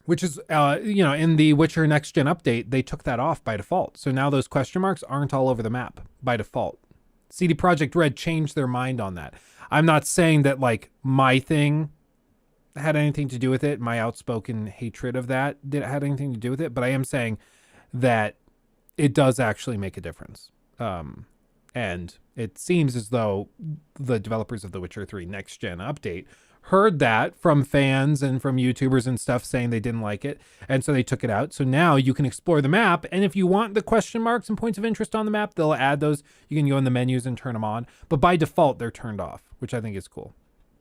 Speaker 2: Which is, in the Witcher Next Gen update, they took that off by default. So now those question marks aren't all over the map by default. CD Projekt Red changed their mind on that. I'm not saying that, like, my thing had anything to do with it. My outspoken hatred of that had anything to do with it. But I am saying that it does actually make a difference. And it seems as though the developers of The Witcher 3 Next Gen update heard that from fans and from YouTubers and stuff saying they didn't like it. And so they took it out. So now you can explore the map. And if you want the question marks and points of interest on the map, they'll add those. You can go in the menus and turn them on. But by default, they're turned off, which I think is cool.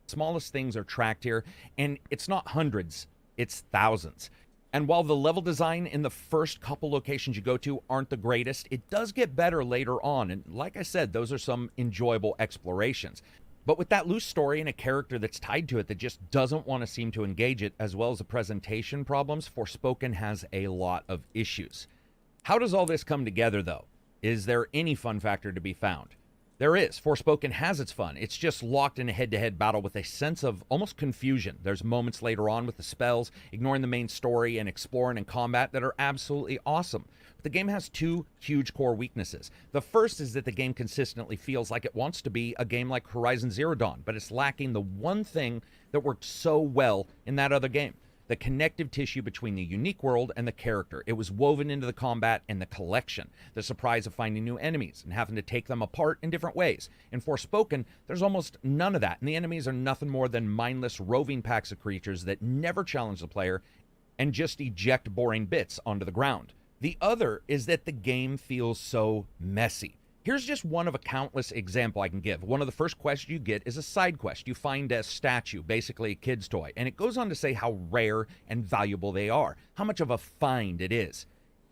Speaker 10: Smallest things are tracked here, and it's not hundreds, it's thousands. And while the level design in the first couple locations you go to aren't the greatest, it does get better later on. And like I said, those are some enjoyable explorations. But with that loose story and a character that's tied to it that just doesn't want to seem to engage it, as well as the presentation problems, Forspoken has a lot of issues. How does all this come together, though? Is there any fun factor to be found? There is. Forspoken has its fun. It's just locked in a head-to-head battle with a sense of almost confusion. There's moments later on with the spells, ignoring the main story and exploring and combat that are absolutely awesome. But the game has two huge core weaknesses. The first is that the game consistently feels like it wants to be a game like Horizon Zero Dawn, but it's lacking the one thing that worked so well in that other game. The connective tissue between the unique world and the character. It was woven into the combat and the collection. The surprise of finding new enemies and having to take them apart in different ways. In Forspoken, there's almost none of that, and the enemies are nothing more than mindless roving packs of creatures that never challenge the player and just eject boring bits onto the ground. The other is that the game feels so messy. Here's just one of a countless example I can give. One of the first quests you get is a side quest. You find a statue, basically a kid's toy, and it goes on to say how rare and valuable they are, how much of a find it is.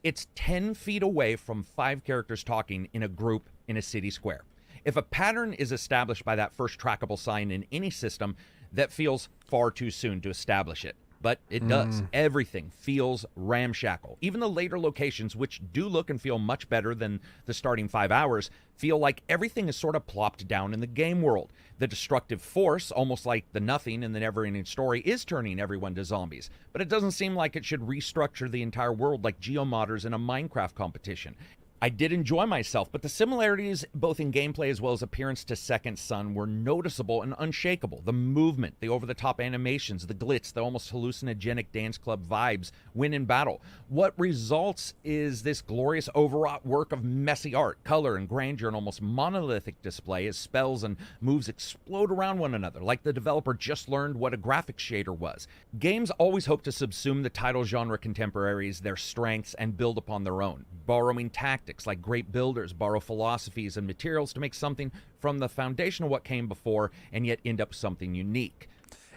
Speaker 10: It's 10 feet away from 5 characters talking in a group in a city square. If a pattern is established by that first trackable sign in any system, that feels far too soon to establish it. but it does. Everything feels ramshackle. Even the later locations, which do look and feel much better than the starting 5 hours, feel like everything is sort of plopped down in the game world. The destructive force, almost like the nothing in the never-ending story, is turning everyone to zombies, but it doesn't seem like it should restructure the entire world like geomodders in a Minecraft competition. I did enjoy myself, but the similarities both in gameplay as well as appearance to Second Son were noticeable and unshakable. The movement, the over-the-top animations, the glitz, the almost hallucinogenic dance club vibes win in battle. What results is this glorious overwrought work of messy art, color, and grandeur, and almost monolithic display as spells and moves explode around one another, like the developer just learned what a graphics shader was. Games always hope to subsume the title genre contemporaries, their strengths, and build upon their own, borrowing tactics like great builders borrow philosophies and materials to make something from the foundation of what came before and yet end up something unique.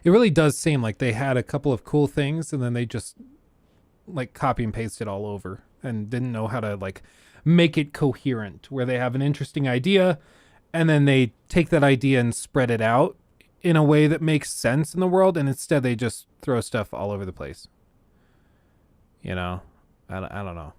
Speaker 2: It really does seem like they had a couple of cool things and then they just like copy and paste it all over and didn't know how to like make it coherent, where they have an interesting idea and then they take that idea and spread it out in a way that makes sense in the world, and instead they just throw stuff all over the place. You know, I don't know.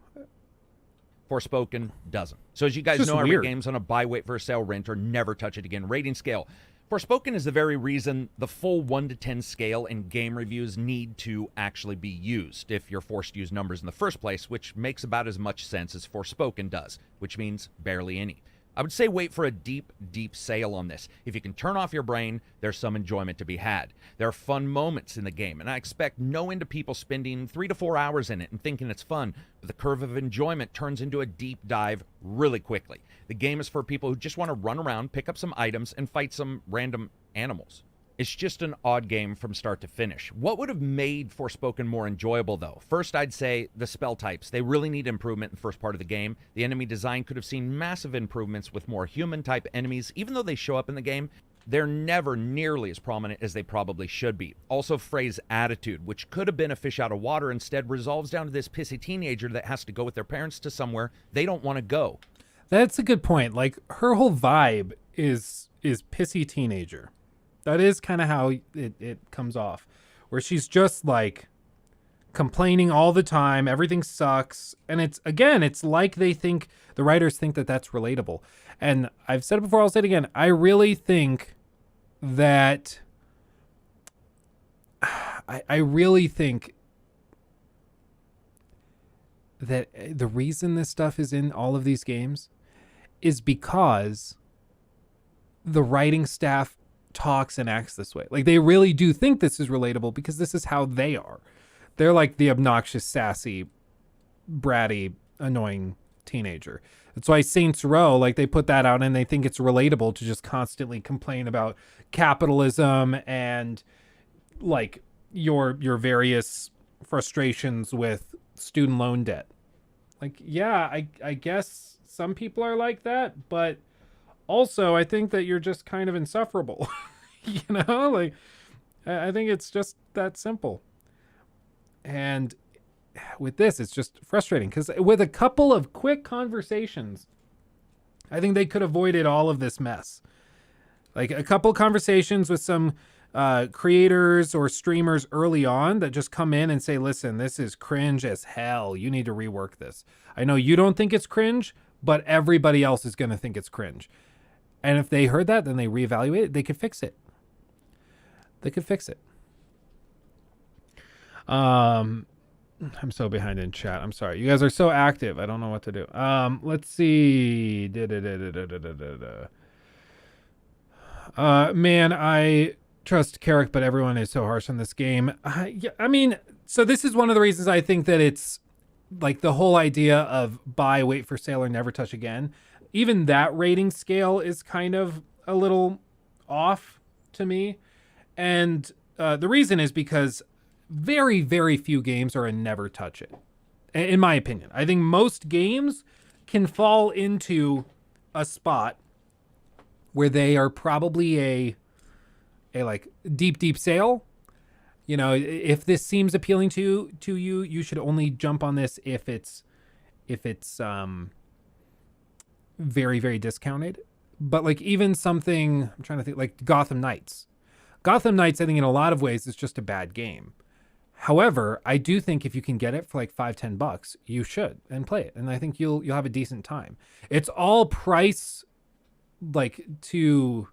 Speaker 10: Forspoken doesn't. So as you guys know, every game's on a buy, wait for a sale, rent, or never touch it again rating scale. Forspoken is the very reason the full 1 to 10 scale in game reviews need to actually be used if you're forced to use numbers in the first place, which makes about as much sense as Forspoken does, which means barely any. I would say wait for a deep, deep sale on this. If you can turn off your brain, there's some enjoyment to be had. There are fun moments in the game, and I expect no end of people spending 3 to 4 hours in it and thinking it's fun, but the curve of enjoyment turns into a deep dive really quickly. The game is for people who just want to run around, pick up some items, and fight some random animals. It's just an odd game from start to finish. What would have made Forspoken more enjoyable, though? First, I'd say the spell types. They really need improvement in the first part of the game. The enemy design could have seen massive improvements with more human-type enemies. Even though they show up in the game, they're never nearly as prominent as they probably should be. Also, Frey's attitude, which could have been a fish out of water, instead resolves down to this pissy teenager that has to go with their parents to somewhere they don't want to go.
Speaker 2: That's a good point. Like, her whole vibe is pissy teenager. That is kind of how it comes off, where she's just like complaining all the time. Everything sucks. And it's like the writers think that that's relatable. And I've said it before, I'll say it again. I really think that the reason this stuff is in all of these games is because the writing staff talks and acts this way. Like, they really do think this is relatable because this is how they are. They're like the obnoxious, sassy, bratty, annoying teenager. That's why Saints Row, like, they put that out and they think it's relatable to just constantly complain about capitalism and like your various frustrations with student loan debt. Like, yeah, I guess some people are like that, but also I think that you're just kind of insufferable. You know, like, I think it's just that simple. And with this, it's just frustrating because with a couple of quick conversations, I think they could have avoided all of this mess. Like a couple conversations with some creators or streamers early on that just come in and say, listen, this is cringe as hell. You need to rework this. I know you don't think it's cringe, but everybody else is going to think it's cringe. And if they heard that, then they reevaluate it. They could fix it. I'm so behind in chat. I'm sorry. You guys are so active. I don't know what to do. Let's see. Man, I trust Carrick, but everyone is so harsh on this game. Yeah, I mean, so this is one of the reasons I think that it's like the whole idea of buy, wait for sale, or never touch again. Even that rating scale is kind of a little off to me. And the reason is because very, very few games are a never touch it, in my opinion. I think most games can fall into a spot where they are probably a like deep sale. You know, if this seems appealing to you, you should only jump on this if it's very, very discounted. But like even something, I'm trying to think, like Gotham Knights. Gotham Knights, I think in a lot of ways is just a bad game. However, I do think if you can get it for like $5-10, you should and play it. And I think you'll have a decent time. It's all price, like to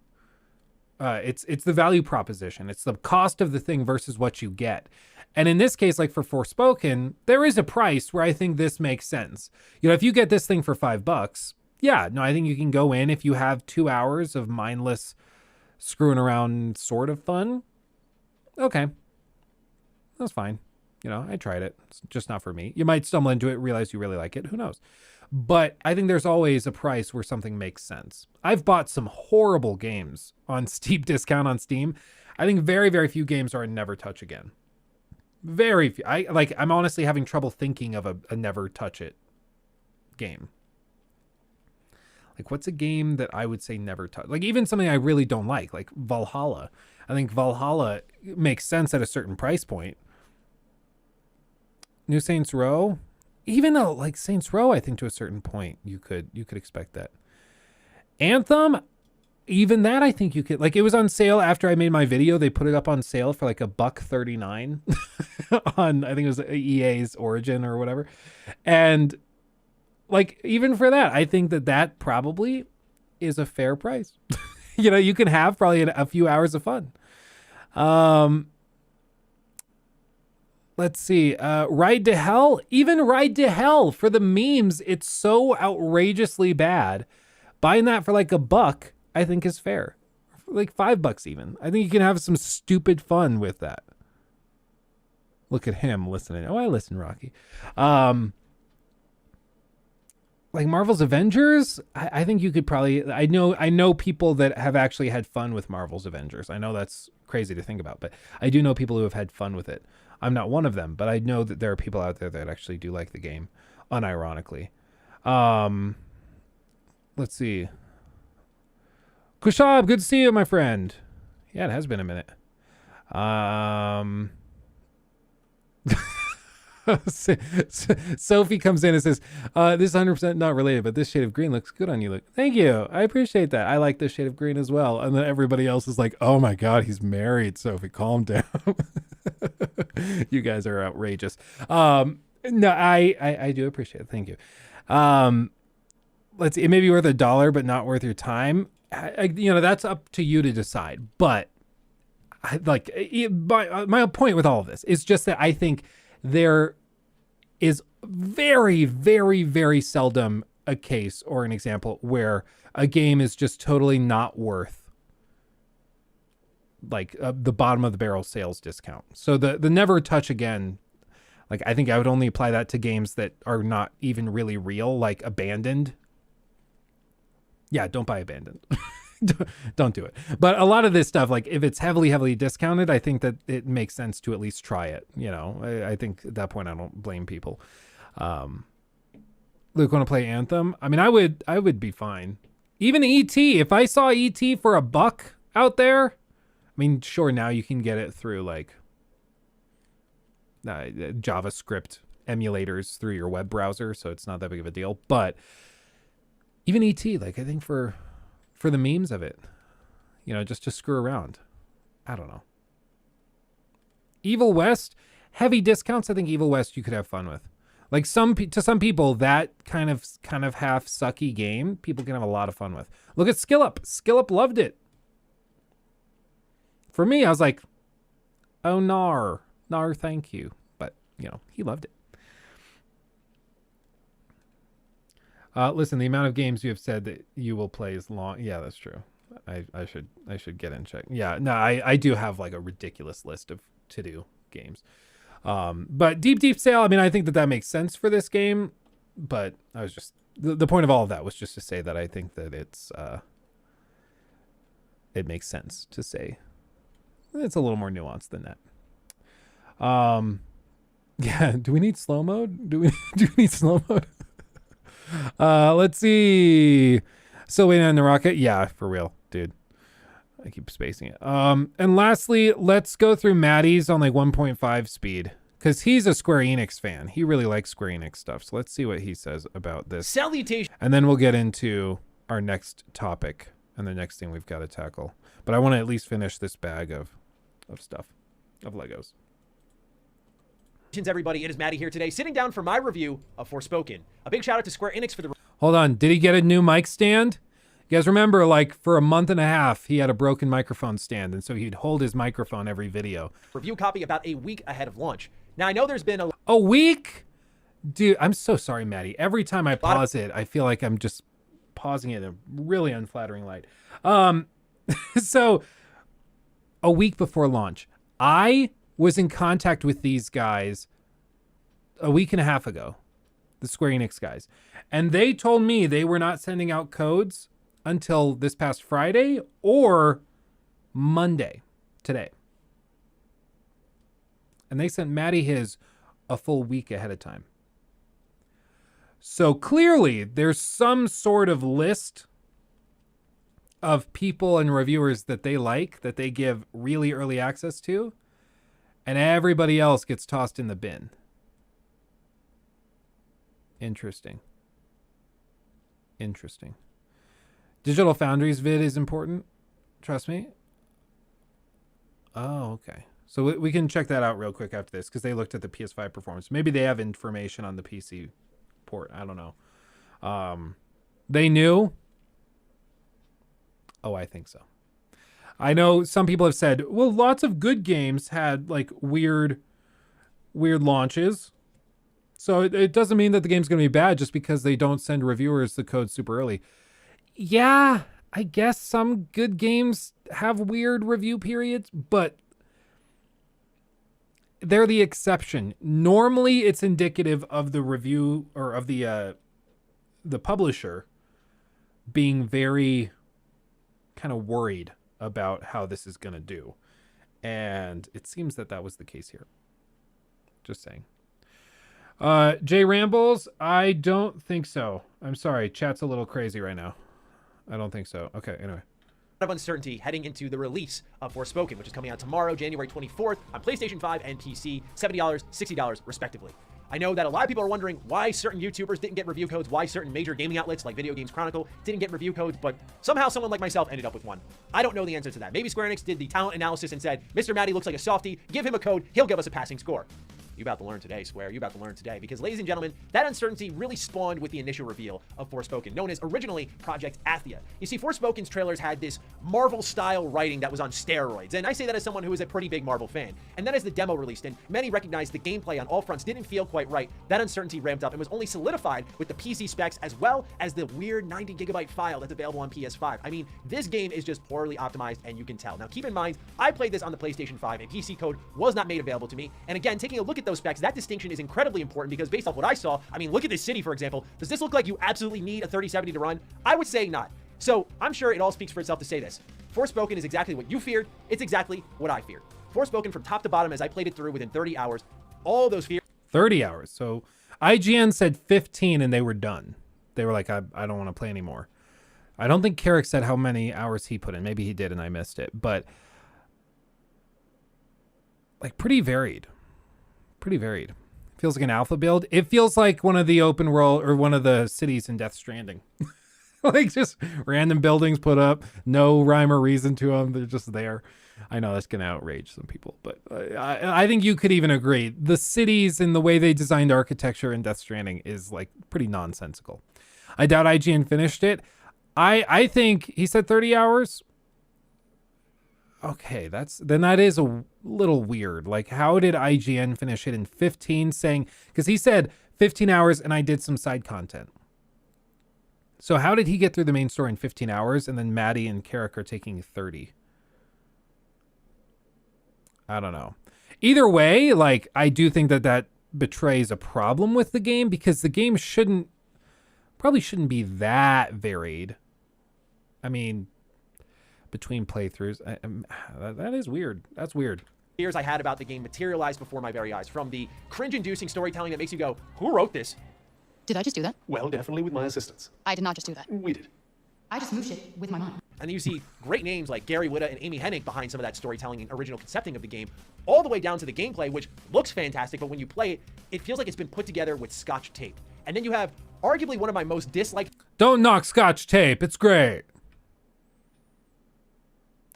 Speaker 2: it's the value proposition. It's the cost of the thing versus what you get. And in this case, like for Forspoken, there is a price where I think this makes sense. You know, if you get this thing for $5, yeah, no, I think you can go in if you have 2 hours of mindless screwing around sort of fun. Okay. That's fine. You know, I tried it. It's just not for me. You might stumble into it, realize you really like it. Who knows? But I think there's always a price where something makes sense. I've bought some horrible games on steep discount on Steam. I think very, very few games are a never touch again. Very few. I'm honestly having trouble thinking of a never touch it game. Like, what's a game that I would say never touch? Like, even something I really don't like Valhalla. I think Valhalla makes sense at a certain price point. New Saints Row, even though like Saints Row, I think to a certain point you could expect that. Anthem, even that I think you could, like, it was on sale after I made my video. They put it up on sale for like $1.39 on, I think it was EA's Origin or whatever. And like, even for that, I think that probably is a fair price. You know, you can have probably a few hours of fun. Let's see. Ride to Hell. Even Ride to Hell, for the memes, it's so outrageously bad. Buying that for like $1, I think is fair. For like $5 even. I think you can have some stupid fun with that. Look at him listening. Oh, I listen, Rocky. Like Marvel's Avengers, I think you could probably, I know people that have actually had fun with Marvel's Avengers. I know that's crazy to think about, but I do know people who have had fun with it. I'm not one of them, but I know that there are people out there that actually do like the game, unironically. Let's see. Kushab, good to see you, my friend. Yeah, it has been a minute. Sophie comes in and says, this is 100% not related, but this shade of green looks good on you. Thank you. I appreciate that. I like this shade of green as well. And then everybody else is like, oh my God, he's married. Sophie, calm down. You guys are outrageous. No, I do appreciate it. Thank you. Let's see. It may be worth $1, but not worth your time. You know, that's up to you to decide. But my point with all of this is just that I think there is very, very, very seldom a case or an example where a game is just totally not worth like the bottom of the barrel sales discount. So the never touch again, like I think I would only apply that to games that are not even really real, like Abandoned. Yeah, don't buy Abandoned. Don't do it. But a lot of this stuff, like if it's heavily, heavily discounted, I think that it makes sense to at least try it. You know, I think at that point, I don't blame people. Luke, want to play Anthem? I mean, I would be fine. Even ET, if I saw ET for $1 out there, I mean, sure, now you can get it through like JavaScript emulators through your web browser, so it's not that big of a deal. But even ET, like I think for the memes of it, you know, just to screw around. I don't know. Evil West, heavy discounts. I think Evil West you could have fun with. Like to some people, that kind of half sucky game, people can have a lot of fun with. Look at Skillup. Skillup loved it. For me, I was like, oh, nar, thank you. But, you know, he loved it. Listen, the amount of games you have said that you will play is long. Yeah, that's true. I should get in check. Yeah, no, I do have like a ridiculous list of to-do games. But Deep Sale, I mean, I think that makes sense for this game. But I was just, the point of all of that was just to say that I think that it makes sense to say it's a little more nuanced than that. Yeah, do we need slow mode? Do we need slow mode? Let's see. Still waiting on the rocket? Yeah, for real, dude. I keep spacing it. And lastly, let's go through Maddie's on like 1.5 speed, because he's a Square Enix fan. He really likes Square Enix stuff. So let's see what he says about this.
Speaker 9: Salutation.
Speaker 2: And then we'll get into our next topic and the next thing we've got to tackle. But I want to at least finish this bag of stuff, of Legos.
Speaker 9: Everybody, it is Maddie here today, sitting down for my review of Forspoken. A big shout out to Square Enix for the
Speaker 2: Hold on. Did he get a new mic stand? You guys remember, like, for a month and a half, he had a broken microphone stand, and so he'd hold his microphone every video.
Speaker 9: review copy about a week ahead of launch. Now, I know there's been
Speaker 2: A week? Dude, I'm so sorry, Maddie. Every time I pause it, I feel like I'm just pausing it in a really unflattering light. So, a week before launch, I was in contact with these guys a week and a half ago, the Square Enix guys, and they told me they were not sending out codes until this past Friday or Monday, today. And they sent Maddie his a full week ahead of time. So clearly there's some sort of list of people and reviewers that they like, that they give really early access to, and everybody else gets tossed in the bin. Interesting. Digital Foundry's vid is important. Trust me. Oh, okay. So we can check that out real quick after this because they looked at the PS5 performance. Maybe they have information on the PC port. I don't know. They knew. Oh, I think so. I know some people have said, well, lots of good games had like weird launches. So it doesn't mean that the game's going to be bad just because they don't send reviewers the code super early. Yeah, I guess some good games have weird review periods, but they're the exception. Normally it's indicative of the review or of the publisher being very kind of worried about how this is going to do. And it seems that that was the case here. Just saying. Jay Rambles, I don't think so. I'm sorry. Chat's a little crazy right now. I don't think so. Okay, anyway.
Speaker 9: of uncertainty heading into the release of Forspoken, which is coming out tomorrow, January 24th, on PlayStation 5 and PC, $70, $60 respectively. I know that a lot of people are wondering why certain YouTubers didn't get review codes, why certain major gaming outlets like Video Games Chronicle didn't get review codes, but somehow someone like myself ended up with one. I don't know the answer to that. Maybe Square Enix did the talent analysis and said, Mr. Matty looks like a softie, give him a code, he'll give us a passing score. You about to learn today, Square. You about to learn today. Because, ladies and gentlemen, that uncertainty really spawned with the initial reveal of Forspoken, known as originally Project Athia. You see, Forspoken's trailers had this Marvel-style writing that was on steroids. And I say that as someone who is a pretty big Marvel fan. And then as the demo released, and many recognized the gameplay on all fronts didn't feel quite right, that uncertainty ramped up and was only solidified with the PC specs as well as the weird 90-gigabyte file that's available on PS5. I mean, this game is just poorly optimized, and you can tell. Now, keep in mind, I played this on the PlayStation 5, and PC code was not made available to me. And again, taking a look at those specs, that distinction is incredibly important because based off what I saw, I mean, look at this city, for example. Does this look like you absolutely need a 3070 to run? I would say not. So I'm sure it all speaks for itself to say this. Forspoken is exactly what you feared. It's exactly what I feared. Forspoken from top to bottom as I played it through within 30 hours. All those fears.
Speaker 2: 30 hours. So IGN said 15 and they were done. They were like, I don't want to play anymore. I don't think Carrick said how many hours he put in. Maybe he did and I missed it. But like pretty varied. Pretty varied. Feels like an alpha build. It feels like one of the open world or one of the cities in Death Stranding. Like just random buildings put up, no rhyme or reason to them. They're just there. I know that's going to outrage some people, but I think you could even agree. The cities and the way they designed architecture in Death Stranding is like pretty nonsensical. I doubt IGN finished it. I think he said 30 hours. Okay, that is a little weird. Like, how did IGN finish it in 15 saying, because he said 15 hours and I did some side content. So how did he get through the main story in 15 hours and then Maddie and Carrick are taking 30? I don't know. Either way, like, I do think that betrays a problem with the game because the game probably shouldn't be that varied. I mean, between playthroughs, that is weird. That's weird.
Speaker 9: Fears I had about the game materialized before my very eyes, from the cringe-inducing storytelling that makes you go, who wrote this?
Speaker 12: Did I just do that?
Speaker 6: Well, definitely with my assistance.
Speaker 12: I did not just do that.
Speaker 6: We did.
Speaker 12: I just moved shit with my mind.
Speaker 9: And then you see great names like Gary Whitta and Amy Hennig behind some of that storytelling and original concepting of the game, all the way down to the gameplay, which looks fantastic, but when you play it, it feels like it's been put together with Scotch tape. And then you have arguably one of my most disliked...
Speaker 2: Don't knock Scotch tape. It's great.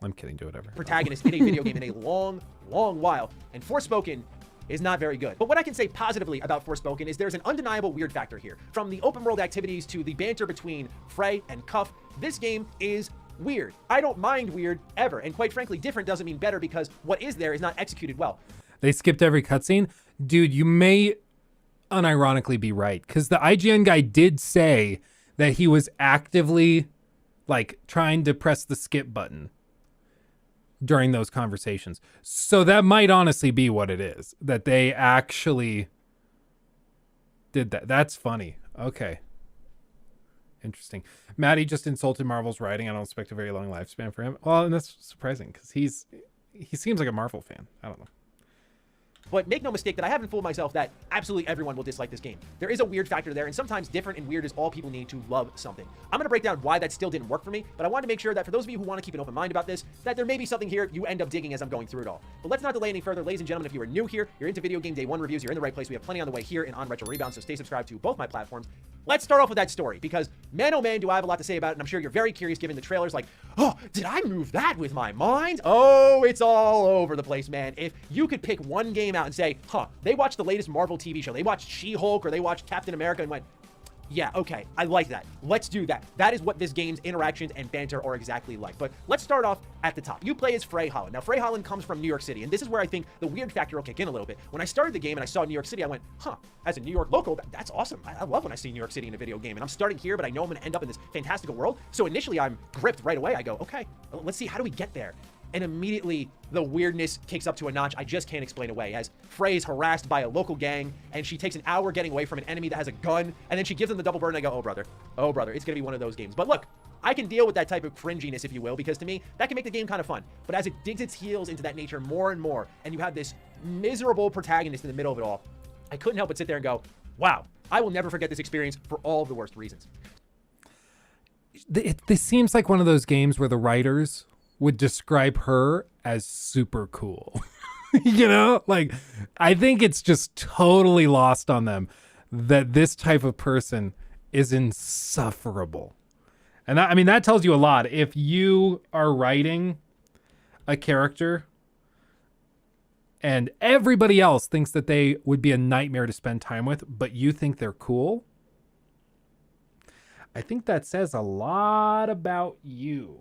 Speaker 2: I'm kidding. Do whatever.
Speaker 9: ...protagonist in a video game in a long, long while. And Forspoken is not very good. But what I can say positively about Forspoken is there's an undeniable weird factor here. From the open world activities to the banter between Frey and Cuff, this game is weird. I don't mind weird ever. And quite frankly, different doesn't mean better because what is there is not executed well.
Speaker 2: They skipped every cutscene. Dude, you may unironically be right, because the IGN guy did say that he was actively like trying to press the skip button during those conversations. So that might honestly be what it is, that they actually did that. That's funny. Okay. Interesting. Maddie just insulted Marvel's writing. I don't expect a very long lifespan for him. Well, and that's surprising because he seems like a Marvel fan. I don't know.
Speaker 9: But make no mistake that I haven't fooled myself that absolutely everyone will dislike this game. There is a weird factor there, and sometimes different and weird is all people need to love something. I'm going to break down why that still didn't work for me, but I wanted to make sure that for those of you who want to keep an open mind about this, that there may be something here you end up digging as I'm going through it all. But let's not delay any further. Ladies and gentlemen, if you are new here, you're into video game day one reviews, you're in the right place. We have plenty on the way here and on Retro Rebound, so stay subscribed to both my platforms. Let's start off with that story, because man, oh man, do I have a lot to say about it, and I'm sure you're very curious given the trailers like, oh, did I move that with my mind? Oh, it's all over the place, man. If you could pick one game out and say, huh, they watched the latest Marvel TV show, they watched She-Hulk, or they watched Captain America and went, yeah, okay, I like that. Let's do that. That is what this game's interactions and banter are exactly like. But let's start off at the top. You play as Frey Holland. Now, Frey Holland comes from New York City, and this is where I think the weird factor will kick in a little bit. When I started the game and I saw New York City, I went, huh, as a New York local, that's awesome. I love when I see New York City in a video game, and I'm starting here, but I know I'm going to end up in this fantastical world. So initially, I'm gripped right away. I go, okay, let's see, how do we get there? And immediately the weirdness kicks up to a notch I just can't explain away, as Frey's harassed by a local gang, and she takes an hour getting away from an enemy that has a gun, and then she gives them the double burn, and I go, oh brother, it's gonna be one of those games. But look, I can deal with that type of cringiness, if you will, because to me, that can make the game kind of fun. But as it digs its heels into that nature more and more, and you have this miserable protagonist in the middle of it all, I couldn't help but sit there and go, wow, I will never forget this experience for all of the worst reasons.
Speaker 2: This seems like one of those games where the writers would describe her as super cool. You know, like, I think it's just totally lost on them that this type of person is insufferable. And I mean, that tells you a lot. If you are writing a character and everybody else thinks that they would be a nightmare to spend time with, but you think they're cool, I think that says a lot about you.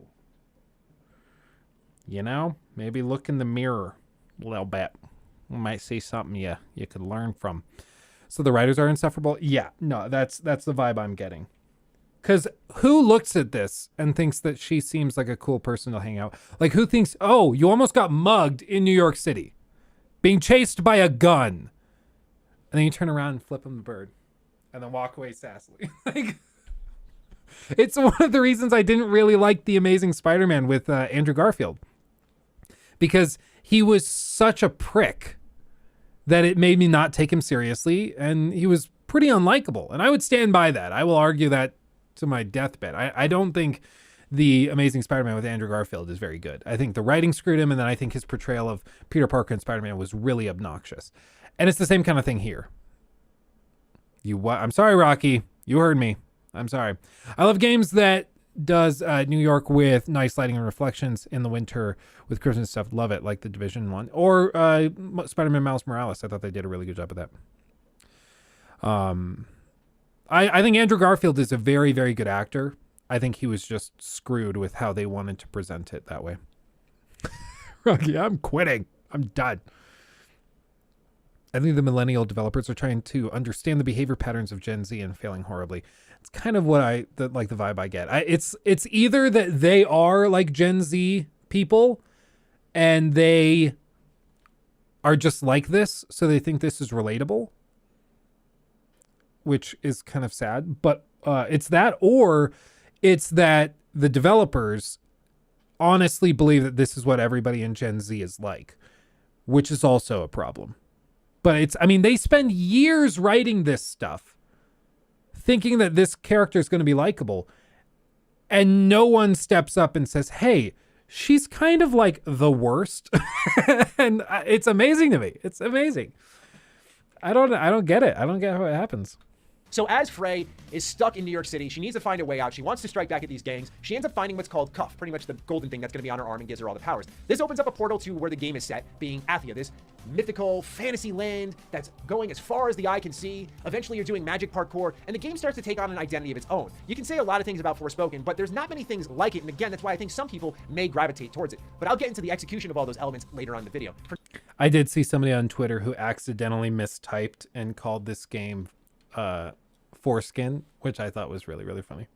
Speaker 2: You know, maybe look in the mirror a little bit. You might see something you could learn from. So the writers are insufferable? Yeah, no, that's the vibe I'm getting. Because who looks at this and thinks that she seems like a cool person to hang out? Like, who thinks, oh, you almost got mugged in New York City, being chased by a gun, and then you turn around and flip him the bird, and then walk away sassily. Like, it's one of the reasons I didn't really like The Amazing Spider-Man with Andrew Garfield. Because he was such a prick that it made me not take him seriously, and he was pretty unlikable. And I would stand by that. I will argue that to my deathbed. I don't think The Amazing Spider-Man with Andrew Garfield is very good. I think the writing screwed him, and then I think his portrayal of Peter Parker and Spider-Man was really obnoxious. And it's the same kind of thing here. I'm sorry, Rocky. You heard me. I'm sorry. I love games that does New York with nice lighting and reflections in the winter with Christmas stuff. Love it, like the Division one or Spider-Man Miles Morales. I thought they did a really good job of that. I think Andrew Garfield is a very, very good actor. I think he was just screwed with how they wanted to present it that way. Rocky, I'm quitting. I'm done. I think the millennial developers are trying to understand the behavior patterns of Gen Z and failing horribly. It's kind of what the vibe I get. It's either that they are like Gen Z people and they are just like this, so they think this is relatable, which is kind of sad. But it's that, or it's that the developers honestly believe that this is what everybody in Gen Z is like, which is also a problem. But they spend years writing this stuff, thinking that this character is going to be likable, and no one steps up and says, hey, she's kind of like the worst. And it's amazing to me. It's amazing. I don't get it. I don't get how it happens.
Speaker 9: So as Frey is stuck in New York City, she needs to find a way out. She wants to strike back at these gangs. She ends up finding what's called Cuff, pretty much the golden thing that's going to be on her arm and gives her all the powers. This opens up a portal to where the game is set, being Athia, this mythical fantasy land that's going as far as the eye can see. Eventually you're doing magic parkour, and the game starts to take on an identity of its own. You can say a lot of things about Forspoken, but there's not many things like it, and again, that's why I think some people may gravitate towards it. But I'll get into the execution of all those elements later on in the video.
Speaker 2: I did see somebody on Twitter who accidentally mistyped and called this game Foreskin, which I thought was really, really funny.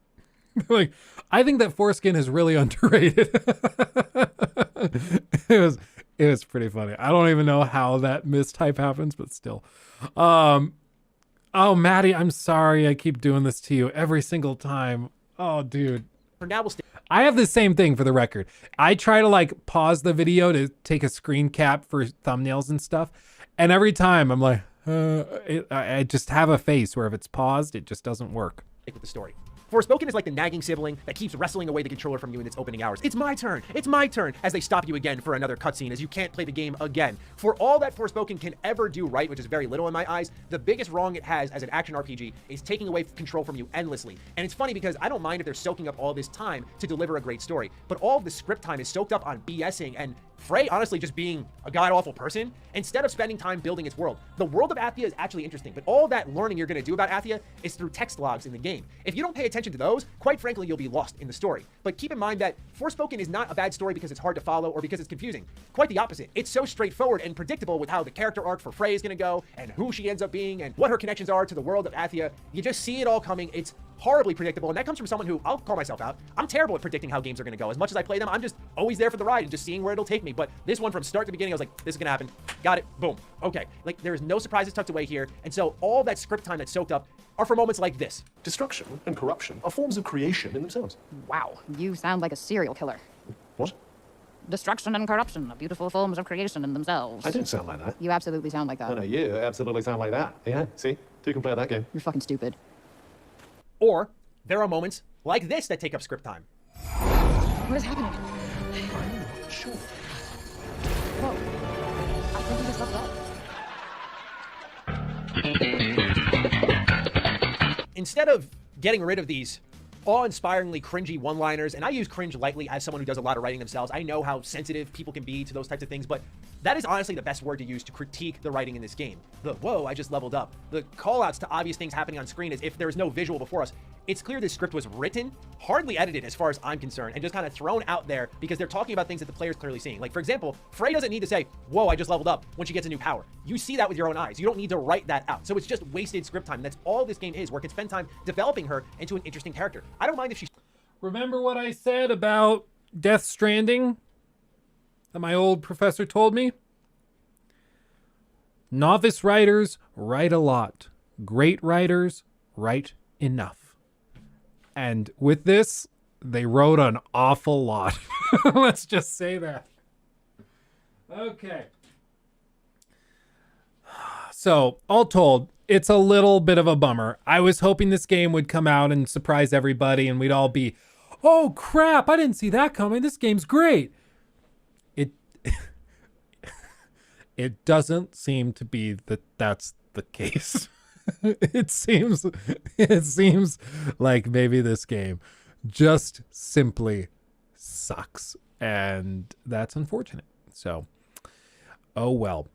Speaker 2: Like, I think that Foreskin is really underrated. It was pretty funny. I don't even know how that mistype happens, but still. Oh, Maddie, I'm sorry I keep doing this to you every single time. Oh, dude.
Speaker 9: For now,
Speaker 2: I have the same thing, for the record. I try to like pause the video to take a screen cap for thumbnails and stuff. And every time I'm like, I just have a face where if it's paused, it just doesn't work.
Speaker 9: With the story. Forspoken is like the nagging sibling that keeps wrestling away the controller from you in its opening hours. It's my turn, as they stop you again for another cutscene as you can't play the game again. For all that Forspoken can ever do right, which is very little in my eyes, the biggest wrong it has as an action RPG is taking away control from you endlessly. And it's funny because I don't mind if they're soaking up all this time to deliver a great story, but all of the script time is soaked up on BSing and Frey honestly just being a god-awful person instead of spending time building its world. The world of Athia is actually interesting, but all that learning you're going to do about Athia is through text logs in the game. If you don't pay attention to those, quite frankly, you'll be lost in the story. But keep in mind that Forspoken is not a bad story because it's hard to follow or because it's confusing. Quite the opposite. It's so straightforward and predictable with how the character arc for Frey is going to go and who she ends up being and what her connections are to the world of Athia. You just see it all coming. It's horribly predictable, and that comes from someone who, I'll call myself out, I'm terrible at predicting how games are going to go. As much as I play them, I'm just always there for the ride and just seeing where it'll take me. But this one, from start to beginning, I was like, this is going to happen. Got it. Boom. Okay. Like, there's no surprises tucked away here. And so all that script time that's soaked up are for moments like this.
Speaker 6: Destruction and corruption are forms of creation in themselves.
Speaker 12: Wow, you sound like a serial killer.
Speaker 6: What?
Speaker 12: Destruction and corruption are beautiful forms of creation in themselves.
Speaker 6: I don't sound like that.
Speaker 12: You absolutely sound like that.
Speaker 6: No, you absolutely sound like that. Yeah, see? Two can play that game.
Speaker 12: You're fucking stupid.
Speaker 9: Or there are moments like this that take up script time.
Speaker 12: What is happening?
Speaker 6: I'm not sure.
Speaker 12: Whoa. I think you just leveled up.
Speaker 9: Instead of getting rid of these awe-inspiringly cringy one-liners, and I use cringe lightly as someone who does a lot of writing themselves. I know how sensitive people can be to those types of things, but that is honestly the best word to use to critique the writing in this game. The, whoa, I just leveled up. The call-outs to obvious things happening on screen as if there's no visual before us. It's clear this script was written, hardly edited as far as I'm concerned, and just kind of thrown out there because they're talking about things that the player's clearly seeing. Like, for example, Frey doesn't need to say, whoa, I just leveled up when she gets a new power. You see that with your own eyes. You don't need to write that out. So it's just wasted script time. That's all this game is, where it can spend time developing her into an interesting character. I don't mind if she...
Speaker 2: Remember what I said about Death Stranding that my old professor told me? Novice writers write a lot. Great writers write enough. And with this, they wrote an awful lot. Let's just say that. Okay. So, all told, it's a little bit of a bummer. I was hoping this game would come out and surprise everybody and we'd all be, oh crap, I didn't see that coming. This game's great. It doesn't seem to be that that's the case. It seems like maybe this game just simply sucks, and that's unfortunate. So, oh well.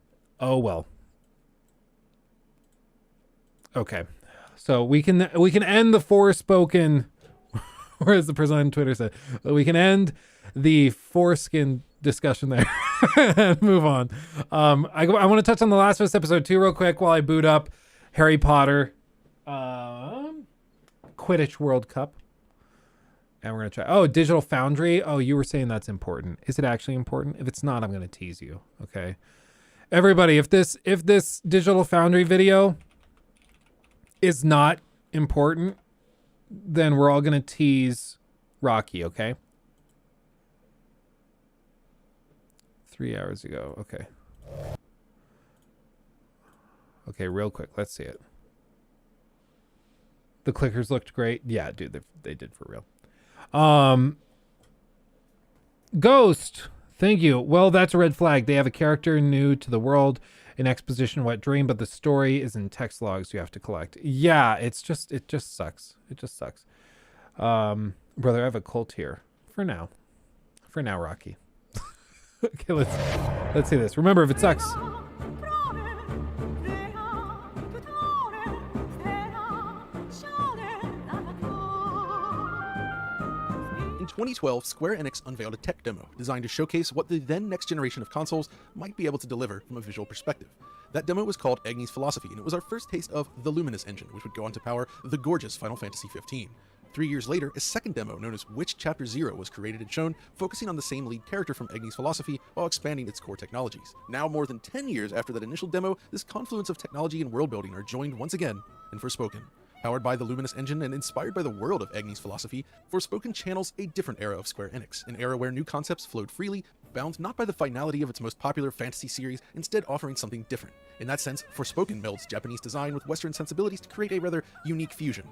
Speaker 2: Okay, so we can end the Forspoken, or as the person on Twitter said, we can end the foreskin discussion there and move on. I want to touch on The Last of Us Episode 2 real quick while I boot up Harry Potter Quidditch World Cup. And we're going to try... Digital Foundry. Oh, you were saying that's important. Is it actually important? If it's not, I'm going to tease you. Okay. Everybody, if this Digital Foundry video is not important, then we're all going to tease Rocky, okay? 3 hours ago. Okay. Okay, real quick. Let's see it. The clickers looked great. Yeah, dude, they did for real. Ghost. Thank you. Well, that's a red flag. They have a character new to the world an exposition wet dream, but the story is in text logs you have to collect. Yeah, it just sucks. It just sucks. Brother, I have a cult here. For now, Rocky. Okay, let's see this. Remember, if it sucks.
Speaker 13: In 2012, Square Enix unveiled a tech demo designed to showcase what the then next generation of consoles might be able to deliver from a visual perspective. That demo was called Agni's Philosophy, and it was our first taste of the Luminous engine, which would go on to power the gorgeous Final Fantasy XV. 3 years later, a second demo known as Witch Chapter 0 was created and shown, focusing on the same lead character from Agni's Philosophy while expanding its core technologies. Now, more than 10 years after that initial demo, this confluence of technology and world building are joined once again in Forspoken. Powered by the Luminous engine and inspired by the world of Agni's Philosophy, Forspoken channels a different era of Square Enix, an era where new concepts flowed freely, bound not by the finality of its most popular fantasy series, instead offering something different. In that sense, Forspoken melds Japanese design with Western sensibilities to create a rather unique fusion.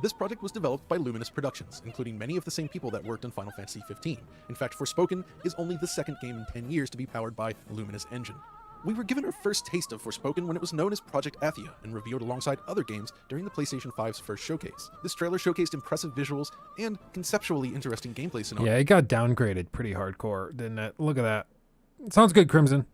Speaker 13: This project was developed by Luminous Productions, including many of the same people that worked on Final Fantasy XV. In fact, Forspoken is only the second game in 10 years to be powered by Luminous engine. We were given our first taste of Forspoken when it was known as Project Athia and revealed alongside other games during the PlayStation 5's first showcase. This trailer showcased impressive visuals and conceptually interesting gameplay scenarios.
Speaker 2: Yeah, it got downgraded pretty hardcore, didn't it? Look at that. Sounds good, Crimson.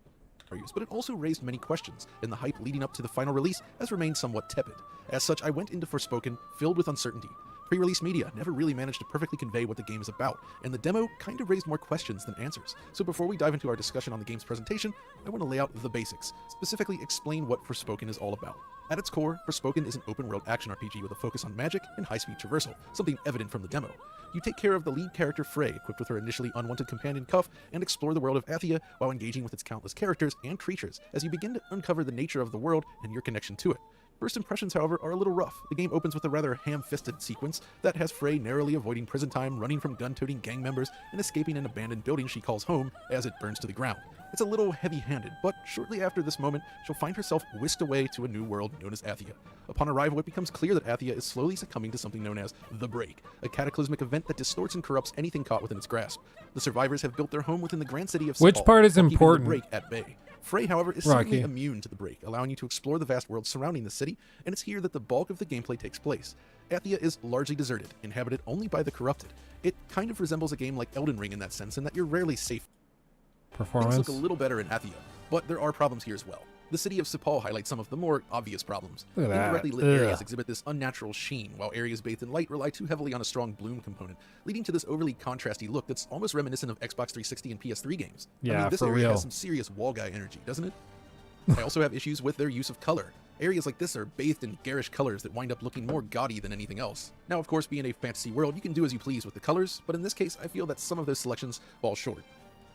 Speaker 13: But it also raised many questions, and the hype leading up to the final release has remained somewhat tepid. As such, I went into Forspoken filled with uncertainty. Pre-release media never really managed to perfectly convey what the game is about, and the demo kind of raised more questions than answers. So before we dive into our discussion on the game's presentation, I want to lay out the basics, specifically explain what Forspoken is all about. At its core, Forspoken is an open-world action RPG with a focus on magic and high-speed traversal, something evident from the demo. You take care of the lead character Frey, equipped with her initially unwanted companion Cuff, and explore the world of Athia while engaging with its countless characters and creatures as you begin to uncover the nature of the world and your connection to it. First impressions, however, are a little rough. The game opens with a rather ham-fisted sequence that has Frey narrowly avoiding prison time, running from gun-toting gang members, and escaping an abandoned building she calls home as it burns to the ground. It's a little heavy-handed, but shortly after this moment, she'll find herself whisked away to a new world known as Athia. Upon arrival, it becomes clear that Athia is slowly succumbing to something known as the Break, a cataclysmic event that distorts and corrupts anything caught within its grasp. The survivors have built their home within the grand city of
Speaker 2: Which
Speaker 13: Sepal,
Speaker 2: part is
Speaker 13: keeping
Speaker 2: important?
Speaker 13: the Break at bay. Frey, however, is seemingly immune to the Break, allowing you to explore the vast world surrounding the city, and it's here that the bulk of the gameplay takes place. Athia is largely deserted, inhabited only by the corrupted. It kind of resembles a game like Elden Ring in that sense, in that you're rarely safe.
Speaker 2: Performance.
Speaker 13: Things look a little better in Athia, but there are problems here as well. The city of Sepal highlights some of the more obvious problems.
Speaker 2: Look at that.
Speaker 13: Indirectly lit areas exhibit this unnatural sheen, while areas bathed in light rely too heavily on a strong bloom component, leading to this overly contrasty look that's almost reminiscent of Xbox 360 and PS3 games.
Speaker 2: Yeah,
Speaker 13: I mean, this
Speaker 2: for
Speaker 13: area
Speaker 2: real.
Speaker 13: has some serious wall guy energy, doesn't it? I also have issues with their use of color. Areas like this are bathed in garish colors that wind up looking more gaudy than anything else. Now, of course, being a fantasy world, you can do as you please with the colors, but in this case, I feel that some of those selections fall short.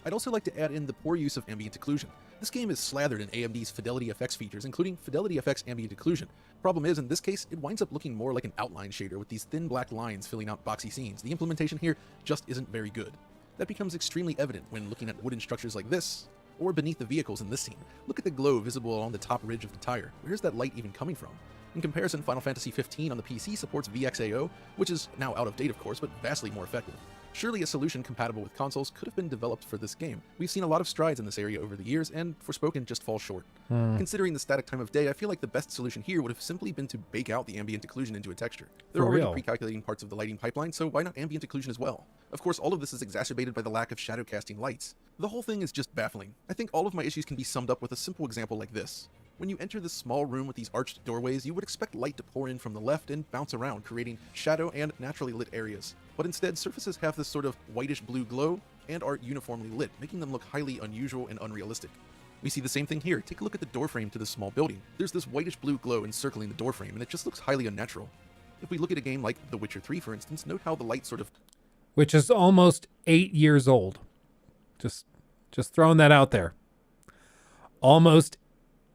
Speaker 13: I'd also like to add in the poor use of ambient occlusion. This game is slathered in AMD's Fidelity FX features, including Fidelity FX ambient occlusion. Problem is, in this case, it winds up looking more like an outline shader with these thin black lines filling out boxy scenes. The implementation here just isn't very good. That becomes extremely evident when looking at wooden structures like this, or beneath the vehicles in this scene. Look at the glow visible along the top ridge of the tire. Where's that light even coming from? In comparison, Final Fantasy XV on the PC supports VXAO, which is now out of date of course, but vastly more effective. Surely a solution compatible with consoles could have been developed for this game. We've seen a lot of strides in this area over the years, and Forspoken just falls short. Considering the static time of day, I feel like the best solution here would have simply been to bake out the ambient occlusion into a texture. They're
Speaker 2: For
Speaker 13: already
Speaker 2: real.
Speaker 13: pre-calculating parts of the lighting pipeline, so why not ambient occlusion as well? Of course, all of this is exacerbated by the lack of shadow casting lights. The whole thing is just baffling. I think all of my issues can be summed up with a simple example like this. When you enter this small room with these arched doorways, you would expect light to pour in from the left and bounce around, creating shadow and naturally lit areas. But instead, surfaces have this sort of whitish blue glow and are uniformly lit, making them look highly unusual and unrealistic. We see the same thing here. Take a look at the doorframe to this small building. There's this whitish blue glow encircling the doorframe, and it just looks highly unnatural. If we look at a game like The Witcher 3, for instance, note how the light sort of...
Speaker 2: Which is almost 8 years old. Just throwing that out there. Almost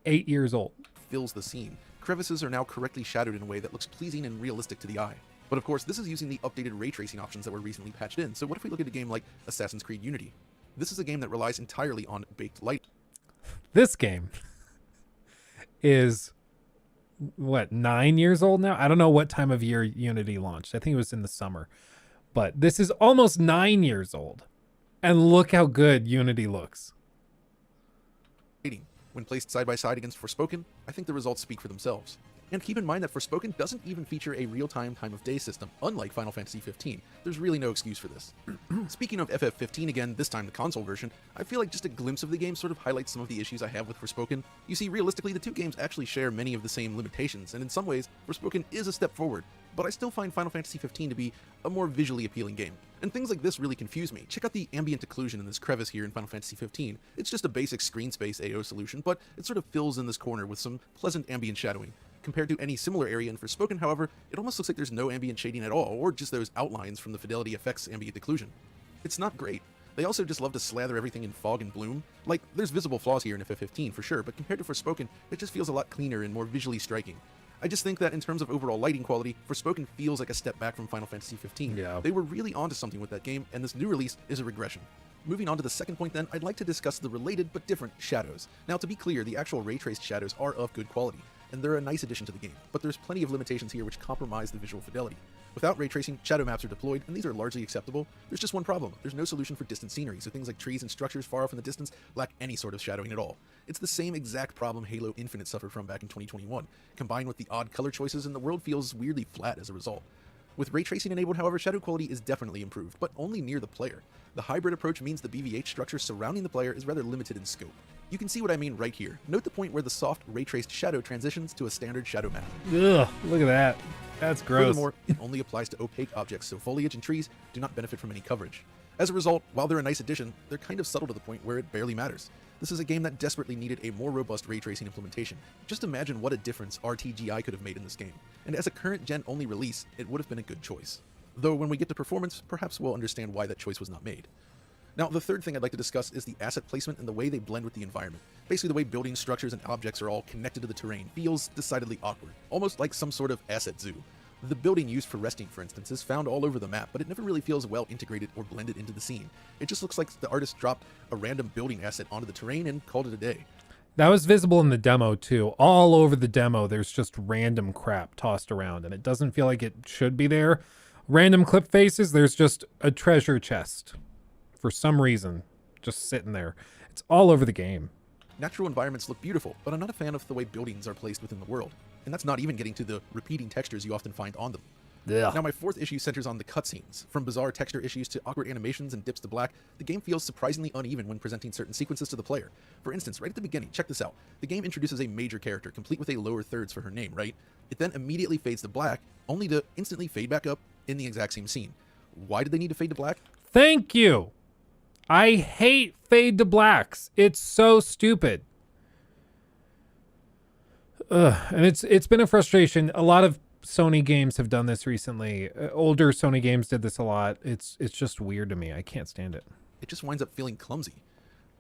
Speaker 2: 8 years old.
Speaker 13: fills the scene. Crevices are now correctly shadowed in a way that looks pleasing and realistic to the eye. But of course, this is using the updated ray tracing options that were recently patched in. So what if we look at a game like Assassin's Creed Unity? This is a game that relies entirely on baked light.
Speaker 2: This game is, what, 9 years old now? I don't know what time of year Unity launched. I think it was in the summer. But this is almost 9 years old. And look how good Unity looks.
Speaker 13: When placed side by side against Forspoken, I think the results speak for themselves. And keep in mind that Forspoken doesn't even feature a real-time time of day system, unlike Final Fantasy XV. There's really no excuse for this. Speaking of FF15 again, this time the console version, I feel like just a glimpse of the game sort of highlights some of the issues I have with Forspoken. You see, realistically, the two games actually share many of the same limitations, and in some ways, Forspoken is a step forward, but I still find Final Fantasy XV to be a more visually appealing game. And things like this really confuse me. Check out the ambient occlusion in this crevice here in Final Fantasy XV. It's just a basic screen space AO solution, but it sort of fills in this corner with some pleasant ambient shadowing. Compared to any similar area in Forspoken, however, it almost looks like there's no ambient shading at all, or just those outlines from the Fidelity Effects ambient occlusion. It's not great. They also just love to slather everything in fog and bloom. Like, there's visible flaws here in FF15 for sure, but compared to Forspoken, it just feels a lot cleaner and more visually striking. I just think that in terms of overall lighting quality, Forspoken feels like a step back from Final Fantasy XV.
Speaker 2: Yeah.
Speaker 13: They were really onto something with that game, and this new release is a regression. Moving on to the second point then, I'd like to discuss the related but different shadows. Now, to be clear, the actual ray-traced shadows are of good quality, and they're a nice addition to the game, but there's plenty of limitations here which compromise the visual fidelity. Without ray tracing, shadow maps are deployed, and these are largely acceptable. There's just one problem. There's no solution for distant scenery, so things like trees and structures far off in the distance lack any sort of shadowing at all. It's the same exact problem Halo Infinite suffered from back in 2021. Combined with the odd color choices, and the world feels weirdly flat as a result. With ray tracing enabled, however, shadow quality is definitely improved, but only near the player. The hybrid approach means the BVH structure surrounding the player is rather limited in scope. You can see what I mean right here. Note the point where the soft ray-traced shadow transitions to a standard shadow map.
Speaker 2: Ugh, look at that. That's gross.
Speaker 13: Furthermore, it only applies to opaque objects, so foliage and trees do not benefit from any coverage. As a result, while they're a nice addition, they're kind of subtle to the point where it barely matters. This is a game that desperately needed a more robust ray tracing implementation. Just imagine what a difference RTGI could have made in this game. And as a current gen only release, it would have been a good choice. Though when we get to performance, perhaps we'll understand why that choice was not made. Now, the third thing I'd like to discuss is the asset placement and the way they blend with the environment. Basically, the way buildings, structures, and objects are all connected to the terrain feels decidedly awkward, almost like some sort of asset zoo. The building used for resting, for instance, is found all over the map, but it never really feels well integrated or blended into the scene. It just looks like the artist dropped a random building asset onto the terrain and called it a day.
Speaker 2: That was visible in the demo too. All over the demo, there's just random crap tossed around, and it doesn't feel like it should be there. Random clip faces, there's just a treasure chest. For some reason, just sitting there. It's all over the game.
Speaker 13: Natural environments look beautiful, but I'm not a fan of the way buildings are placed within the world. And that's not even getting to the repeating textures you often find on them.
Speaker 2: Yeah.
Speaker 13: Now, my fourth issue centers on the cutscenes. From bizarre texture issues to awkward animations and dips to black, the game feels surprisingly uneven when presenting certain sequences to the player. For instance, right at the beginning, check this out. The game introduces a major character, complete with a lower thirds for her name, right? It then immediately fades to black, only to instantly fade back up in the exact same scene. Why did they need to fade to black?
Speaker 2: Thank you! I hate fade to blacks. It's so stupid. And it's been a frustration. A lot of Sony games have done this recently. Older Sony games did this a lot. It's just weird to me. I can't stand it.
Speaker 13: It just winds up feeling clumsy.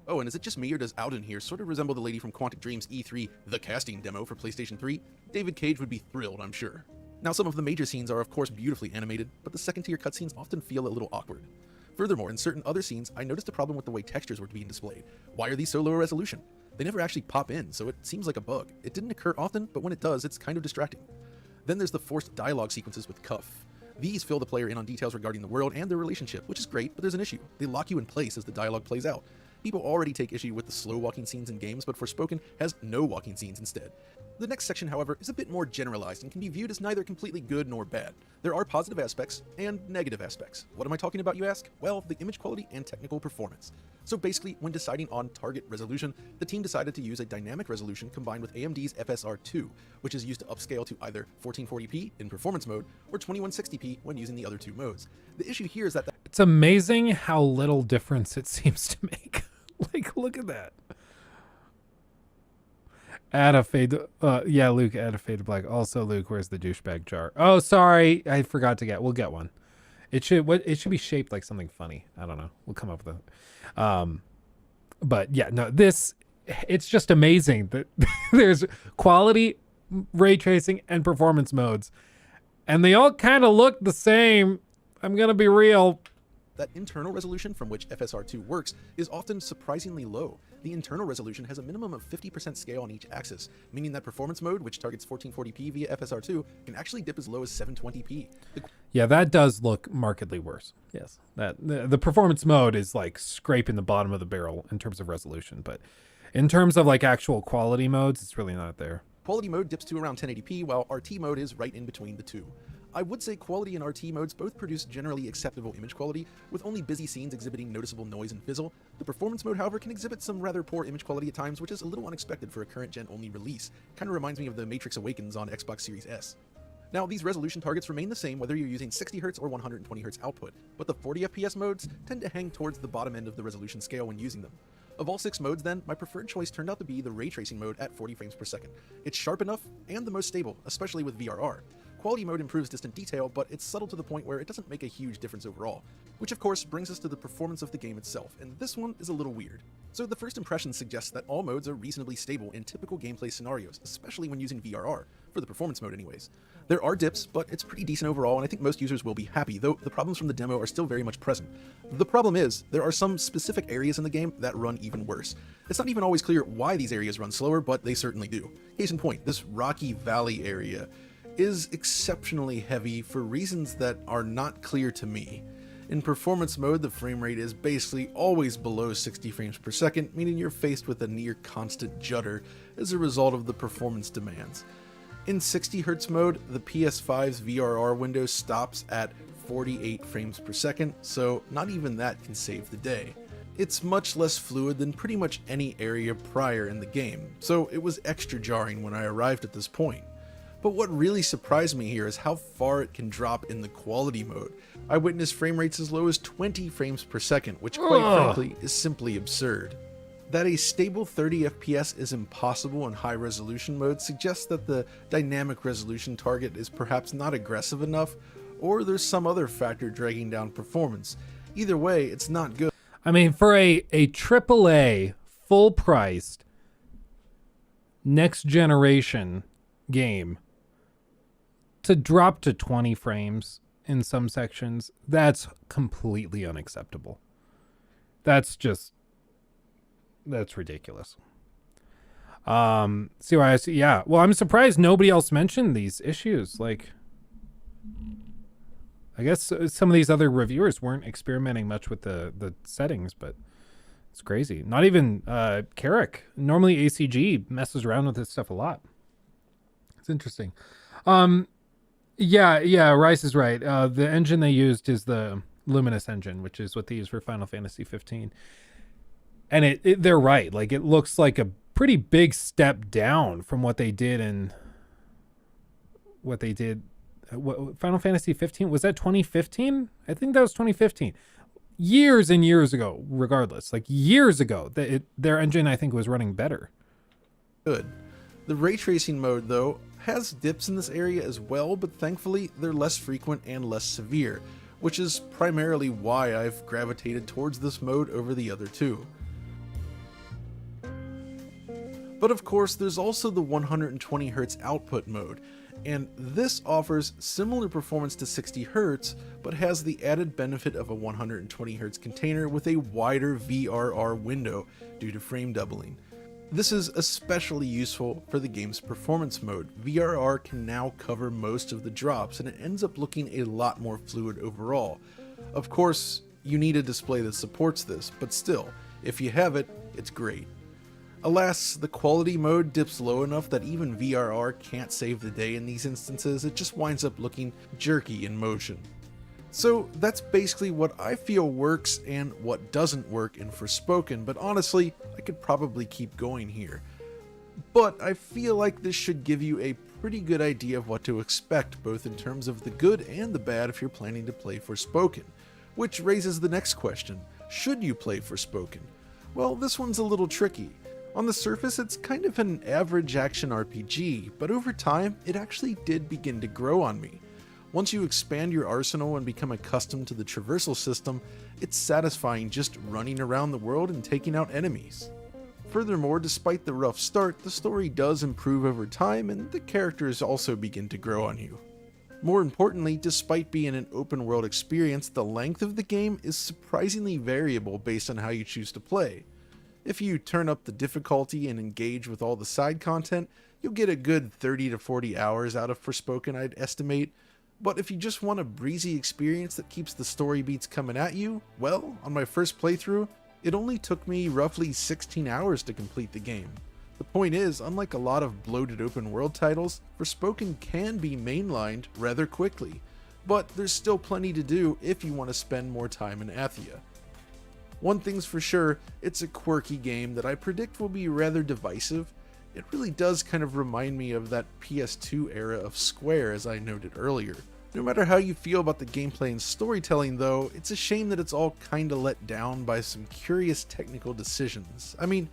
Speaker 13: Oh, and is it just me or does Alden here sort of resemble the lady from Quantic Dream's E3, the casting demo for PlayStation 3? David Cage would be thrilled, I'm sure. Now, some of the major scenes are of course beautifully animated, but the second-tier cutscenes often feel a little awkward. Furthermore, in certain other scenes, I noticed a problem with the way textures were being displayed. Why are these so low resolution? They never actually pop in, so it seems like a bug. It didn't occur often, but when it does, it's kind of distracting. Then there's the forced dialogue sequences with Cuff. These fill the player in on details regarding the world and their relationship, which is great, but there's an issue. They lock you in place as the dialogue plays out. People already take issue with the slow walking scenes in games, but Forspoken has no walking scenes instead. The next section, however, is a bit more generalized and can be viewed as neither completely good nor bad. There are positive aspects and negative aspects. What am I talking about, you ask? Well, the image quality and technical performance. So basically, when deciding on target resolution, the team decided to use a dynamic resolution combined with AMD's FSR2, which is used to upscale to either 1440p in performance mode or 2160p when using the other two modes. The issue here is that
Speaker 2: it's amazing how little difference it seems to make. Like, look at that. Add a fade. Yeah, Luke, add a fade to black. Also, Luke, where's the douchebag jar? Oh, sorry, I forgot to get. We'll get one. It should be shaped like something funny. I don't know. We'll come up with it. But yeah, no, it's just amazing that there's quality, ray tracing, and performance modes, and they all kind of look the same. I'm gonna be real.
Speaker 13: That internal resolution from which FSR2 works is often surprisingly low. The internal resolution has a minimum of 50% scale on each axis, meaning that performance mode, which targets 1440p via FSR2, can actually dip as low as 720p.
Speaker 2: Yeah, that does look markedly worse. Yes, that the performance mode is like scraping the bottom of the barrel in terms of resolution, but in terms of like actual quality modes, it's really not there.
Speaker 13: Quality mode dips to around 1080p, while RT mode is right in between the two. I would say quality and RT modes both produce generally acceptable image quality, with only busy scenes exhibiting noticeable noise and fizzle. The performance mode, however, can exhibit some rather poor image quality at times, which is a little unexpected for a current-gen only release. Kinda reminds me of the Matrix Awakens on Xbox Series S. Now, these resolution targets remain the same whether you're using 60Hz or 120Hz output, but the 40fps modes tend to hang towards the bottom end of the resolution scale when using them. Of all 6 modes then, my preferred choice turned out to be the ray tracing mode at 40 frames per second. It's sharp enough and the most stable, especially with VRR. Quality mode improves distant detail, but it's subtle to the point where it doesn't make a huge difference overall. Which of course brings us to the performance of the game itself, and this one is a little weird. So the first impression suggests that all modes are reasonably stable in typical gameplay scenarios, especially when using VRR, for the performance mode anyways. There are dips, but it's pretty decent overall, and I think most users will be happy, though the problems from the demo are still very much present. The problem is, there are some specific areas in the game that run even worse. It's not even always clear why these areas run slower, but they certainly do. Case in point, this Rocky Valley area is exceptionally heavy for reasons that are not clear to me. In performance mode, the frame rate is basically always below 60 frames per second, meaning you're faced with a near constant judder as a result of the performance demands. In 60Hz mode, the PS5's VRR window stops at 48 frames per second, so not even that can save the day. It's much less fluid than pretty much any area prior in the game, so it was extra jarring when I arrived at this point. But what really surprised me here is how far it can drop in the quality mode. I witnessed frame rates as low as 20 frames per second, which quite frankly is simply absurd. That a stable 30 FPS is impossible in high resolution mode suggests that the dynamic resolution target is perhaps not aggressive enough, or there's some other factor dragging down performance. Either way, it's not good.
Speaker 2: I mean, for a AAA full-priced next generation game to drop to 20 frames in some sections, that's completely unacceptable. That's ridiculous. See why I see. Yeah. Well, I'm surprised nobody else mentioned these issues. Like, I guess some of these other reviewers weren't experimenting much with the settings, but it's crazy. Not even Carrick. Normally ACG messes around with this stuff a lot. It's interesting. Yeah, Rice is right. The engine they used is the Luminous engine, which is what they use for Final Fantasy 15. And they're right. Like, it looks like a pretty big step down from what they did in Final Fantasy 15. Was that 2015? I think that was 2015. Years and years ago, regardless. Like, years ago, their engine, I think, was running better.
Speaker 13: Good. The ray tracing mode, though, has dips in this area as well, but thankfully they're less frequent and less severe, which is primarily why I've gravitated towards this mode over the other two. But of course, there's also the 120Hz output mode, and this offers similar performance to 60Hz, but has the added benefit of a 120Hz container with a wider VRR window due to frame doubling. This is especially useful for the game's performance mode. VRR can now cover most of the drops, and it ends up looking a lot more fluid overall. Of course, you need a display that supports this, but still, if you have it, it's great. Alas, the quality mode dips low enough that even VRR can't save the day in these instances. It just winds up looking jerky in motion. So that's basically what I feel works and what doesn't work in Forspoken, but honestly, I could probably keep going here. But I feel like this should give you a pretty good idea of what to expect, both in terms of the good and the bad if you're planning to play Forspoken. Which raises the next question: should you play Forspoken? Well, this one's a little tricky. On the surface, it's kind of an average action RPG, but over time, it actually did begin to grow on me. Once you expand your arsenal and become accustomed to the traversal system, it's satisfying just running around the world and taking out enemies. Furthermore, despite the rough start, the story does improve over time and the characters also begin to grow on you. More importantly, despite being an open world experience, the length of the game is surprisingly variable based on how you choose to play. If you turn up the difficulty and engage with all the side content, you'll get a good 30 to 40 hours out of Forspoken, I'd estimate. But if you just want a breezy experience that keeps the story beats coming at you, well, on my first playthrough, It only took me roughly 16 hours to complete the game. The point is, unlike a lot of bloated open world titles, Forspoken can be mainlined rather quickly, but there's still plenty to do if you want to spend more time in Athia. One thing's for sure, it's a quirky game that I predict will be rather divisive. It really does kind of remind me of that PS2 era of Square, as I noted earlier. No matter how you feel about the gameplay and storytelling though, it's a shame that it's all kinda let down by some curious technical decisions. I mean,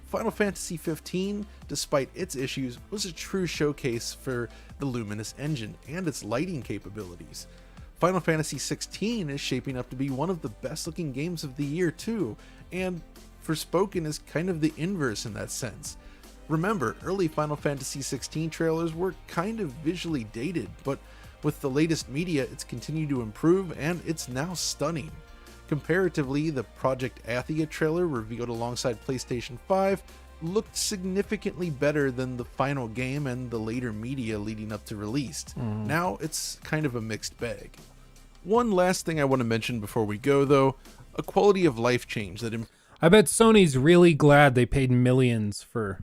Speaker 13: Final Fantasy XV, despite its issues, was a true showcase for the Luminous engine and its lighting capabilities. Final Fantasy XVI is shaping up to be one of the best looking games of the year too, and Forspoken is kind of the inverse in that sense. Remember, early Final Fantasy XVI trailers were kind of visually dated, but with the latest media it's continued to improve and it's now stunning. Comparatively, the Project Athia trailer revealed alongside PlayStation 5 looked significantly better than the final game and the later media leading up to release. Now it's kind of a mixed bag. One last thing I want to mention before we go though, a quality of life change that
Speaker 2: I bet Sony's really glad they paid millions for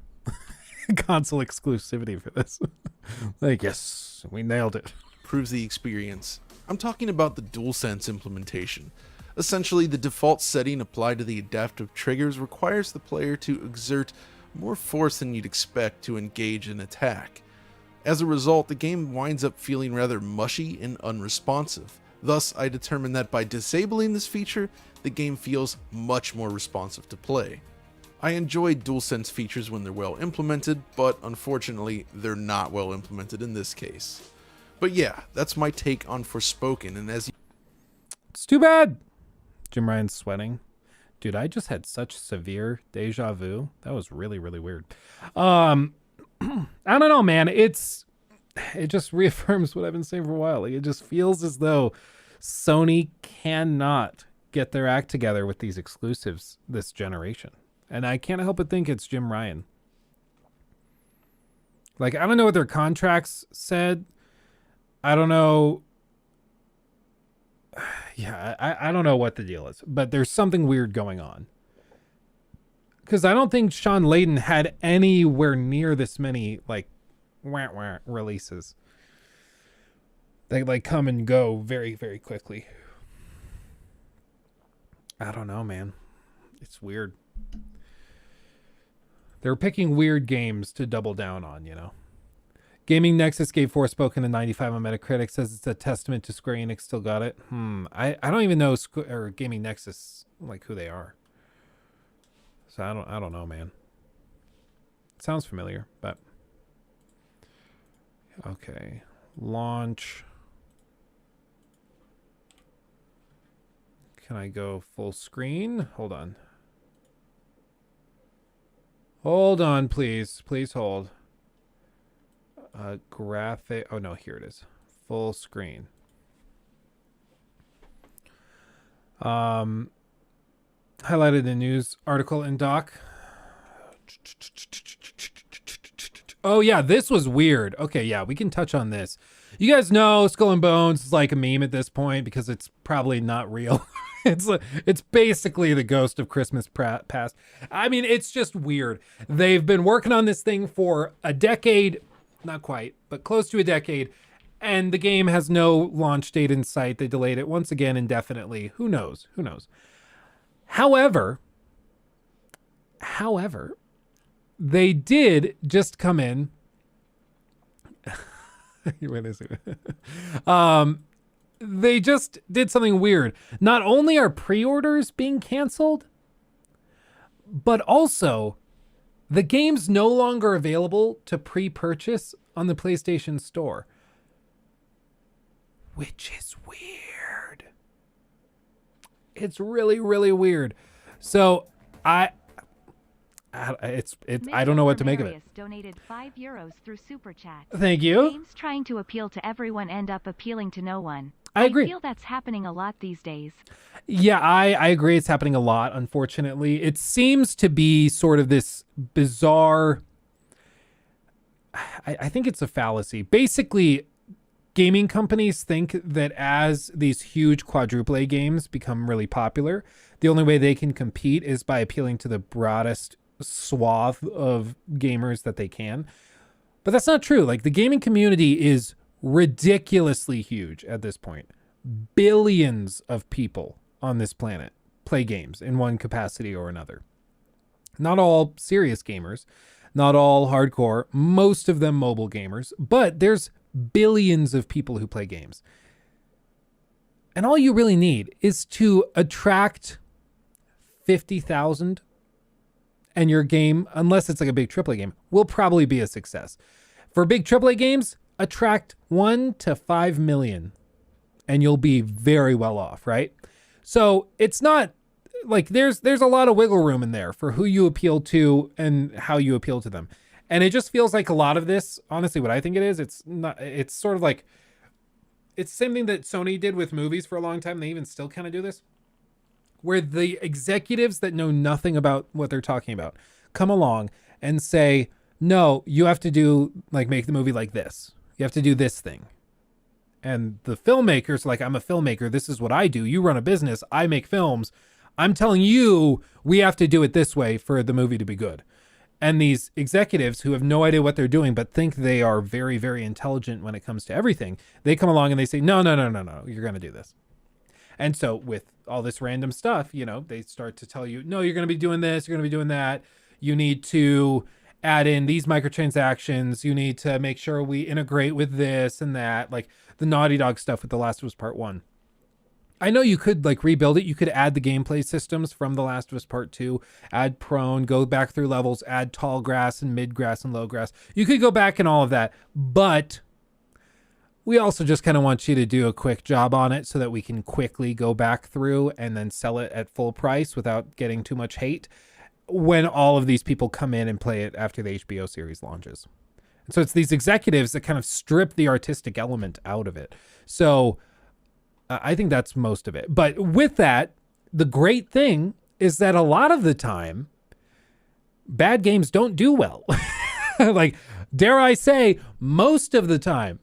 Speaker 2: console exclusivity for this. Like, yes, we nailed it.
Speaker 13: Improves the experience. I'm talking about the DualSense implementation. Essentially, the default setting applied to the adaptive triggers requires the player to exert more force than you'd expect to engage an attack. As a result, the game winds up feeling rather mushy and unresponsive. Thus, I determined that by disabling this feature, the game feels much more responsive to play. I enjoy DualSense features when they're well implemented, but unfortunately, they're not well implemented in this case. But yeah, that's my take on Forspoken, and as
Speaker 2: It's too bad. Jim Ryan's sweating. Dude, I just had such severe deja vu. That was really, really weird. I don't know, man. It just reaffirms what I've been saying for a while. Like, it just feels as though Sony cannot get their act together with these exclusives this generation. And I can't help but think it's Jim Ryan. Like, I don't know what their contracts said. I don't know. Yeah, I don't know what the deal is, but there's something weird going on. Because I don't think Sean Layden had anywhere near this many, like, releases. They, like, come and go very, very quickly. I don't know, man. It's weird. They're picking weird games to double down on, you know? Gaming Nexus gave Forspoken a 95 on Metacritic, says it's a testament to Square Enix still got it. I don't even know or Gaming Nexus, like, who they are. So I don't know, man. It sounds familiar, but okay. Launch. Can I go full screen? Hold on. Hold on, please. Please hold. Graphic. Oh no, here it is. Full screen. Highlighted the news article in doc. Oh yeah, this was weird. Okay, yeah, we can touch on this. You guys know Skull and Bones is like a meme at this point because it's probably not real. It's basically the ghost of Christmas past. I mean, it's just weird. They've been working on this thing for a decade. Not quite, but close to a decade, and the game has no launch date in sight. They delayed it once again indefinitely. Who knows? Who knows? However, they did just come in. What is it? They just did something weird. Not only are pre-orders being canceled, but also the game's no longer available to pre-purchase on the PlayStation Store, which is weird. It's really, really weird. So I don't know what to make of it.
Speaker 3: Donated €5 through Super Chat.
Speaker 2: Thank you.
Speaker 3: Games trying to appeal to everyone end up appealing to no one.
Speaker 2: I agree.
Speaker 3: I feel that's happening a lot these days.
Speaker 2: Yeah, I agree. It's happening a lot, unfortunately. It seems to be sort of this bizarre... I think it's a fallacy. Basically, gaming companies think that as these huge quadruple A games become really popular, the only way they can compete is by appealing to the broadest swath of gamers that they can. But that's not true. Like, the gaming community is ridiculously huge at this point. Billions of people on this planet play games in one capacity or another. Not all serious gamers, not all hardcore, most of them mobile gamers, but there's billions of people who play games. And all you really need is to attract 50,000, and your game, unless it's like a big AAA game, will probably be a success. For big AAA games, attract 1 to 5 million and you'll be very well off, right? So it's not like there's a lot of wiggle room in there for who you appeal to and how you appeal to them. And it just feels like a lot of this, honestly, what I think it is, it's sort of like, it's the same thing that Sony did with movies for a long time. They even still kind of do this, where the executives that know nothing about what they're talking about come along and say, no, you have to do, like, make the movie like this. You have to do this thing. And the filmmakers, like, I'm a filmmaker. This is what I do. You run a business. I make films. I'm telling you, we have to do it this way for the movie to be good. And these executives who have no idea what they're doing, but think they are very, very intelligent when it comes to everything, they come along and they say, no, you're going to do this. And so with all this random stuff, you know, they start to tell you, no, you're going to be doing this. You're going to be doing that. You need to add in these microtransactions. You need to make sure we integrate with this and that, like the Naughty Dog stuff with The Last of Us Part 1. I know you could like rebuild it. You could add the gameplay systems from The Last of Us Part 2, add prone, go back through levels, add tall grass and mid grass and low grass. You could go back and all of that, but we also just kind of want you to do a quick job on it so that we can quickly go back through and then sell it at full price without getting too much hate when all of these people come in and play it after the HBO series launches. And so it's these executives that kind of strip the artistic element out of it. So I think that's most of it. But with that, the great thing is that a lot of the time, bad games don't do well. Like, dare I say, most of the time,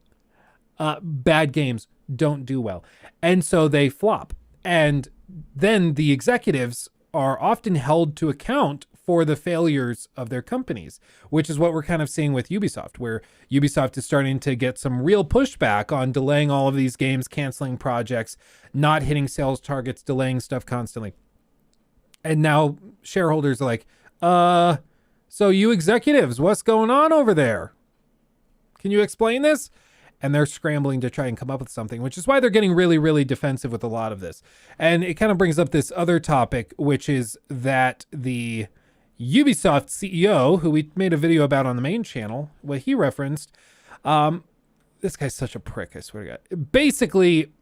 Speaker 2: bad games don't do well. And so they flop. And then the executives are often held to account for the failures of their companies, which is what we're kind of seeing with Ubisoft, where Ubisoft is starting to get some real pushback on delaying all of these games, canceling projects, not hitting sales targets, delaying stuff constantly. And now shareholders are like, so you executives, what's going on over there? Can you explain this? And they're scrambling to try and come up with something, which is why they're getting really, really defensive with a lot of this. And it kind of brings up this other topic, which is that the Ubisoft CEO, who we made a video about on the main channel, what he referenced, this guy's such a prick, I swear to God. Basically,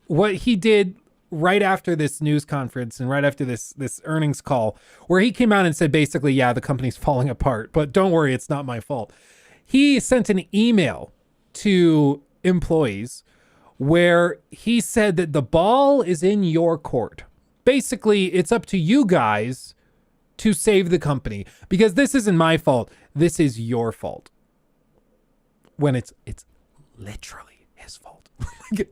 Speaker 2: what he did right after this news conference and right after this earnings call, where he came out and said, basically, yeah, the company's falling apart, but don't worry, it's not my fault. He sent an email to employees where he said that the ball is in your court. Basically, it's up to you guys to save the company because this isn't my fault. This is your fault. When it's literally his fault.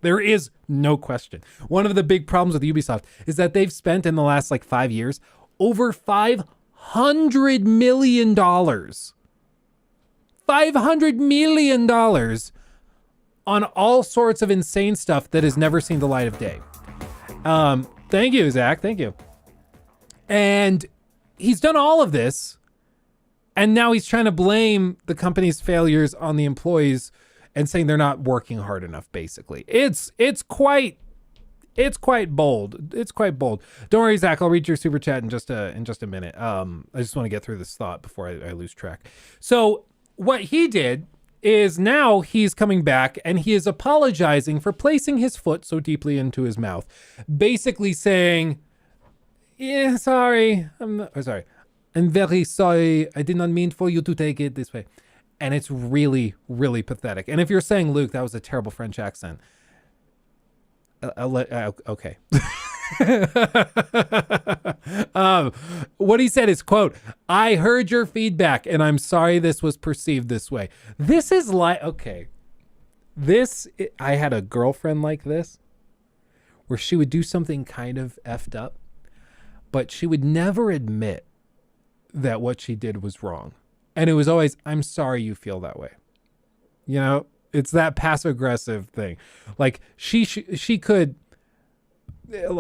Speaker 2: There is no question. One of the big problems with Ubisoft is that they've spent in the last 5 years over $500 million. $500 million on all sorts of insane stuff that has never seen the light of day. Thank you, Zach. Thank you. And he's done all of this, and now he's trying to blame the company's failures on the employees and saying they're not working hard enough, basically. It's quite bold. It's quite bold. Don't worry, Zach. I'll read your super chat in just a minute. I just want to get through this thought before I lose track. So what he did is now he's coming back and he is apologizing for placing his foot so deeply into his mouth. Basically saying, yeah, sorry. I'm very sorry. I did not mean for you to take it this way. And it's really, really pathetic. And if you're saying, Luke, that was a terrible French accent. Okay. What he said is, quote, I heard your feedback and I'm sorry this was perceived this way. This is like, okay. I had a girlfriend like this, where she would do something kind of effed up, but she would never admit that what she did was wrong. And it was always, I'm sorry you feel that way. You know, it's that passive aggressive thing. Like she could,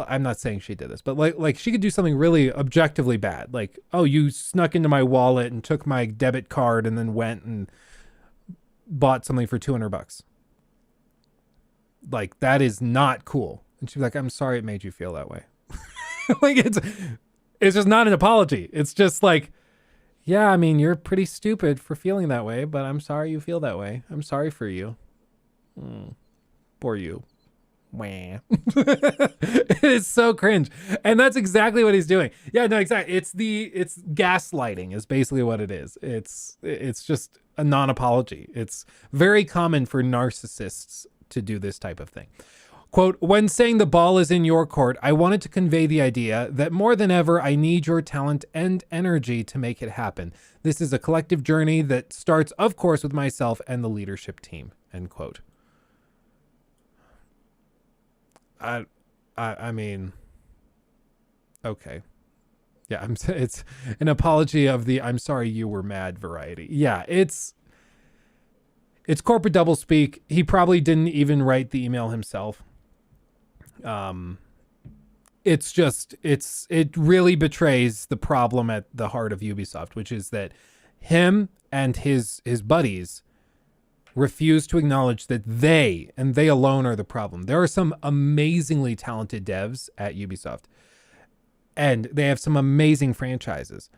Speaker 2: I'm not saying she did this, but like she could do something really objectively bad. Like, oh, you snuck into my wallet and took my debit card and then went and bought something for $200. Like, that is not cool. And she'd be like, I'm sorry it made you feel that way. Like, it's just not an apology. It's just like, yeah, I mean, you're pretty stupid for feeling that way, but I'm sorry you feel that way. I'm sorry for you. Poor you. Wah. It's so cringe. And that's exactly what he's doing. Yeah, no, exactly. It's gaslighting is basically what it is. It's just a non-apology. It's very common for narcissists to do this type of thing. Quote, when saying the ball is in your court, I wanted to convey the idea that more than ever, I need your talent and energy to make it happen. This is a collective journey that starts, of course, with myself and the leadership team, end quote. I mean, okay. Yeah, it's an apology of the I'm sorry you were mad variety. Yeah, it's corporate doublespeak. He probably didn't even write the email himself. It really betrays the problem at the heart of Ubisoft, which is that him and his buddies refuse to acknowledge that they alone are the problem. There are some amazingly talented devs at Ubisoft, and they have some amazing franchises.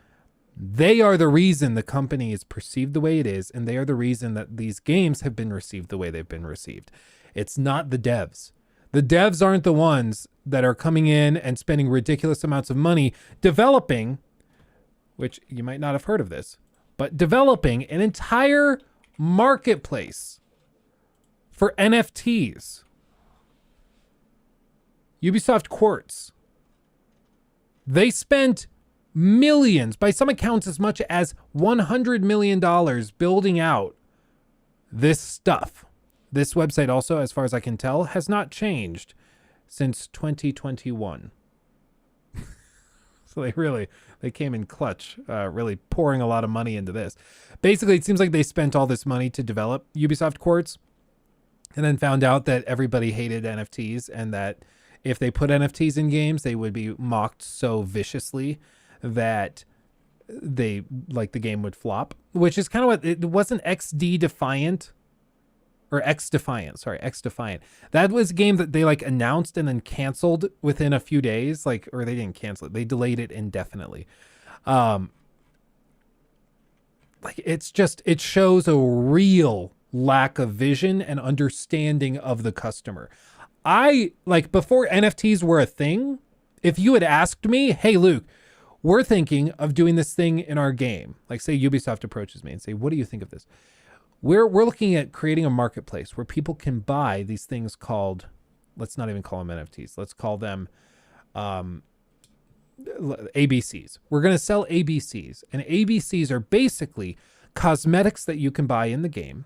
Speaker 2: They are the reason the company is perceived the way it is, and they are the reason that these games have been received the way they've been received. It's not the devs. The devs aren't the ones that are coming in and spending ridiculous amounts of money developing, which you might not have heard of this, but developing an entire marketplace for NFTs. Ubisoft Quartz. They spent millions, by some accounts as much as $100 million building out this stuff. This website also, as far as I can tell, has not changed since 2021. So they came in clutch, really pouring a lot of money into this. Basically, it seems like they spent all this money to develop Ubisoft Quartz and then found out that everybody hated NFTs and that if they put NFTs in games, they would be mocked so viciously that the game would flop, which is kind of what it wasn't. XD Defiant or X Defiant. That was a game that they announced and then canceled within a few days, or they didn't cancel it. They delayed it indefinitely. It shows a real lack of vision and understanding of the customer. Before NFTs were a thing, if you had asked me, hey, Luke, we're thinking of doing this thing in our game. Say Ubisoft approaches me and say, what do you think of this? We're looking at creating a marketplace where people can buy these things called, let's not even call them NFTs. Let's call them ABCs. We're going to sell ABCs. And ABCs are basically cosmetics that you can buy in the game.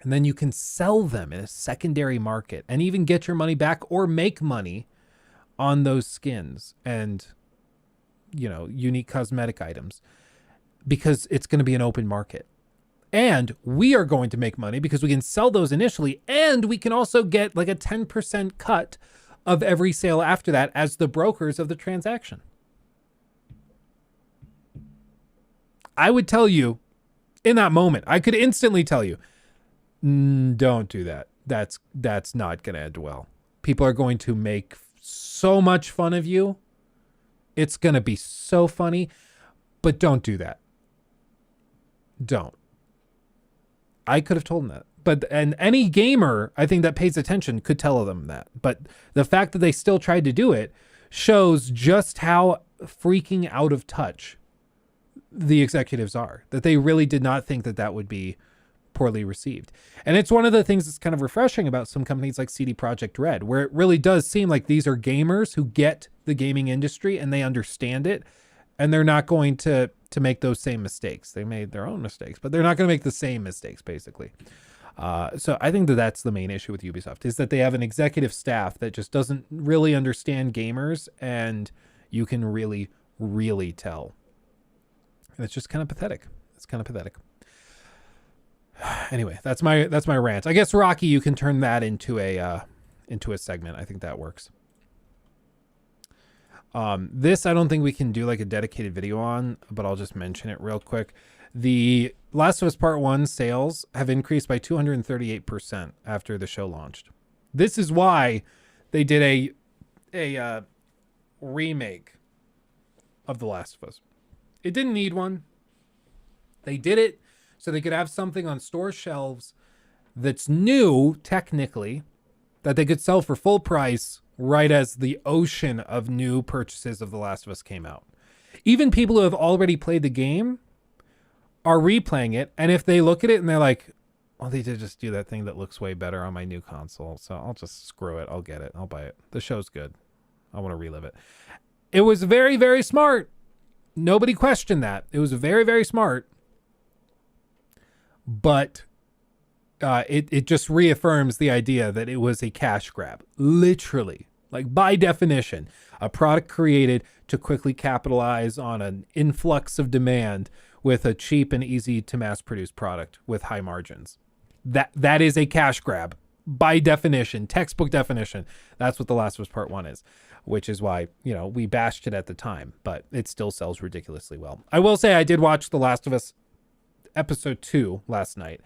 Speaker 2: And then you can sell them in a secondary market and even get your money back or make money on those skins and, unique cosmetic items, because it's going to be an open market. And we are going to make money because we can sell those initially, and we can also get a 10% cut of every sale after that as the brokers of the transaction. I would tell you in that moment, I could instantly tell you, don't do that. That's not going to end well. People are going to make so much fun of you. It's going to be so funny, but don't do that. Don't. I could have told them that. And any gamer, I think, that pays attention could tell them that. But the fact that they still tried to do it shows just how freaking out of touch the executives are. That they really did not think that would be poorly received. And it's one of the things that's kind of refreshing about some companies like CD Projekt Red, where it really does seem like these are gamers who get the gaming industry and they understand it, and they're not going to make those same mistakes. They made their own mistakes, but they're not going to make the same mistakes, basically. So I think that that's the main issue with Ubisoft, is that they have an executive staff that just doesn't really understand gamers, and you can really, really tell. And it's just kind of pathetic. It's kind of pathetic. Anyway, that's my rant. I guess, Rocky, you can turn that into a segment. I think that works. This I don't think we can do like a dedicated video on, but I'll just mention it real quick. The Last of Us Part 1 sales have increased by 238% after the show launched. This is why they did a remake of The Last of Us. It didn't need one. They did it so they could have something on store shelves that's new, technically, that they could sell for full price right as the ocean of new purchases of The Last of Us came out. Even people who have already played the game are replaying it, and if they look at it and they're like, well, they did just do that thing that looks way better on my new console, so I'll just screw it. I'll get it. I'll buy it. The show's good. I want to relive it. It was very, very smart. Nobody questioned that. It was very, very smart. But it just reaffirms the idea that it was a cash grab. Literally. Like, by definition, a product created to quickly capitalize on an influx of demand with a cheap and easy to mass produce product with high margins. That is a cash grab by definition, textbook definition. That's what The Last of Us Part 1 is, which is why, we bashed it at the time, but it still sells ridiculously well. I will say I did watch The Last of Us episode 2 last night,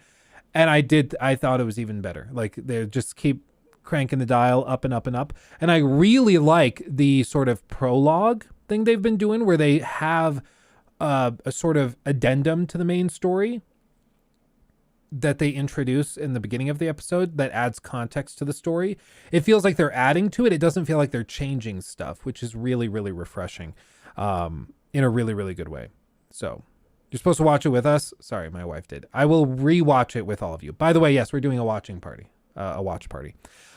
Speaker 2: and I thought it was even better. Like, they just keep cranking the dial up and up and up. And I really like the sort of prologue thing they've been doing where they have a sort of addendum to the main story that they introduce in the beginning of the episode that adds context to the story. It feels like they're adding to it. It doesn't feel like they're changing stuff, which is really, really refreshing in a really, really good way. So you're supposed to watch it with us. Sorry, my wife did. I will rewatch it with all of you. By the way, yes, we're doing a watch party.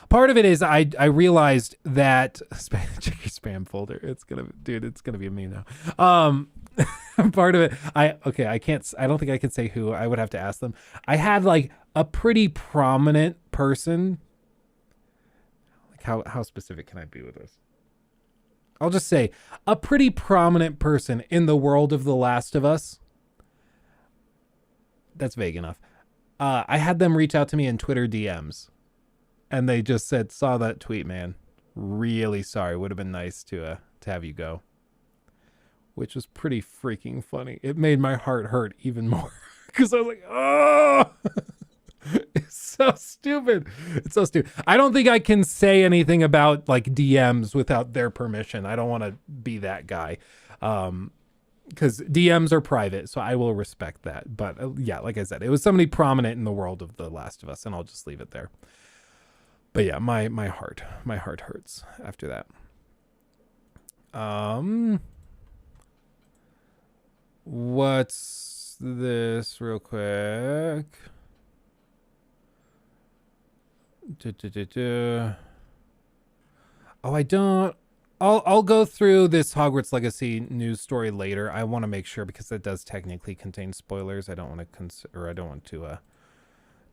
Speaker 2: Part of it is I realized that check your spam folder. It's gonna be a meme now. Part of it, I don't think I can say who. I would have to ask them. I had like a pretty prominent person. Like how specific can I be with this? I'll just say a pretty prominent person in the world of The Last of Us. That's vague enough. I had them reach out to me in Twitter DMs, and they just said, "Saw that tweet, man. Really sorry. Would have been nice to have you go." Which was pretty freaking funny. It made my heart hurt even more because I was like, "Oh, it's so stupid. It's so stupid." I don't think I can say anything about like DMs without their permission. I don't want to be that guy. Because DMs are private, so I will respect that. But yeah, like I said, it was somebody prominent in the world of The Last of Us, and I'll just leave it there. But yeah, my heart hurts after that. What's this real quick? Oh, I don't. I'll go through this Hogwarts Legacy news story later. I want to make sure because it does technically contain spoilers. I don't want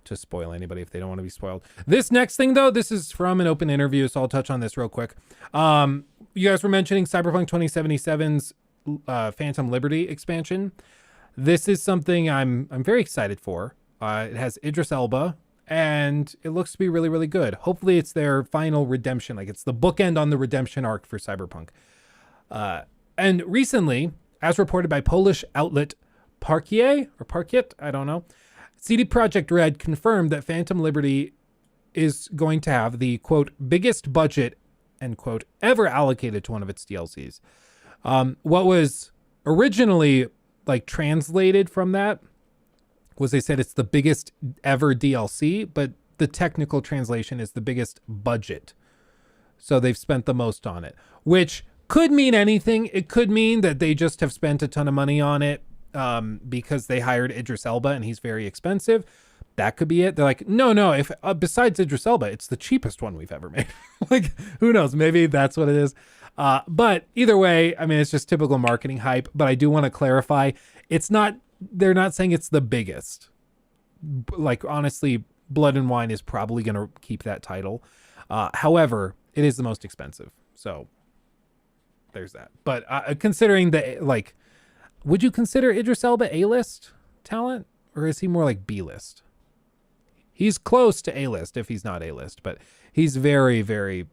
Speaker 2: to spoil anybody if they don't want to be spoiled. This next thing though, this is from an open interview, so I'll touch on this real quick. You guys were mentioning Cyberpunk 2077's Phantom Liberty expansion. This is something I'm very excited for. It has Idris Elba, and it looks to be really, really good. Hopefully it's their final redemption. Like, it's the bookend on the redemption arc for Cyberpunk. And recently, as reported by Polish outlet Parkiet, I don't know, CD Projekt Red confirmed that Phantom Liberty is going to have the, quote, biggest budget, end quote, ever allocated to one of its DLCs. What was originally like translated from that was they said it's the biggest ever DLC, but the technical translation is the biggest budget. So they've spent the most on it, which could mean anything. It could mean that they just have spent a ton of money on it because they hired Idris Elba and he's very expensive. That could be it. They're like, no, if besides Idris Elba, it's the cheapest one we've ever made. Like, who knows? Maybe that's what it is. But either way, I mean, it's just typical marketing hype. But I do want to clarify, they're not saying it's the biggest. Like, honestly, Blood and Wine is probably going to keep that title. However, it is the most expensive. So there's that. But considering would you consider Idris Elba A-list talent, or is he more like B-list? He's close to A-list if he's not A-list, but he's very, very,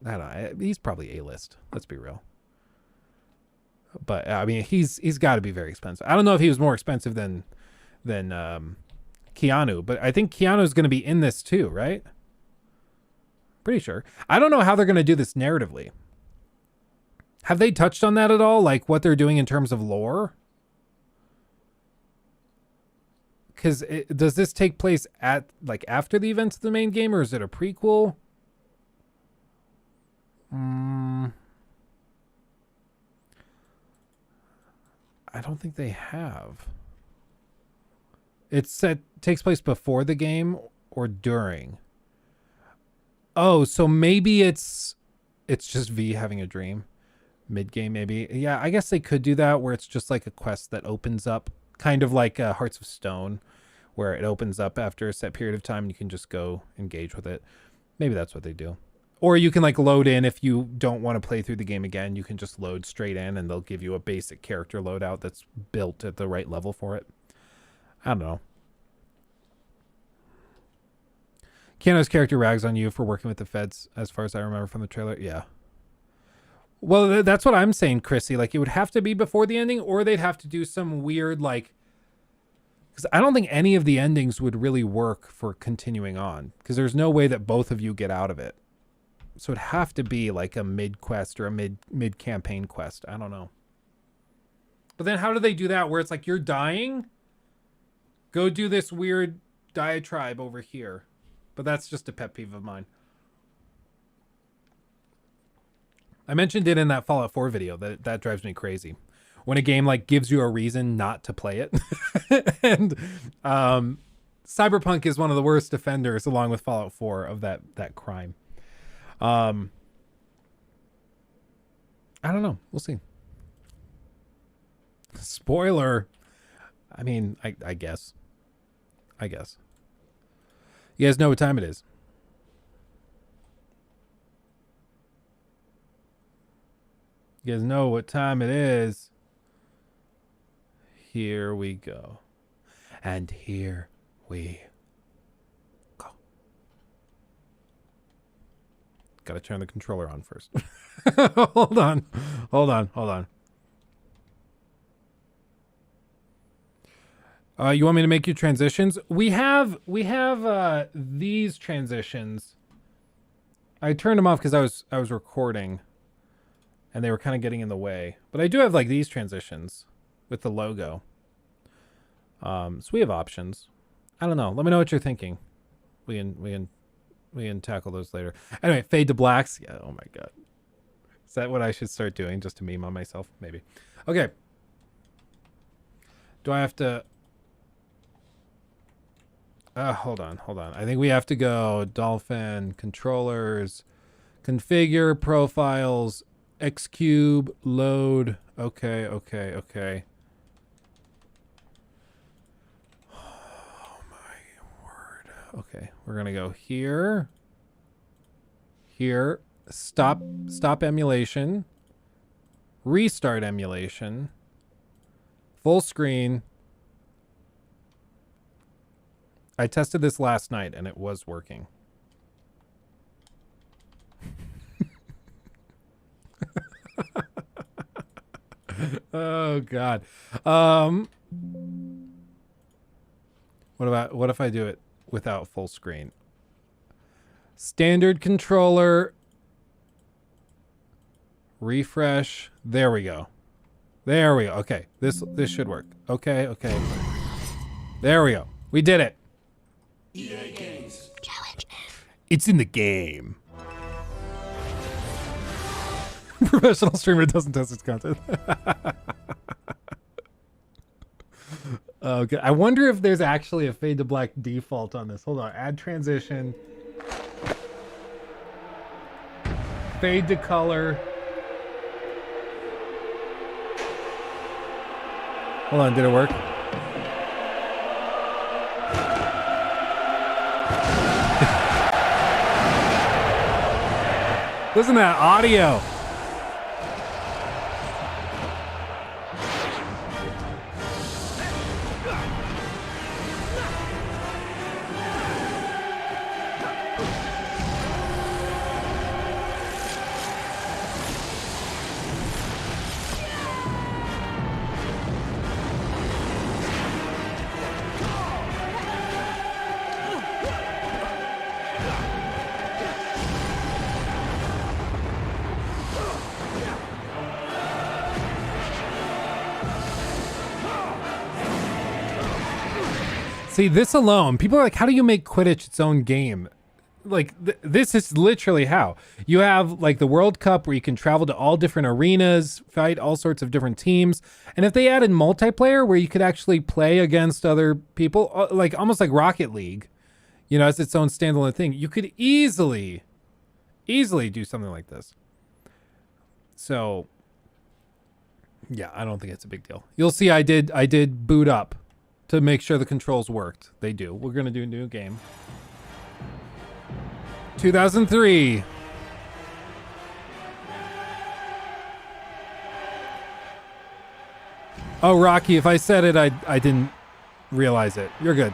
Speaker 2: I don't know, he's probably A-list. Let's be real. But I mean, he's got to be very expensive. I don't know if he was more expensive than Keanu, but I think Keanu is going to be in this too, right? Pretty sure. I don't know how they're going to do this narratively. Have they touched on that at all? Like what they're doing in terms of lore? Because does this take place at after the events of the main game, or is it a prequel? I don't think they have. Takes place before the game or during. Oh, so maybe it's just V having a dream mid-game, maybe. Yeah, I guess they could do that, where it's just like a quest that opens up, kind of like Hearts of Stone, where it opens up after a set period of time and you can just go engage with it. Maybe that's what they do. Or you can load in if you don't want to play through the game again. You can just load straight in and they'll give you a basic character loadout that's built at the right level for it. I don't know. Keanu's character rags on you for working with the feds, as far as I remember from the trailer. Yeah. Well, that's what I'm saying, Chrissy. It would have to be before the ending, or they'd have to do some weird, because I don't think any of the endings would really work for continuing on, because there's no way that both of you get out of it. So it'd have to be a mid-quest or a mid-campaign quest. I don't know. But then how do they do that where it's you're dying? Go do this weird diatribe over here. But that's just a pet peeve of mine. I mentioned it in that Fallout 4 video that drives me crazy. When a game gives you a reason not to play it. And Cyberpunk is one of the worst offenders, along with Fallout 4, of that crime. I don't know. We'll see. Spoiler. I mean, I guess. You guys know what time it is. You guys know what time it is. Here we go. And here we go. Gotta turn the controller on first. Hold on. You want me to make your transitions? We have these transitions. I turned them off because I was recording and they were kind of getting in the way. But I do have these transitions with the logo. So we have options. I don't know. Let me know what you're thinking. We can tackle those later. Anyway, fade to blacks. Yeah, oh my god. Is that what I should start doing, just to meme on myself? Maybe. Okay. Do I have to hold on. I think we have to go Dolphin, controllers, configure, profiles, Xcube, load. Okay. Oh my word. Okay, we're gonna go here. Stop emulation. Restart emulation. Full screen. I tested this last night and it was working. Oh god. What if I do it without full screen? Standard controller. Refresh. There we go. Okay. This should work. Okay. There we go. We did it.
Speaker 6: EA Games.
Speaker 2: Challenge. It's in the game. Professional streamer doesn't test its content. Okay. I wonder if there's actually a fade to black default on this. Hold on. Add transition. Fade to color. Hold on. Did it work? Listen to that audio. See, this alone, people are like, how do you make Quidditch its own game? Like, this is literally how. You have, like, the World Cup where you can travel to all different arenas, fight all sorts of different teams. And if they added multiplayer where you could actually play against other people, like, almost like Rocket League, you know, as its own standalone thing, you could easily do something like this. So, yeah, I don't think it's a big deal. You'll see I did boot up to make sure the controls worked. They do. We're going to do a new game. 2003. Oh, Rocky, if I said it, I didn't realize it. You're good.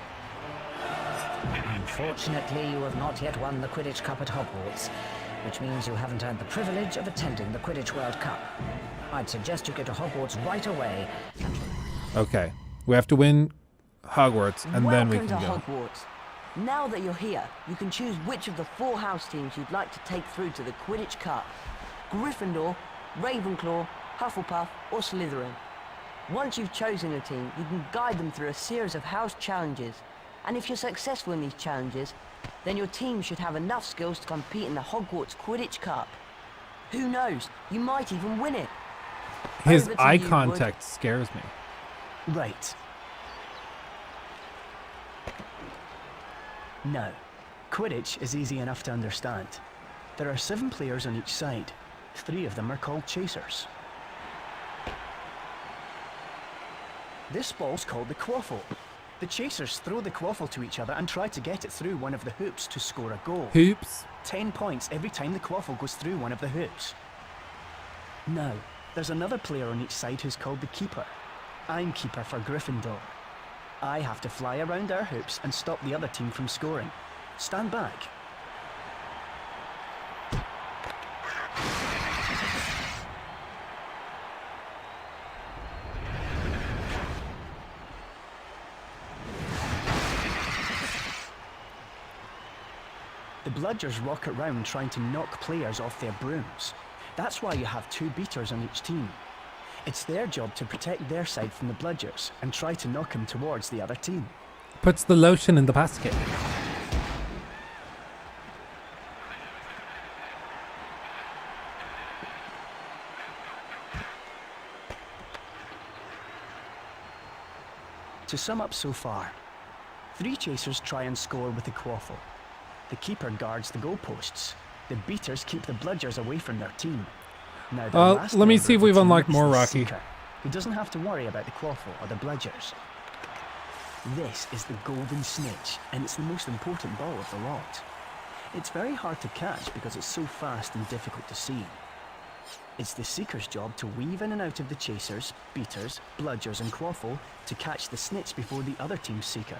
Speaker 14: Unfortunately, you have not yet won the Quidditch Cup at Hogwarts, which means you haven't earned the privilege of attending the Quidditch World Cup. I'd suggest you go to Hogwarts right away.
Speaker 2: Okay. We have to win Hogwarts, and then we can go.
Speaker 15: Welcome to Hogwarts. Now that you're here, you can choose which of the 4 house teams you'd like to take through to the Quidditch Cup. Gryffindor, Ravenclaw, Hufflepuff, or Slytherin. Once you've chosen a team, you can guide them through a series of house challenges. And if you're successful in these challenges, then your team should have enough skills to compete in the Hogwarts Quidditch Cup. Who knows? You might even win it.
Speaker 2: His eye contact scares me.
Speaker 16: Right. No. Quidditch is easy enough to understand. There are 7 players on each side. 3 of them are called chasers. This ball's called the quaffle. The chasers throw the quaffle to each other and try to get it through one of the hoops to score a goal.
Speaker 2: Hoops?
Speaker 16: 10 points every time the quaffle goes through one of the hoops. Now, there's another player on each side who's called the keeper. I'm keeper for Gryffindor. I have to fly around our hoops and stop the other team from scoring. Stand back. The bludgers rock around trying to knock players off their brooms. That's why you have 2 beaters on each team. It's their job to protect their side from the bludgers and try to knock them towards the other team.
Speaker 2: Puts the lotion in the basket.
Speaker 16: To sum up so far, 3 chasers try and score with the quaffle. The keeper guards the goalposts. The beaters keep the bludgers away from their team. Now,
Speaker 2: let me see if we've unlocked more, Rocky.
Speaker 16: He doesn't have to worry about the quaffle or the bludgers. This is the golden snitch, and it's the most important ball of the lot. It's very hard to catch because it's so fast and difficult to see. It's the seeker's job to weave in and out of the chasers, beaters, bludgers and quaffle to catch the snitch before the other team's seeker.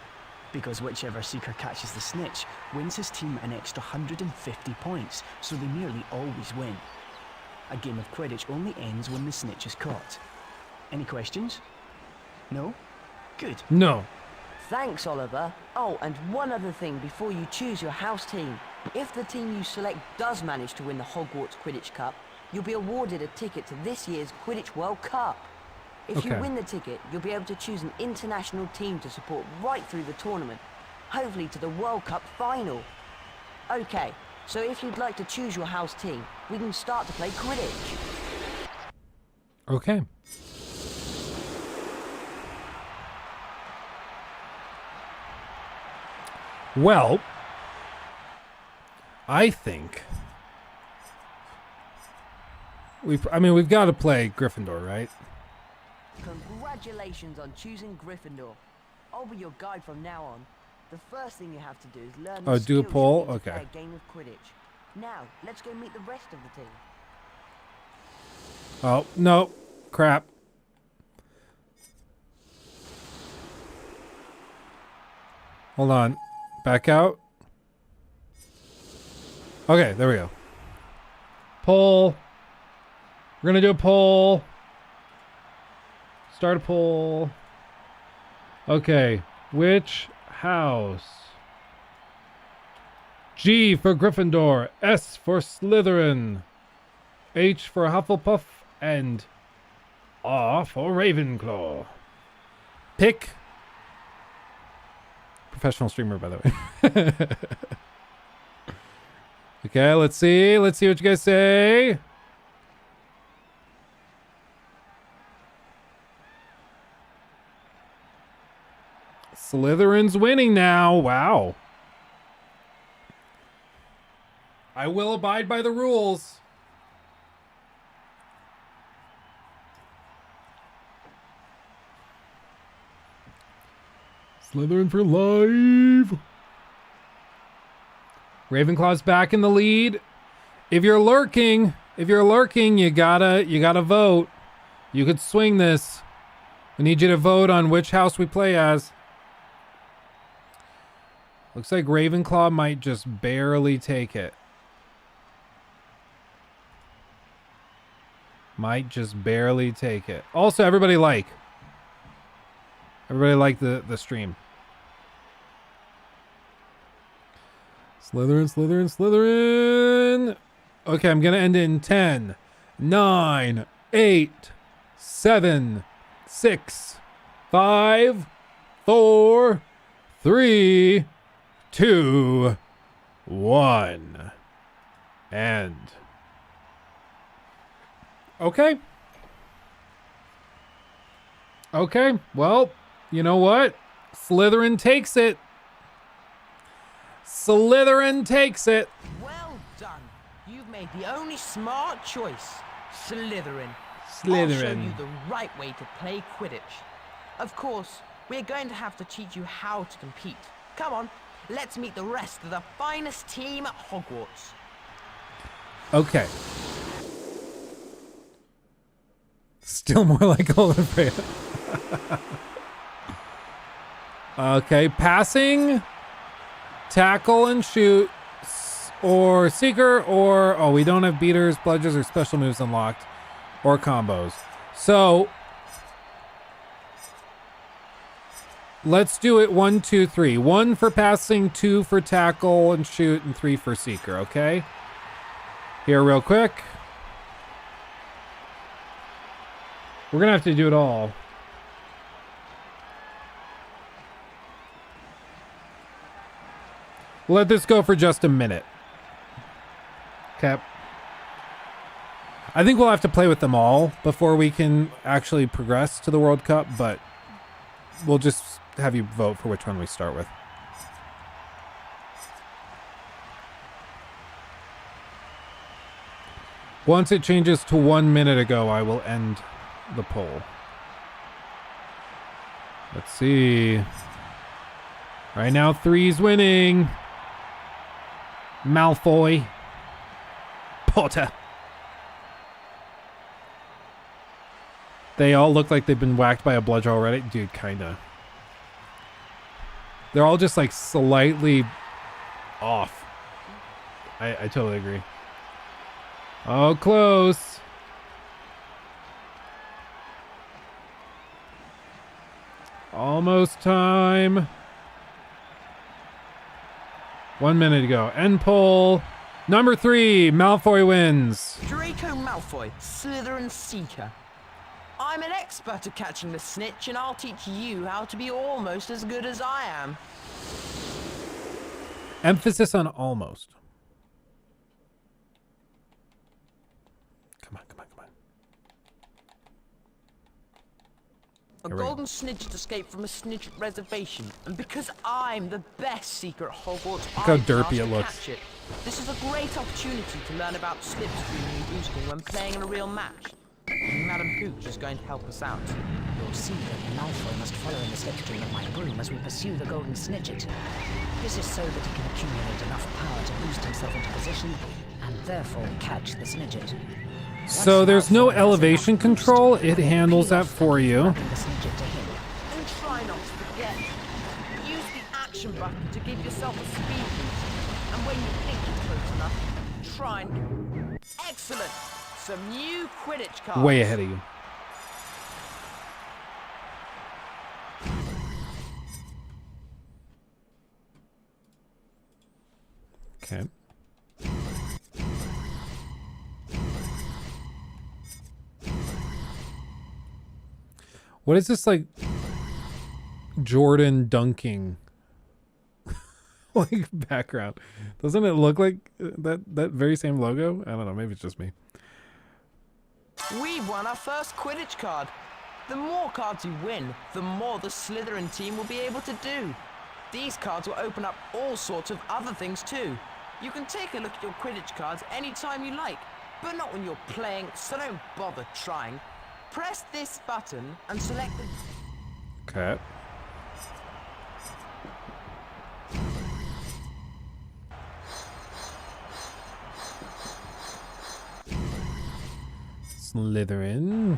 Speaker 16: Because whichever seeker catches the snitch wins his team an extra 150 points, so they nearly always win. A game of Quidditch only ends when the snitch is caught. Any questions? No? Good.
Speaker 2: No.
Speaker 15: Thanks, Oliver. Oh, and one other thing before you choose your house team. If the team you select does manage to win the Hogwarts Quidditch Cup, you'll be awarded a ticket to this year's Quidditch World Cup. If you win the ticket, you'll be able to choose an international team to support right through the tournament, hopefully to the World Cup final. Okay, so if you'd like to choose your house team, we can start to play Quidditch.
Speaker 2: Okay. Well, I think we've got to play Gryffindor, right?
Speaker 15: Congratulations on choosing Gryffindor. I'll be your guide from now on. The first thing you have to do is learn the
Speaker 2: do a
Speaker 15: skills
Speaker 2: poll?
Speaker 15: you need to
Speaker 2: Okay.
Speaker 15: play a game of Quidditch. Now, let's go meet the rest of the team.
Speaker 2: Oh, no. Crap. Hold on. Back out. Okay, there we go. Poll. We're gonna do a poll. Start a poll. Okay. Which house? G for Gryffindor. S for Slytherin. H for Hufflepuff. And R for Ravenclaw. Pick. Professional streamer, by the way. Okay, let's see. Let's see what you guys say. Slytherin's winning now. Wow. I will abide by the rules. Slytherin for life. Ravenclaw's back in the lead. If you're lurking, you gotta vote. You could swing this. We need you to vote on which house we play as. Looks like Ravenclaw might just barely take it. Might just barely take it. Also, everybody like the stream. Slytherin, Slytherin, Slytherin. Okay, I'm gonna end it in 10, 9, 8, 7, 6, 5, 4, 3, 2, 1. End. Okay. Okay, well, you know what? Slytherin takes it. Slytherin takes it.
Speaker 15: Well done. You've made the only smart choice. Slytherin.
Speaker 2: Slytherin.
Speaker 15: I'll show you the right way to play Quidditch. Of course, we're going to have to teach you how to compete. Come on, let's meet the rest of the finest team at Hogwarts.
Speaker 2: Okay. Still more like Golden Freya. Okay, passing, tackle and shoot, or seeker, or, oh, we don't have beaters, bludgers, or special moves unlocked, or combos. So, let's do it 1, 2, 3. 1 for passing, 2 for tackle and shoot, and 3 for seeker, okay? Here real quick. We're gonna have to do it all. We'll let this go for just a minute. Okay. I think we'll have to play with them all before we can actually progress to the World Cup, but we'll just have you vote for which one we start with. Once it changes to 1 minute ago, I will end the poll. Let's see. Right now, 3's winning. Malfoy. Potter. They all look like they've been whacked by a bludger already. Dude, kinda. They're all just like slightly off. I totally agree. Oh, close. Almost time. 1 minute to go. End poll. Number 3, Malfoy wins.
Speaker 15: Draco Malfoy, Slytherin Seeker. I'm an expert at catching the snitch, and I'll teach you how to be almost as good as I am.
Speaker 2: Emphasis on almost. Come on, come on, come on.
Speaker 15: A golden snitch escaped from a snitch reservation, and because I'm the best seeker at Hogwarts,
Speaker 2: Look how derpy it looks.
Speaker 15: catch it. This is a great opportunity to learn about slipstreaming and boosting when playing in a real match. Madam Hooch is going to help us out.
Speaker 14: Your seeker, Malfoy, must follow in the slipstream of my broom as we pursue the golden snitchet. This is so that he can accumulate enough power to boost himself into position and therefore catch the snidget.
Speaker 2: So there's no elevation control. It handles that for you.
Speaker 14: The snidget to him.
Speaker 15: And try not to forget. Use the action button to give yourself a speed boost. And when you think you're close enough, try and... Excellent! Some new Quidditch cards.
Speaker 2: Way ahead of you. Okay. What is this, like, Jordan dunking like background? Doesn't it look like that very same logo? I don't know, maybe it's just me.
Speaker 15: We've won our first Quidditch card. The more cards you win, the more the Slytherin team will be able to do. These cards will open up all sorts of other things too. You can take a look at your Quidditch cards anytime you like, but not when you're playing, so don't bother trying. Press this button and select the...
Speaker 2: Okay. Slytherin.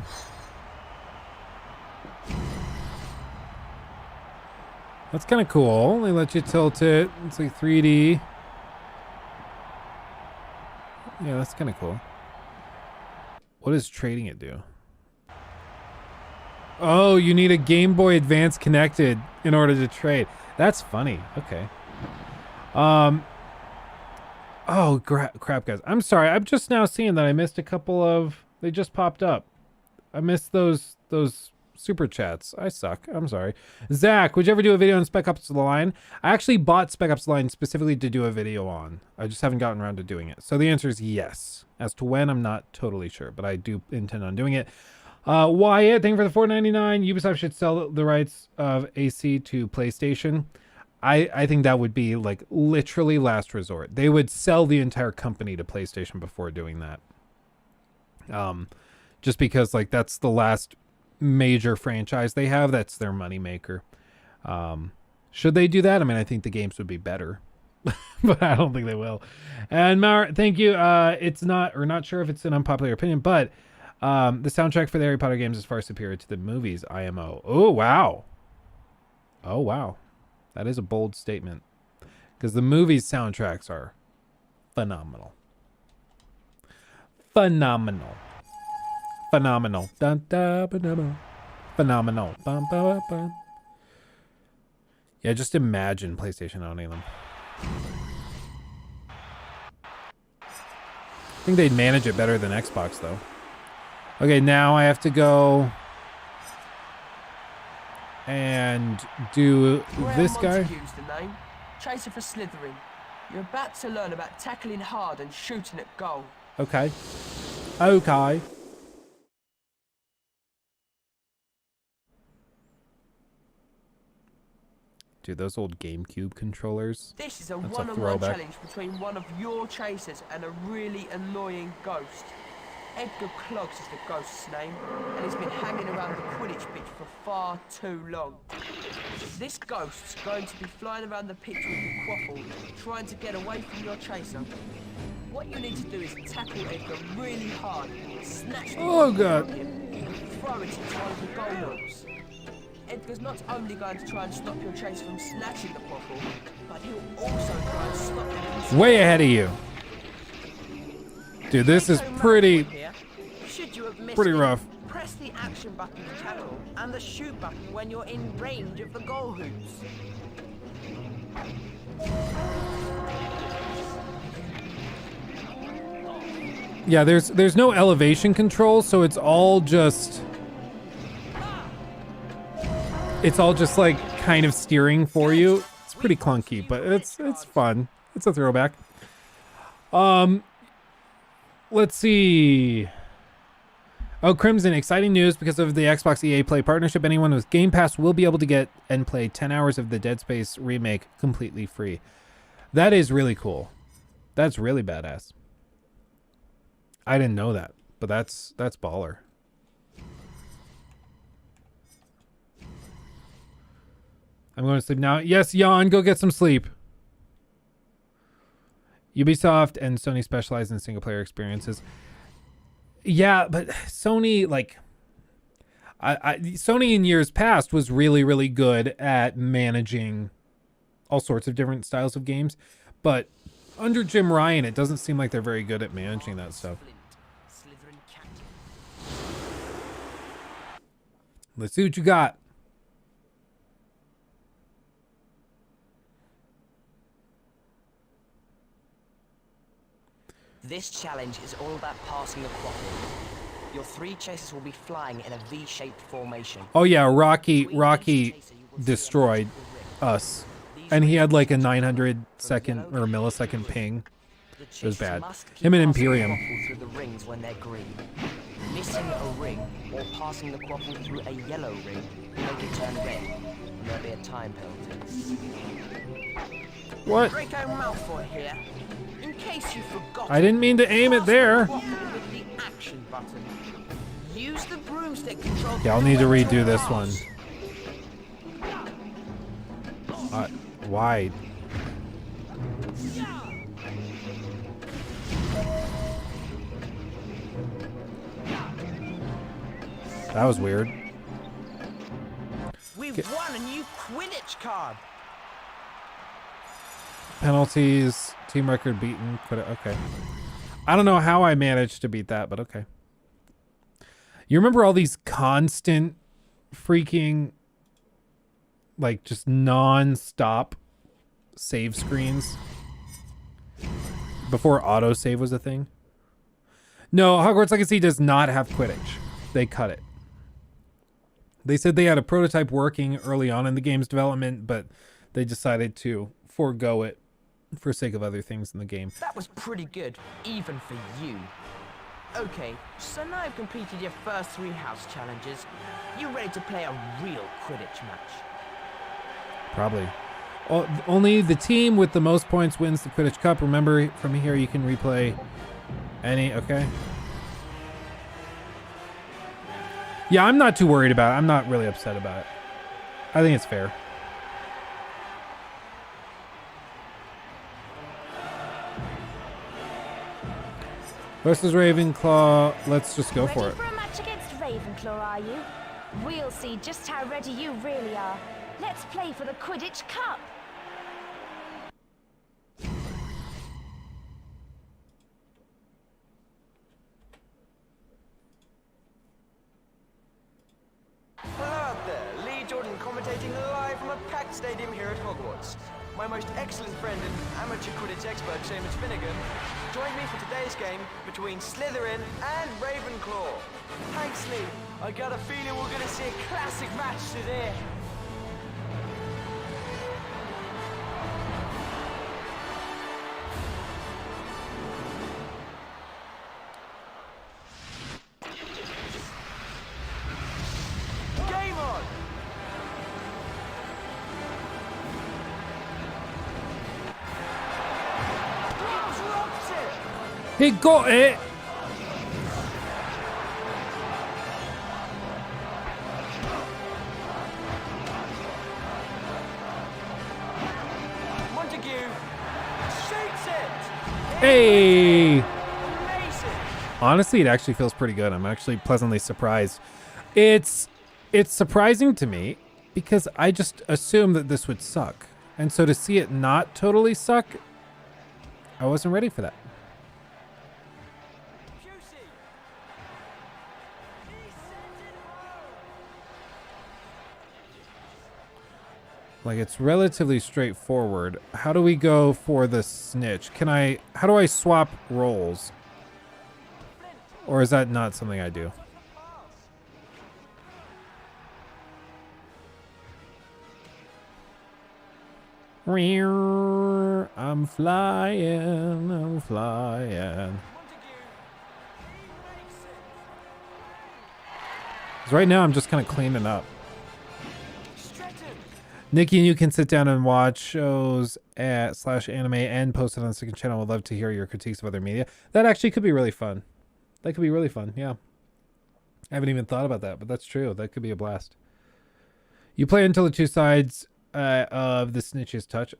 Speaker 2: That's kind of cool. They let you tilt it. It's like 3D. Yeah, that's kind of cool. What does trading it do? Oh, you need a Game Boy Advance connected in order to trade. That's funny. Okay. Oh, crap, guys. I'm sorry. I'm just now seeing that I missed a couple of... They just popped up. I missed those super chats. I suck. I'm sorry. Zach, would you ever do a video on Spec Ops: The Line? I actually bought Spec Ops: The Line specifically to do a video on. I just haven't gotten around to doing it. So the answer is yes. As to when, I'm not totally sure, but I do intend on doing it. Wyatt, thank you for the $4.99. Ubisoft should sell the rights of AC to PlayStation. I think that would be like literally last resort. They would sell the entire company to PlayStation before doing that. Just because like that's the last major franchise they have. That's their moneymaker. Should they do that? I mean, I think the games would be better, but I don't think they will. And Mauer, thank you. It's not sure if it's an unpopular opinion, but the soundtrack for the Harry Potter games is far superior to the movies. IMO. Oh, wow. Oh, wow. That is a bold statement. Because the movies' soundtracks are phenomenal. Phenomenal. Phenomenal. Dun, da, ba, da, ba. Phenomenal. Bum, ba, ba, ba. Yeah, just imagine PlayStation owning them. I think they'd manage it better than Xbox, though. Okay, now I have to go and do this guy.
Speaker 15: Montague's the name. Chaser for Slytherin. You're about to learn about tackling hard and shooting at goal.
Speaker 2: Okay. Okay. Dude, those old GameCube controllers.
Speaker 15: This is a
Speaker 2: That's
Speaker 15: one-on-one
Speaker 2: throwback.
Speaker 15: challenge between one of your chasers and a really annoying ghost. Edgar Clogs is the ghost's name, and he's been hanging around the Quidditch pitch for far too long. This ghost's going to be flying around the pitch with the quaffle, trying to get away from your chaser. What you need to do is tackle Edgar really hard, snatch the
Speaker 2: Oh,
Speaker 15: ball
Speaker 2: God.
Speaker 15: from him, throw it into one of the goal hoops. Edgar's not only going to try and stop your chase from snatching the quaffle, but he'll also try and stop you from...
Speaker 2: Way ahead of you. Dude, this is pretty rough.
Speaker 15: Press the action button to tackle and the shoot button when you're in range of the goal hoops.
Speaker 2: Yeah, there's no elevation control, so it's all just like kind of steering for you. It's pretty clunky, but it's fun. It's a throwback. Let's see. Oh, Crimson, exciting news because of the Xbox EA Play partnership. Anyone with Game Pass will be able to get and play 10 hours of the Dead Space remake completely free. That is really cool. That's really badass. I didn't know that, but that's baller. I'm going to sleep now. Yes, Jan, go get some sleep. Ubisoft and Sony specialize in single player experiences. Yeah, but Sony, like, Sony in years past was really, really good at managing all sorts of different styles of games, but under Jim Ryan, it doesn't seem like they're very good at managing that stuff. Let's see what you got.
Speaker 14: This challenge is all about passing the quaffle. Your 3 chasers will be flying in a V-shaped formation.
Speaker 2: Oh yeah, Rocky destroyed us, and he had like a 900 second or millisecond ping. It was bad. Him and Imperium.
Speaker 14: Through the rings when they're green. Missing a ring or passing the quaffle through a yellow ring will make it turn red. And there'll be a time penalty.
Speaker 2: What?
Speaker 14: Draco Malfoy here. In case you forgot.
Speaker 2: I didn't mean to aim it there.
Speaker 14: With the action button. Use the broomstick control.
Speaker 2: Yeah, I'll need to redo this one. Wide. That was weird.
Speaker 14: We've won a new Quidditch card.
Speaker 2: Penalties, team record beaten. Okay. I don't know how I managed to beat that, but okay. You remember all these constant freaking, like, just non-stop save screens before autosave was a thing? No, Hogwarts Legacy does not have Quidditch. They cut it. They said they had a prototype working early on in the game's development, but they decided to forego it for sake of other things in the game.
Speaker 14: That was pretty good, even for you. Okay, so now you've completed your first 3 house challenges. You ready to play a real Quidditch match?
Speaker 2: Probably. Only the team with the most points wins the Quidditch Cup. Remember, from here you can replay any... Okay. Yeah, I'm not too worried about it. I'm not really upset about it. I think it's fair. Versus Ravenclaw. Let's just go for it.
Speaker 17: Ready for a match against Ravenclaw, are you? We'll see just how ready you really are. Let's play for the Quidditch Cup.
Speaker 18: Hello out there, Lee Jordan commentating live from a packed stadium here at Hogwarts. My most excellent friend and amateur Quidditch expert, Seamus Finnegan, joined me for today's game between Slytherin and Ravenclaw. Thanks, Lee. I got a feeling we're gonna see a classic match today. Game on!
Speaker 2: He got it!
Speaker 18: Montague shoots it!
Speaker 2: Hey!
Speaker 18: Amazing!
Speaker 2: Honestly, it actually feels pretty good. I'm actually pleasantly surprised. It's surprising to me because I just assumed that this would suck. And so to see it not totally suck, I wasn't ready for that. Like, it's relatively straightforward. How do we go for the snitch? How do I swap roles? Or is that not something I do? I'm flying. 'Cause right now I'm just kind of cleaning up. Nikki and you can sit down and watch shows at /anime and post it on the second channel. Would love to hear your critiques of other media. That actually could be really fun. That could be really fun, yeah. I haven't even thought about that, but that's true. That could be a blast. You play until the 2 sides of the snitches touch.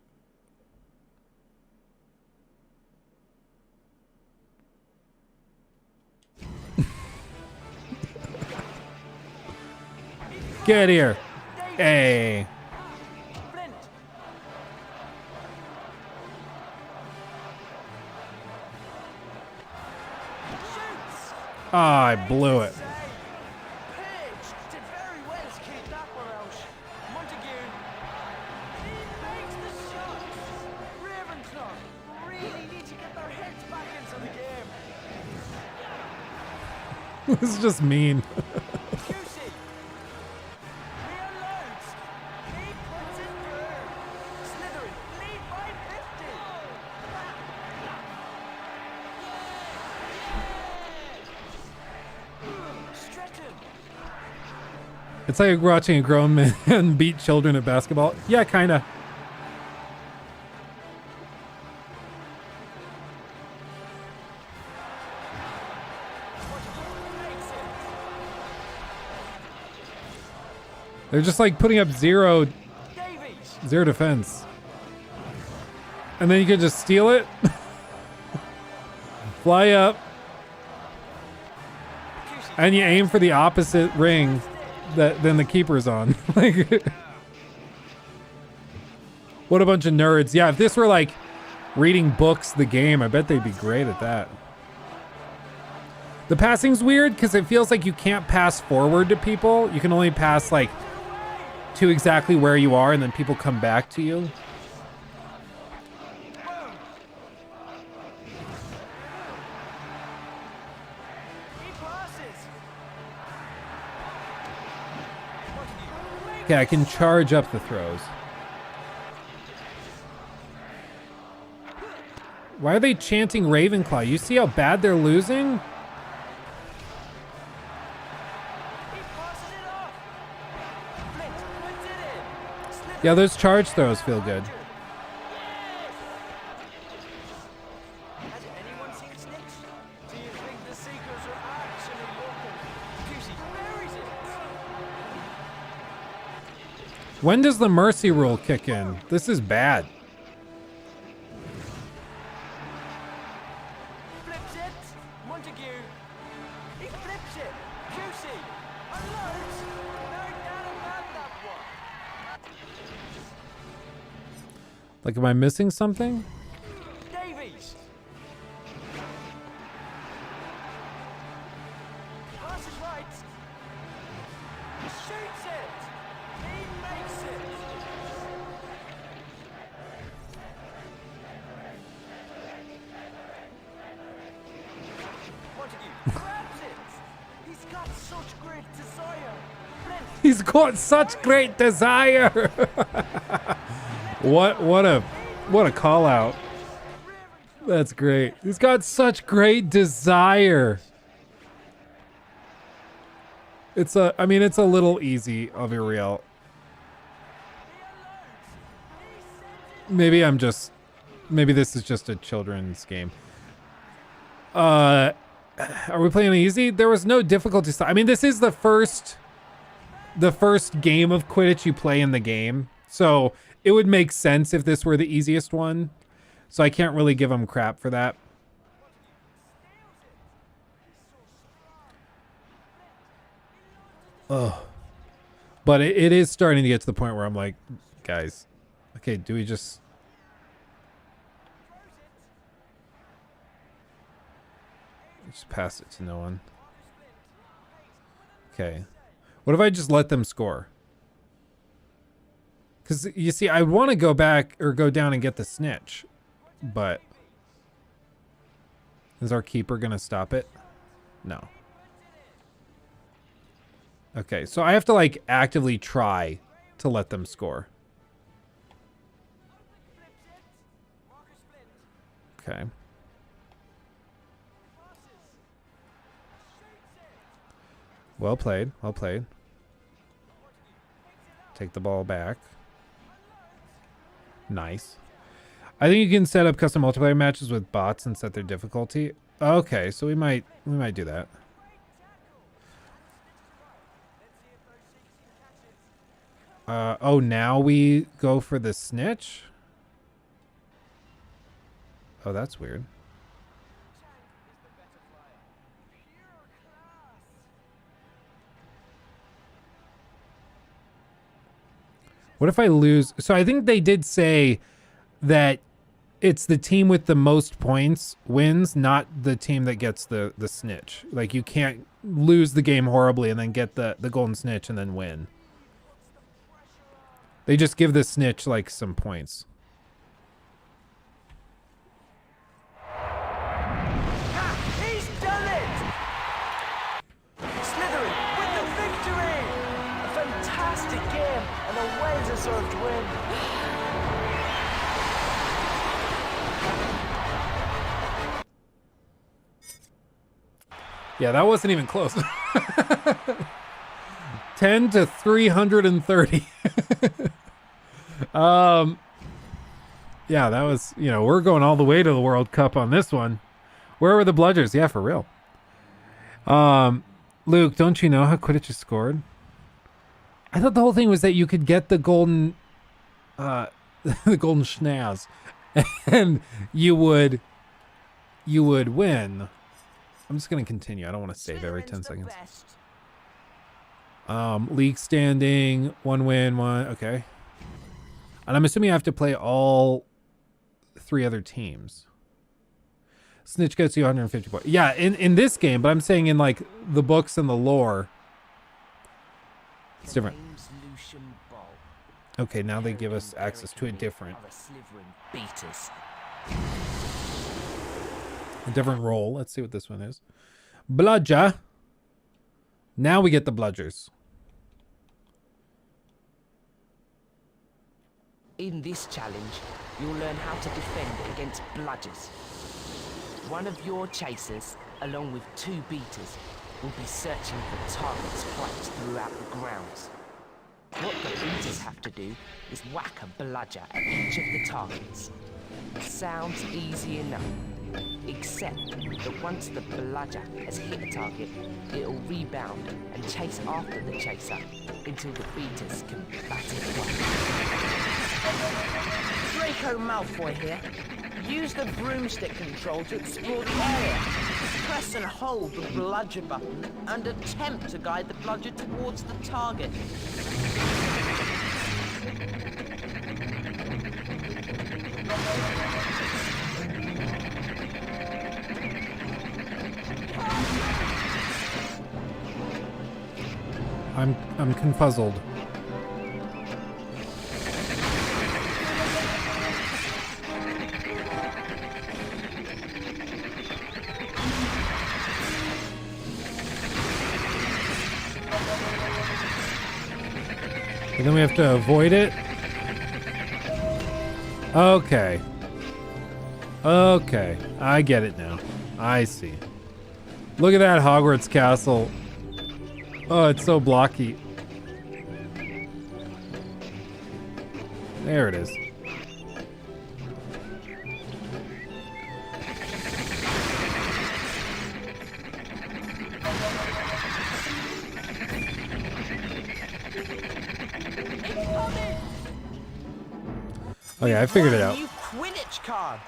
Speaker 2: Get here. Hey. Oh, I blew it. This is just mean. It's like watching a grown man beat children at basketball. Yeah, kinda. They're just like putting up zero defense. And then you can just steal it. Fly up. And you aim for the opposite ring than the keeper's on. Like, what a bunch of nerds. Yeah, if this were like reading books, the game, I bet they'd be great at that. The passing's weird because it feels like you can't pass forward to people. You can only pass like to exactly where you are and then people come back to you. Okay, I can charge up the throws. Why are they chanting Ravenclaw? You see how bad they're losing? Yeah, those charge throws feel good. When does the mercy rule kick in? This is bad. Like, am I missing something?
Speaker 18: Davies. Passes right. Shoots it. He makes it. Montague grabs it. He's got such great desire.
Speaker 2: He's got such great desire. What a call out. That's great. He's got such great desire. I mean, it's a little easy, I'll be real. Maybe this is just a children's game. Are we playing easy? There was no difficulty. I mean, this is the first game of Quidditch you play in the game. So it would make sense if this were the easiest one. So I can't really give them crap for that. Oh. But it is starting to get to the point where I'm like, guys, okay, do we just... Just pass it to no one. Okay. What if I just let them score? Because, you see, I want to go back or go down and get the snitch. But is our keeper going to stop it? No. Okay, so I have to, like, actively try to let them score. Okay. Well played. Well played. Take the ball back. Nice. I think you can set up custom multiplayer matches with bots and set their difficulty. Okay, so we might do that. Oh, now we go for the snitch? Oh, that's weird. What if I lose? So I think they did say that it's the team with the most points wins, not the team that gets the snitch. Like, you can't lose the game horribly and then get the golden snitch and then win. They just give the snitch, like, some points.
Speaker 18: He's done it! Slytherin with the victory! A fantastic game and a well-deserved win.
Speaker 2: Yeah, that wasn't even close. 10 to 330. Yeah, that was, you know, we're going all the way to the World Cup on this one. Where were the bludgers? Yeah, for real. Luke, don't you know how Quidditch is scored? I thought the whole thing was that you could get the golden, the golden schnaz, and you would win. I'm just going to continue. I don't want to save every 10 seconds. League standing, 1 win, 1. Okay. And I'm assuming I have to play all 3 other teams. Snitch gets you 150 points. Yeah, in this game, but I'm saying in like the books and the lore, it's different. Okay, now they give us access to a different role. Let's see what this one is. Bludger. Now we get the bludgers.
Speaker 14: In this challenge, you'll learn how to defend against bludgers. One of your chasers, along with 2 beaters, will be searching for targets placed throughout the grounds. What the beaters have to do is whack a bludger at each of the targets. Sounds easy enough, except that once the bludger has hit a target, it'll rebound and chase after the chaser until the beaters can bat it away.
Speaker 15: Draco Malfoy here. Use the broomstick control to explore the area. Press and hold the bludger button and attempt to guide the bludger towards the target.
Speaker 2: I'm confuzzled. And then we have to avoid it. Okay. Okay. I get it now. I see. Look at that Hogwarts castle. Oh, it's so blocky. There it is. Oh yeah, I figured it out.
Speaker 15: New Quidditch card.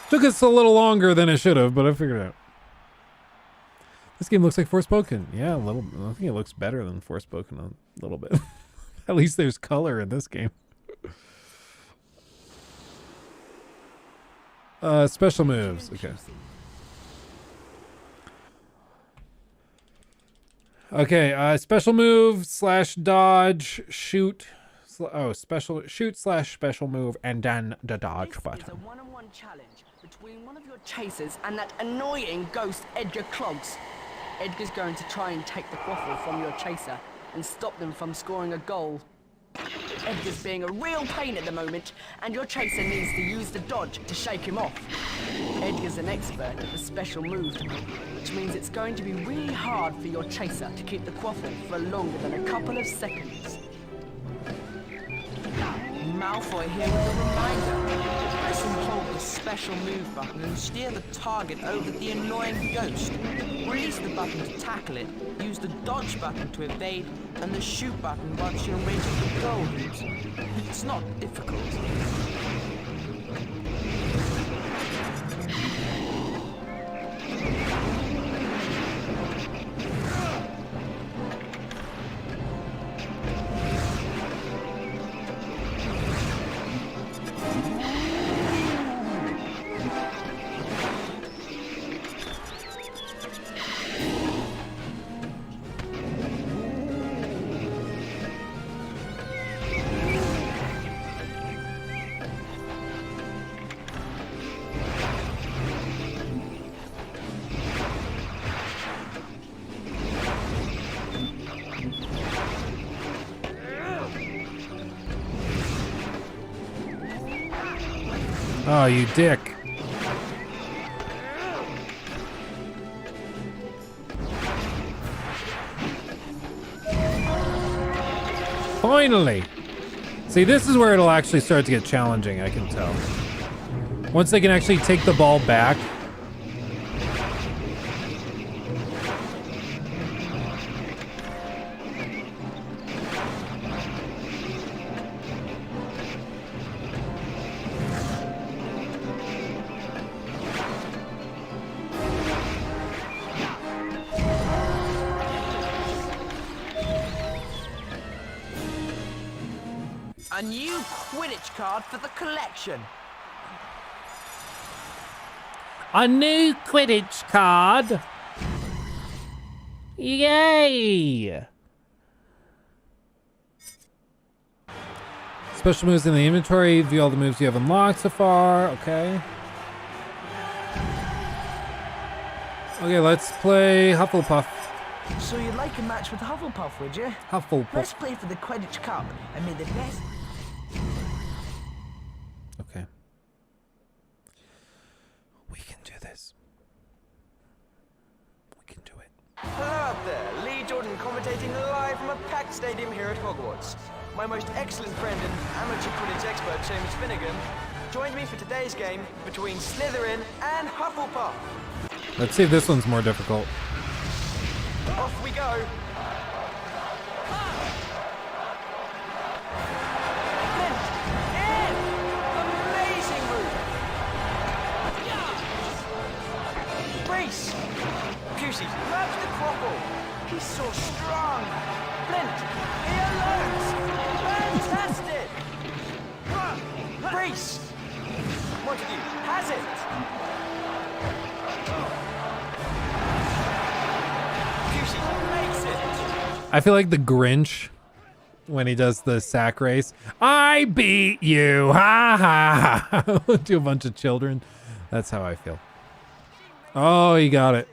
Speaker 2: Took us a little longer than it should have, but I figured it out. This game looks like Forspoken. Yeah, a little. I think it looks better than Forspoken a little bit. At least there's color in this game. Special moves. Okay. Okay. Special move / dodge, shoot. Special shoot / special move, and then the dodge button.
Speaker 15: This is a one-on-one challenge between one of your chasers and that annoying ghost Edgar Clogs. Edgar's going to try and take the quaffle from your chaser and stop them from scoring a goal. Edgar's being a real pain at the moment, and your chaser needs to use the dodge to shake him off. Edgar's an expert at the special move, which means it's going to be really hard for your chaser to keep the quaffle for longer than a couple of seconds. Malfoy here with a reminder. Press and hold the special move button and steer the target over the annoying ghost. Release the button to tackle it, use the dodge button to evade, and the shoot button once you're in range of the goal hoops. It's not difficult.
Speaker 2: Oh, you dick. Finally! See, this is where it'll actually start to get challenging, I can tell. Once they can actually take the ball back.
Speaker 14: A new Quidditch card for the collection.
Speaker 2: A new Quidditch card. Yay! Special moves in the inventory. View all the moves you have unlocked so far. Okay. Okay, let's play Hufflepuff.
Speaker 14: So you'd like a match with Hufflepuff, would you?
Speaker 2: Hufflepuff.
Speaker 14: Let's play for the Quidditch Cup and may the best...
Speaker 2: Okay. We can do this. We can do it.
Speaker 18: Hello out there, Lee Jordan commentating live from a packed stadium here at Hogwarts. My most excellent friend and amateur Quidditch expert, Seamus Finnegan, joined me for today's game between Slytherin and Hufflepuff.
Speaker 2: Let's see if this one's more difficult.
Speaker 18: Off we go. Amazing move. Brace. Pusey grabs the crumple. He's so strong. Flint, he alerts. Fantastic. Brace. Montague has it.
Speaker 2: I feel like the Grinch when he does the sack race. I beat you. Ha ha ha. To a bunch of children. That's how I feel. Oh, he got it.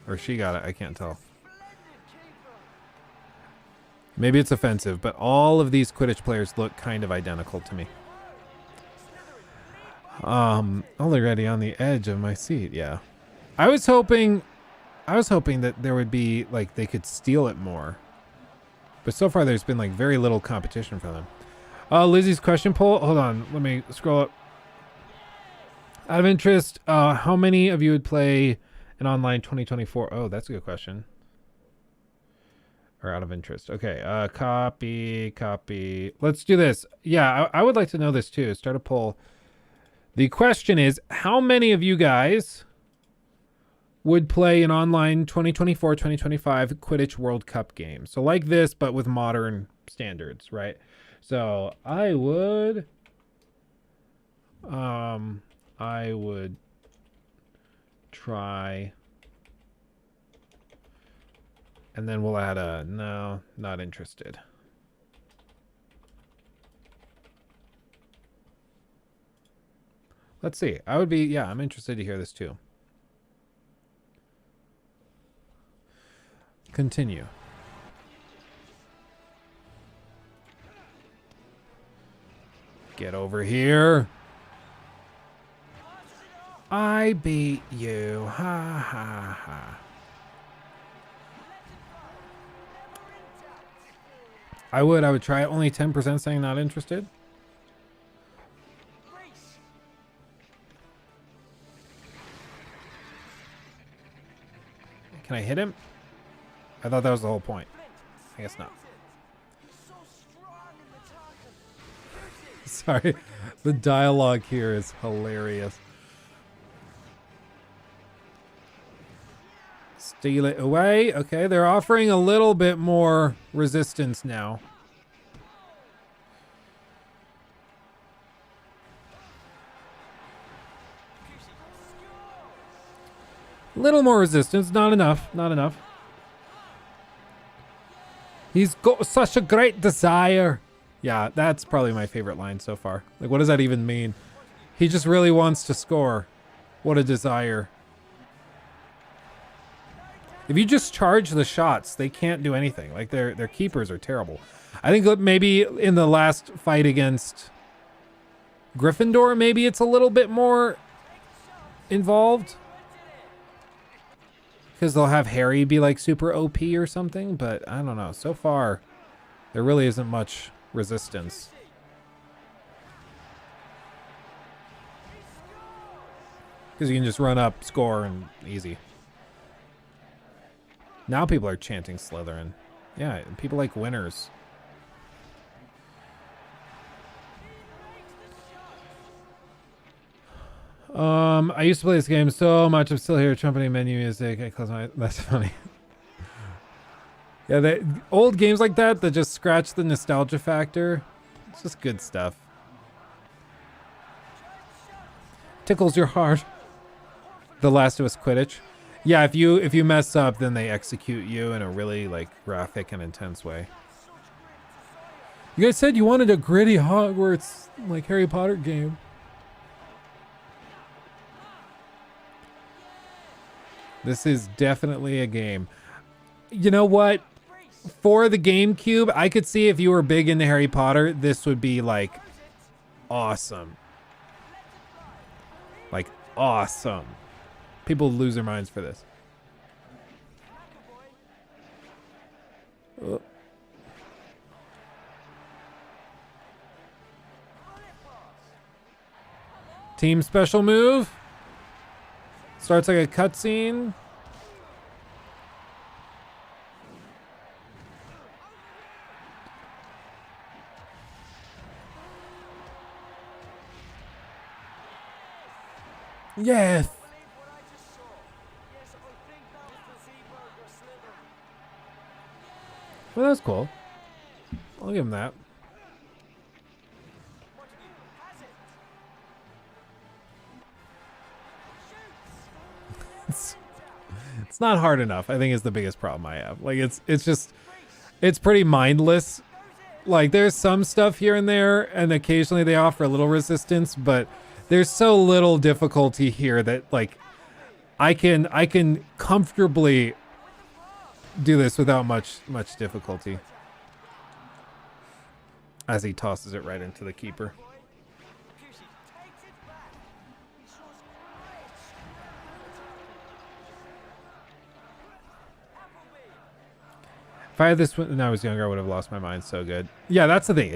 Speaker 2: Or she got it. I can't tell. Maybe it's offensive, but all of these Quidditch players look kind of identical to me. Already on the edge of my seat. Yeah. I was hoping that there would be, like, they could steal it more. But so far there's been, like, very little competition for them. Lizzie's question poll. Hold on. Let me scroll up. Out of interest, how many of you would play an online 2024? Oh, that's a good question. Or out of interest. Okay. Copy. Let's do this. Yeah, I would like to know this too. Start a poll. The question is, how many of you guys would play an online 2024-2025 Quidditch World Cup game? So like this, but with modern standards, right? So I would try, and then we'll add a, no, not interested. Let's see. I would be, yeah, I'm interested to hear this too. Continue. Get over here. I beat you. Ha ha ha. I would try it. Only 10% saying not interested. Can I hit him? I thought that was the whole point. I guess not. Sorry. The dialogue here is hilarious. Steal it away. Okay, they're offering a little bit more resistance now. Little more resistance. Not enough. Not enough. He's got such a great desire. Yeah, that's probably my favorite line so far. Like, what does that even mean? He just really wants to score. What a desire. If you just charge the shots, they can't do anything. Like, their keepers are terrible. I think maybe in the last fight against Gryffindor, maybe it's a little bit more involved. Because they'll have Harry be like super OP or something, but I don't know. So far, there really isn't much resistance. Because you can just run up, score, and easy. Now people are chanting Slytherin. Yeah, people like winners. I used to play this game so much. I'm still here trumpeting menu music. I close my... That's funny. Yeah, old games like that just scratch the nostalgia factor. It's just good stuff. Tickles your heart. The Last of Us Quidditch. Yeah, if you mess up, then they execute you in a really like graphic and intense way. You guys said you wanted a gritty Hogwarts like Harry Potter game. This is definitely a game. You know what? For the GameCube, I could see if you were big into Harry Potter, this would be like awesome. Like awesome. People lose their minds for this. Oh. Team special move. Starts like a cutscene. Yes. Well, that's cool. I'll give him that. It's not hard enough, I think, is the biggest problem I have. Like, it's pretty mindless. Like, there's some stuff here and there, and occasionally they offer a little resistance, but there's so little difficulty here that, like, I can comfortably do this without much difficulty. As he tosses it right into the keeper. If I had this when I was younger, I would have lost my mind so good. Yeah, that's the thing.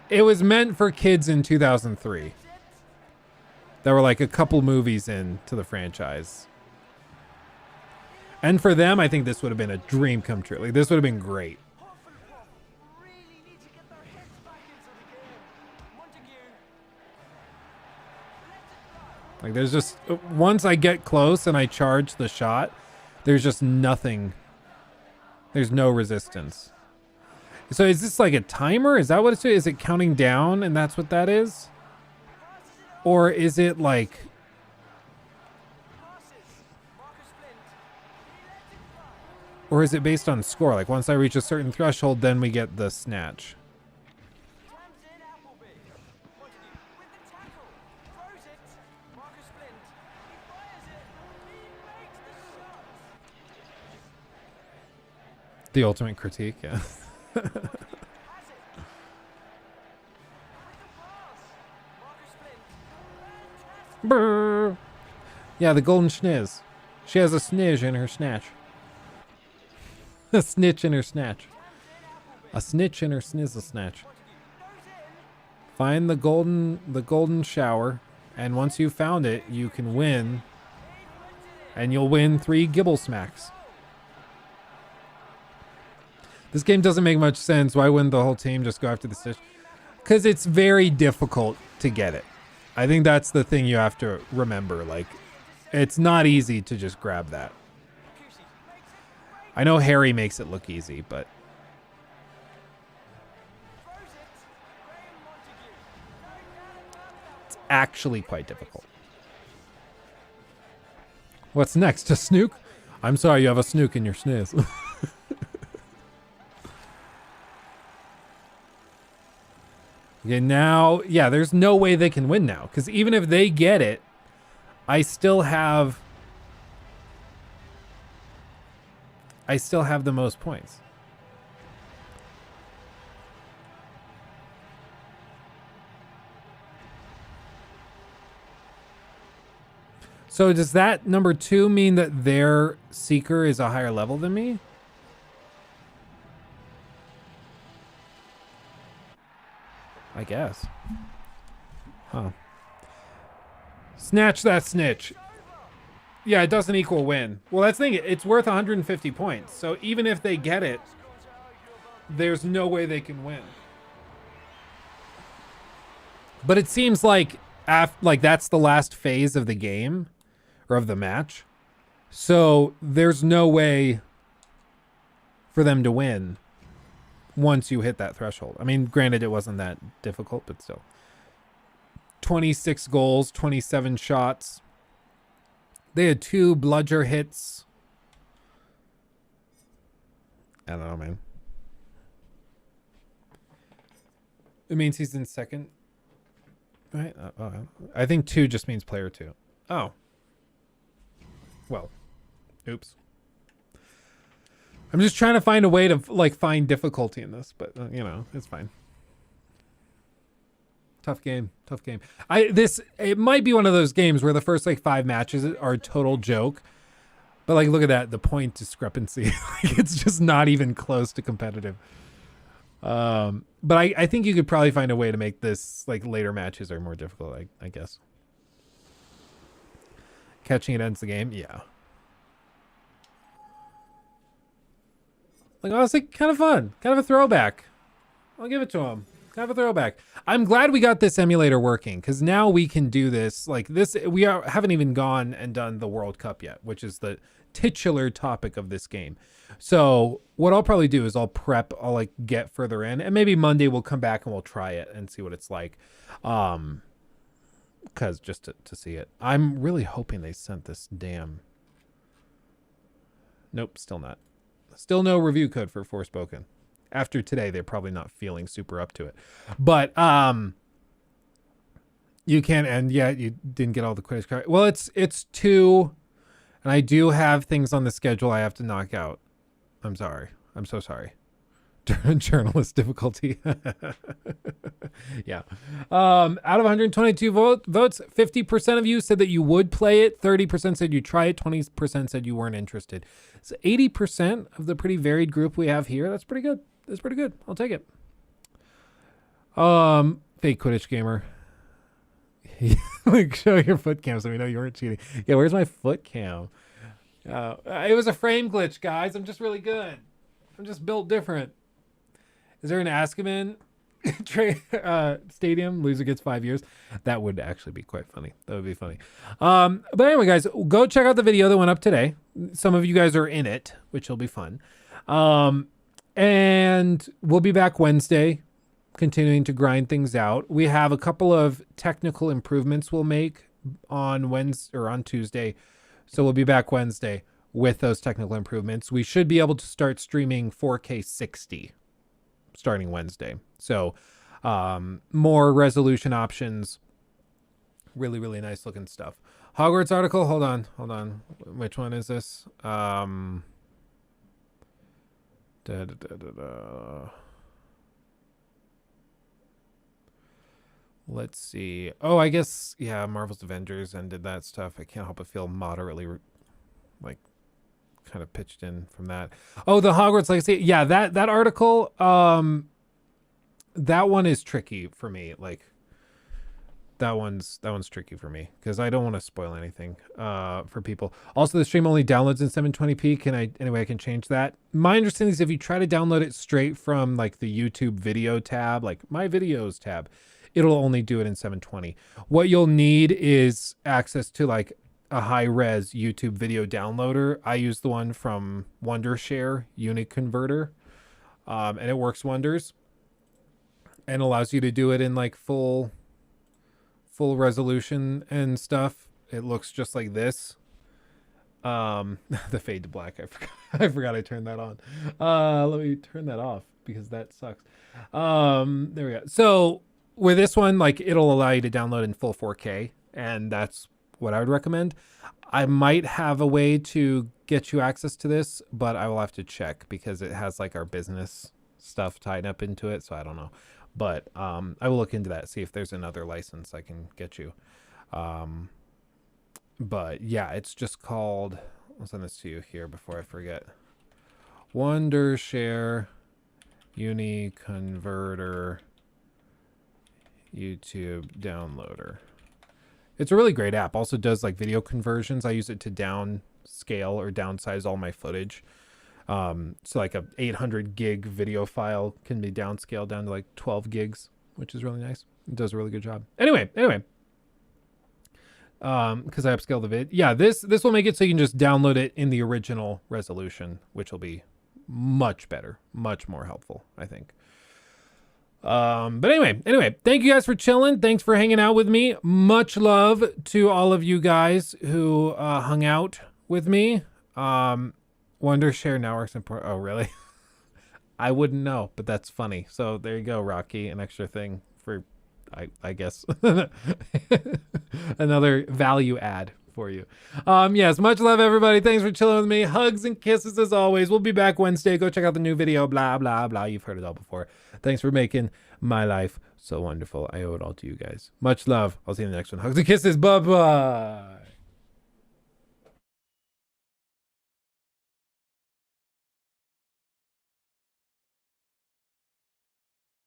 Speaker 2: It was meant for kids in 2003. There were like a couple movies into the franchise. And for them, I think this would have been a dream come true. Like, this would have been great. Like, there's just... Once I get close and I charge the shot, there's just nothing... There's no resistance. So is this like a timer? Is that what it's doing? Is it counting down and that's what that is? Or is it like... Or is it based on score? Like once I reach a certain threshold, then we get the snatch. The ultimate critique, yeah. Brr. Yeah, the golden schniz. She has a snitch in her snatch. A snitch in her snatch. A snitch in her snizzle snatch. Find the golden shower, and once you've found it, you can win. And you'll win 3 Gibble Smacks. This game doesn't make much sense. Why wouldn't the whole team just go after the snitch? Because it's very difficult to get it. I think that's the thing you have to remember. Like, it's not easy to just grab that. I know Harry makes it look easy, but... It's actually quite difficult. What's next? A snook? I'm sorry, you have a snook in your sniz. Okay, now, yeah, there's no way they can win now. Because even if they get it, I still have the most points. So does that number 2 mean that their Seeker is a higher level than me? I guess. Huh. Snatch that snitch. Yeah, it doesn't equal win. Well, that's the thing. It's worth 150 points. So even if they get it, there's no way they can win. But it seems like that's the last phase of the game or of the match. So there's no way for them to win once you hit that threshold. I mean, granted, it wasn't that difficult, but still. 26 goals, 27 shots. They had 2 bludger hits. I don't know, man. It means he's in second. Right? I think 2 just means player 2. Oh. Well. Oops. I'm just trying to find a way to find difficulty in this, but you know, it's fine. Tough game. It might be one of those games where the first 5 matches are a total joke. But look at that, the point discrepancy. It's just not even close to competitive. But I think you could probably find a way to make this later matches are more difficult, I guess. Catching it ends the game, yeah. Honestly, kind of fun. Kind of a throwback. I'll give it to him. Kind of a throwback. I'm glad we got this emulator working, because now we can do this. We haven't even gone and done the World Cup yet, which is the titular topic of this game. So what I'll probably do is I'll get further in, and maybe Monday we'll come back and we'll try it and see what it's like. Because just to see it. I'm really hoping they sent this damn... Nope, still not. Still no review code for Forspoken. After today, they're probably not feeling super up to it. But you can, and yeah, you didn't get all the Quidditch cards. Well, it's 2, and I do have things on the schedule I have to knock out. I'm sorry. I'm so sorry. Journalist difficulty. Yeah. Out of 122 votes, 50% of you said that you would play it. 30% said you try it. 20% said you weren't interested. So 80% of the pretty varied group we have here. That's pretty good. That's pretty good. I'll take it. Fake Quidditch gamer. Show your foot cam so we know you weren't cheating. Yeah, where's my foot cam? It was a frame glitch, guys. I'm just really good. I'm just built different. Is there an Azkaban stadium? Loser gets 5 years. That would actually be quite funny. That would be funny. But anyway, guys, go check out the video that went up today. Some of you guys are in it, which will be fun. And we'll be back Wednesday, continuing to grind things out. We have a couple of technical improvements we'll make on Wednesday or on Tuesday. So we'll be back Wednesday with those technical improvements. We should be able to start streaming 4K 60 starting Wednesday. So more resolution options. Really, really nice looking stuff. Hogwarts article. Hold on. Which one is this? Let's see. Oh, I guess, yeah, Marvel's Avengers and did that stuff. I can't help but feel moderately kind of pitched in from that. Oh, the Hogwarts Legacy. Yeah, that article, that one is tricky for me. That one's tricky for me because I don't want to spoil anything for people. Also, the stream only downloads in 720p. I can change that? My understanding is if you try to download it straight from the YouTube video tab, my videos tab, it'll only do it in 720. What you'll need is access to a high-res YouTube video downloader. I use the one from Wondershare Unit Converter, and it works wonders and allows you to do it in full resolution and stuff. It looks just like this. The fade to black. I forgot I turned that on. Let me turn that off because that sucks. There we go. So with this one, it'll allow you to download in full 4K, and that's what I would recommend. I might have a way to get you access to this, but I will have to check because it has our business stuff tied up into it. So I don't know, but I will look into that, see if there's another license I can get you. But yeah, it's just called, I'll send this to you here before I forget. Wondershare Uniconverter YouTube downloader. It's a really great app. Also does like video conversions. I use it to downscale or downsize all my footage. So like a 800 gig video file can be downscaled down to like 12 gigs, which is really nice. It does a really good job. Anyway. Because I upscale the vid. Yeah, this will make it so you can just download it in the original resolution, which will be much better, much more helpful, I think. But anyway, thank you guys for chilling. Thanks for hanging out with me. Much love to all of you guys who hung out with me. Wondershare now works in oh, really? I wouldn't know, but that's funny. So there you go, Rocky. An extra thing for, I guess, another value add for you. Yes, much love, everybody. Thanks for chilling with me. Hugs and kisses as always. We'll be back Wednesday. Go check out the new video. Blah, blah, blah. You've heard it all before. Thanks for making my life so wonderful. I owe it all to you guys. Much love. I'll see you in the next one. Hugs and kisses. Bye-bye.